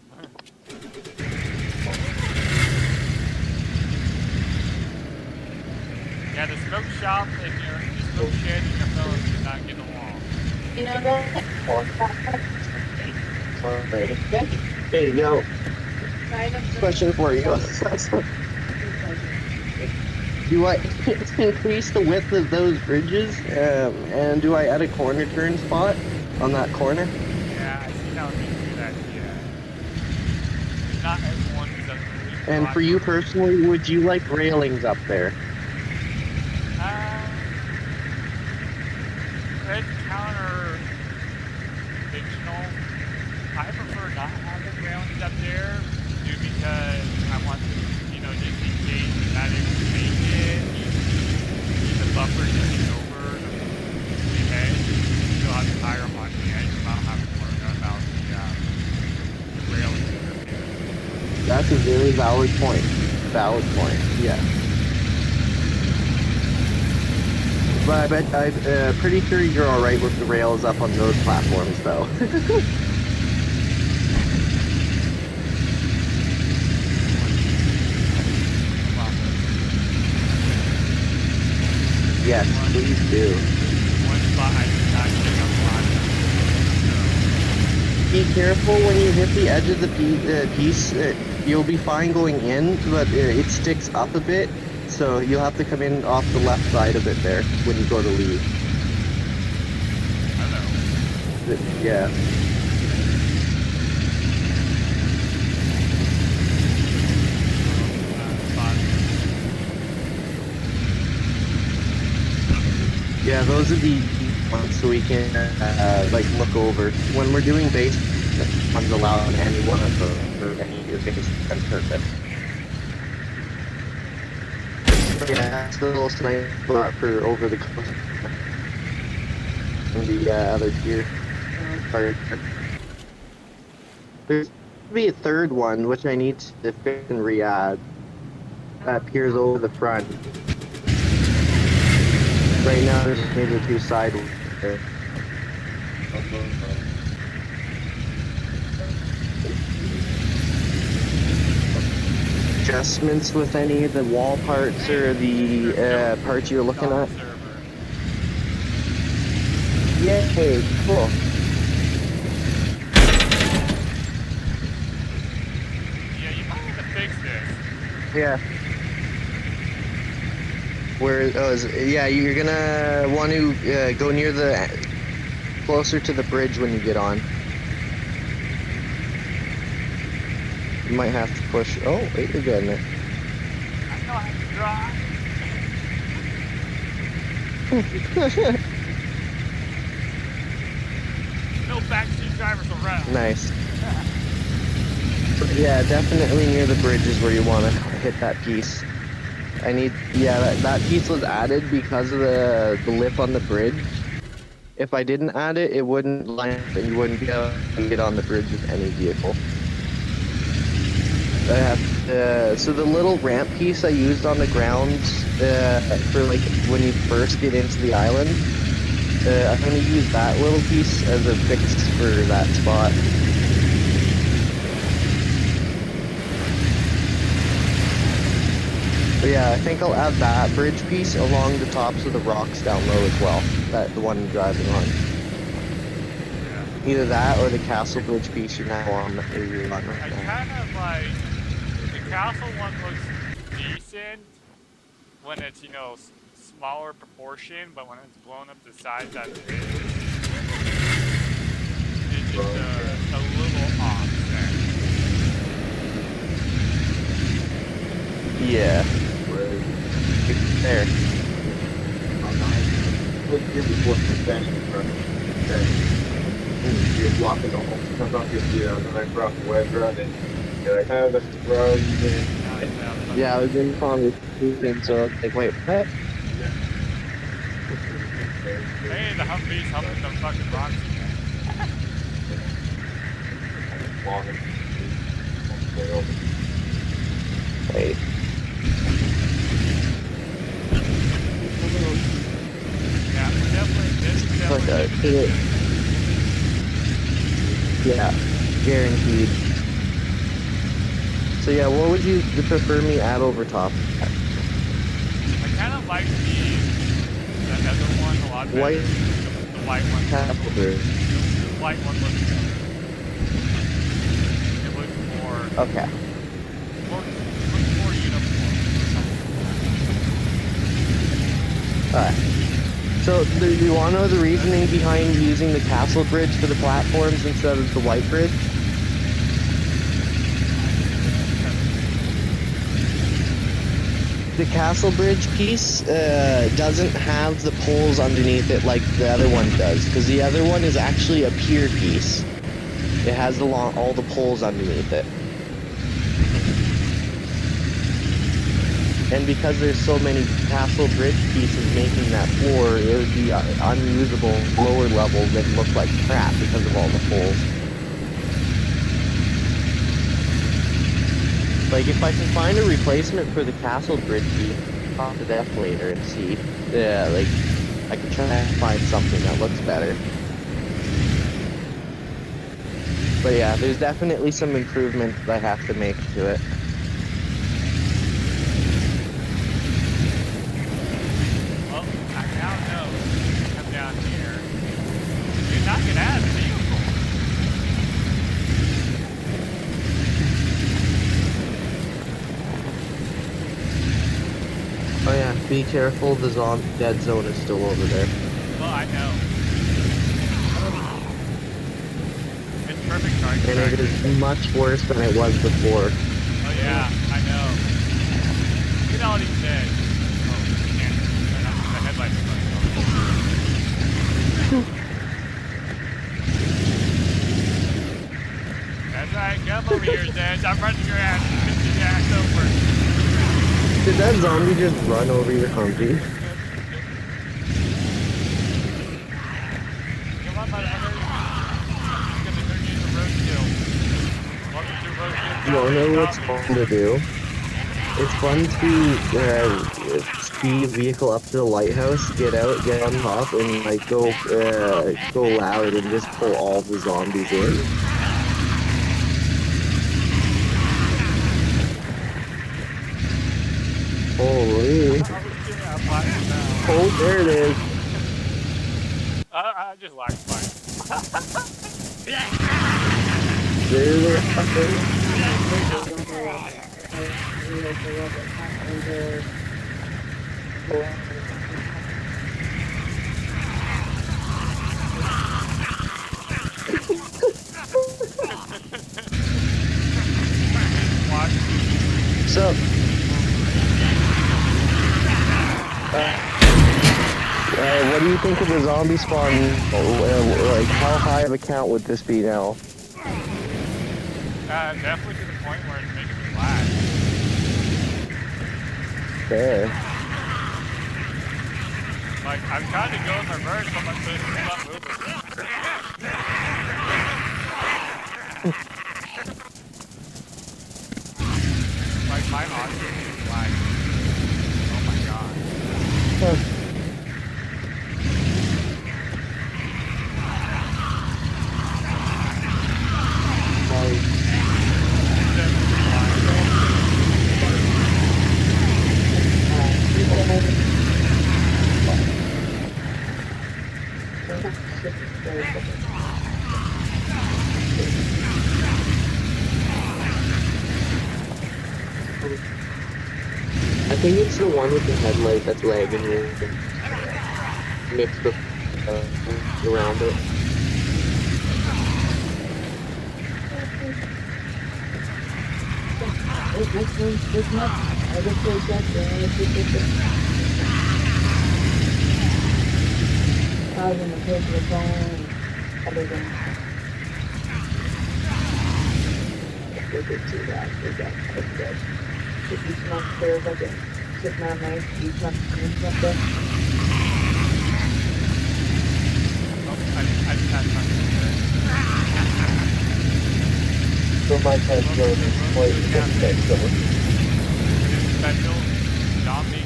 Yeah, the smoke shop and the smoke shed and your fellas do not get along. You know that? There you go. Right up the- Question for you. Do I increase the width of those bridges? And do I add a corner turn spot on that corner? Yeah, I see how we do that, yeah. Not everyone is a And for you personally, would you like railings up there? Red counter fictional. I prefer not having railings up there due because I want to, just in case not able to make it. bumper is over the edge, you'll have to tire them on the edge, and I don't have to worry about the railing interference. That's a very valid point. Valid point. Yeah. But I bet I'm pretty sure you're all right with the rails up on those platforms, though. Yes, please do. One spot I did not pick up on. Be careful when you hit the edge of the piece. You'll be fine going in, but it sticks up a bit, so you'll have to come in off the left side of it there when you go to leave. I know. Yeah. Yeah, those are the ones so we can like look over when we're doing base. One's allowed any one of those for any of your base and perfect. But yeah, that's the little sniper spot for over the coast. And the other tier. Part. There's be a third one which I need to fix and re-add. That peers over the front. Right now, there's maybe two side ones there. Adjustments with any of the wall parts or the parts you're looking at? Yay, cool. Yeah, you might have to fix this. Yeah. Where, yeah, you're gonna want to go near closer to the bridge when you get on. You might have to push, oh, wait, you're getting it. I know how to drive. No backseat drivers around. Nice. Yeah, definitely near the bridge is where you want to hit that piece. That piece was added because of the lip on the bridge. If I didn't add it, it wouldn't line up and you wouldn't be able to get on the bridge with any vehicle. So the little ramp piece I used on the ground for like when you first get into the island, I'm going to use that little piece as a fix for that spot. But yeah, I think I'll add that bridge piece along the tops of the rocks down low as well. The one I'm driving on. Either that or the castle bridge piece you're now on. I kind of like the castle one looks decent when it's smaller proportion, but when it's blown up the size that it is, it's just a little off there. Yeah. There. You're blocking the whole comes off your feet on the next rough wedge running. You're like, oh, that's the road. Yeah, I was in conversation, so I was like, wait, what? Hey, the Humvee's humping the fucking rocks again. Wait. Yeah, we're definitely. Yeah, guaranteed. So yeah, what would you prefer me add over top? I kind of like the other one a lot better. White. The white one. The white one looks better. It looks more. Okay. Looks more uniform. Alright. So, do you want to know the reasoning behind using the castle bridge for the platforms instead of the white bridge? The castle bridge piece doesn't have the poles underneath it like the other one does, because the other one is actually a pier piece. It has all the poles underneath it. And because there's so many castle bridge pieces making that floor, it would be unusable lower levels that look like crap because of all the holes. Like, if I can find a replacement for the castle bridge piece, I'll talk to Death later and see. Yeah, like, I can try and find something that looks better. But yeah, there's definitely some improvements that I have to make to it. Well, I now know when you come down here, you're not gonna have a vehicle. Oh yeah, be careful, the dead zone is still over there. Well, I know. It's perfect target And it practice. is much worse than it was before. Oh yeah, I know. Look at all these dead. Oh, you can't. They're not. The headlights are going That's right, come over here, Zed. I'm running your ass. Get your ass over. Did that zombie just run over your Humvee? Come on, motherfucker. I'm gonna turn you into roadkill. Welcome to roadkill. You wanna know what's fun to do? It's fun to speed a vehicle up to the lighthouse, get out, get on top, and like go loud and just pull all the zombies in. Holy! Oh, there it is. I just like fire. There's the fucker. So, what do you think of the zombie spawn? Like, how high of a count would this be now? Definitely to the point where it's making me lag. There. Like, I'm trying to go in reverse, but my foot is not moving. Like, my audio is lagging. Oh my god. I think it's the one with the headlight that's lagging you. Mixed with around it. I was in the page of the phone, other than look at two guys, we got good. If you smoke stairs like a sitting on night, you smoke like that. I just had something So my test goes quite special. special zombie.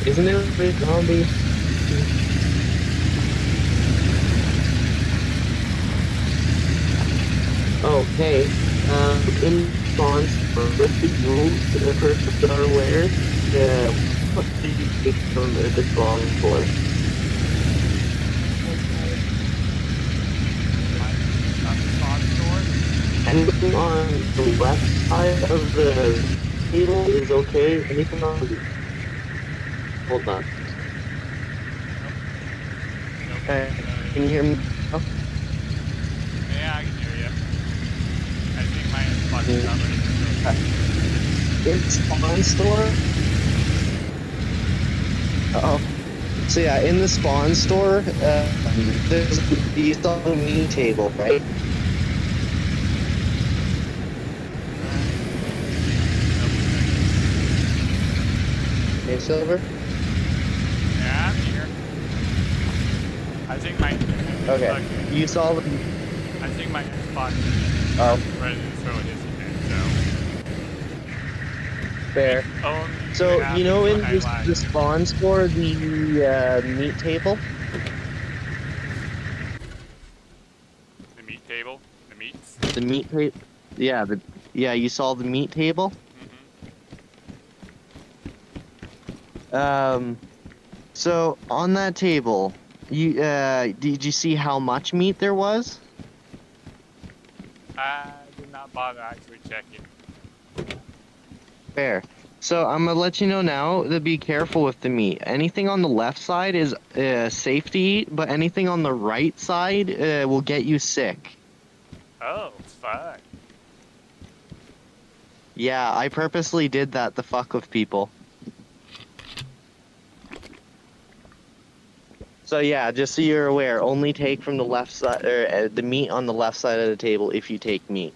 Isn't there a big zombie? Okay. In response with the rules to the first aware, what did you take from the spawn for? Anything on the left side of the table is okay. Anything on the... Hold on. Okay. Can you hear me? Oh. Yeah, I can hear you. I think my inbox is covered. In spawn store? Uh-oh. So yeah, in the spawn store, there's the meat table, right? Hey, Silver. Yeah, I'm here. I think my Okay. You saw the. I think my Xbox is Oh, ready to throw his again, fair. so only So you know, happens when in I this, lag. the spawn store, the meat table. The meat table, the meats. The meat table. Yeah, you saw the meat table. So on that table, did you see how much meat there was? I did not bother actually checking. Fair. So I'm gonna let you know now to be careful with the meat. Anything on the left side is safe to eat, but anything on the right side will get you sick. Oh, fun. Yeah, I purposely did that to fuck with people. So yeah, just so you're aware, only take from the left side, or the meat on the left side of the table if you take meat.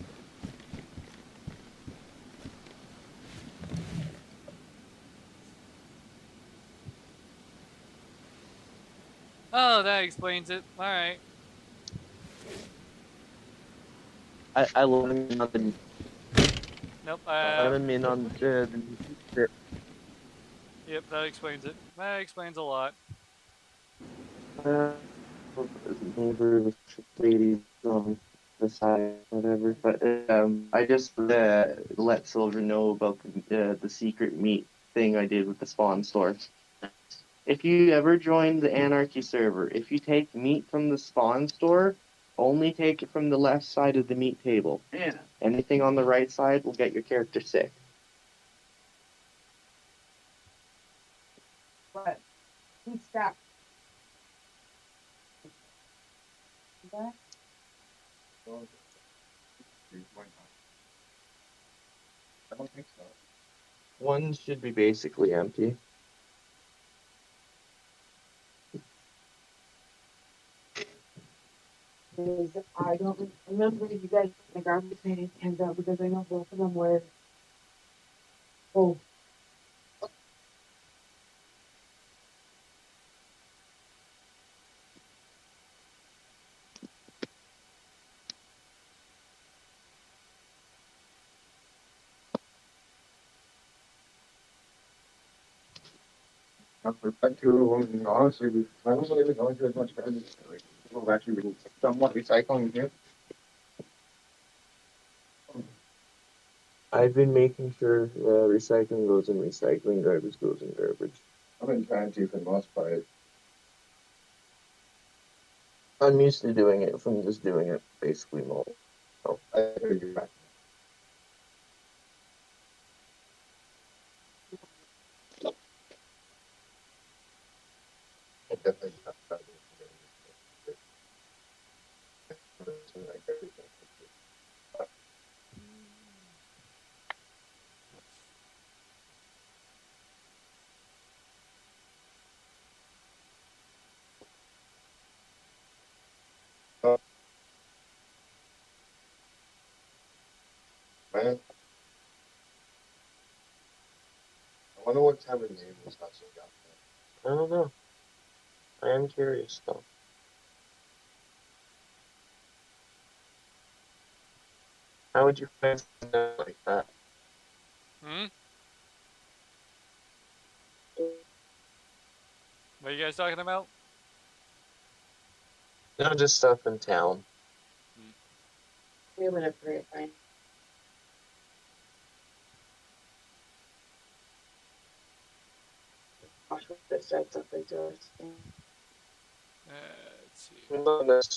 Oh, that explains it. All right. I let him in on the, Nope. let him in on the Yep, that explains it. That explains a lot. neighbor ladies on the side, whatever. But I just let Silver know about the secret meat thing I did with the spawn store. If you ever join the Anarchy server, if you take meat from the spawn store, only take it from the left side of the meat table. Yeah. Anything on the right side will get your character sick. But who's stuck? That? I don't think so. One should be basically empty. Because I don't remember if you guys put the garbage cans out because I know both of them were full. I've got two of them, and honestly, I don't believe it's going to as much garbage. Like, people have actually been somewhat recycling here. I've been making sure recycling goes in recycling, garbage goes in garbage. I've been trying to for the most part. I'm used to doing it from just doing it basically more. So, I figured back. I definitely have to try to Man, I wonder what time of name this hustle got. I don't know. I am curious though. How would you find something like that? Hmm. What are you guys talking about? No, just stuff in town. We went up for it, fine. Josh would have said something to us. Let's see. Not necessarily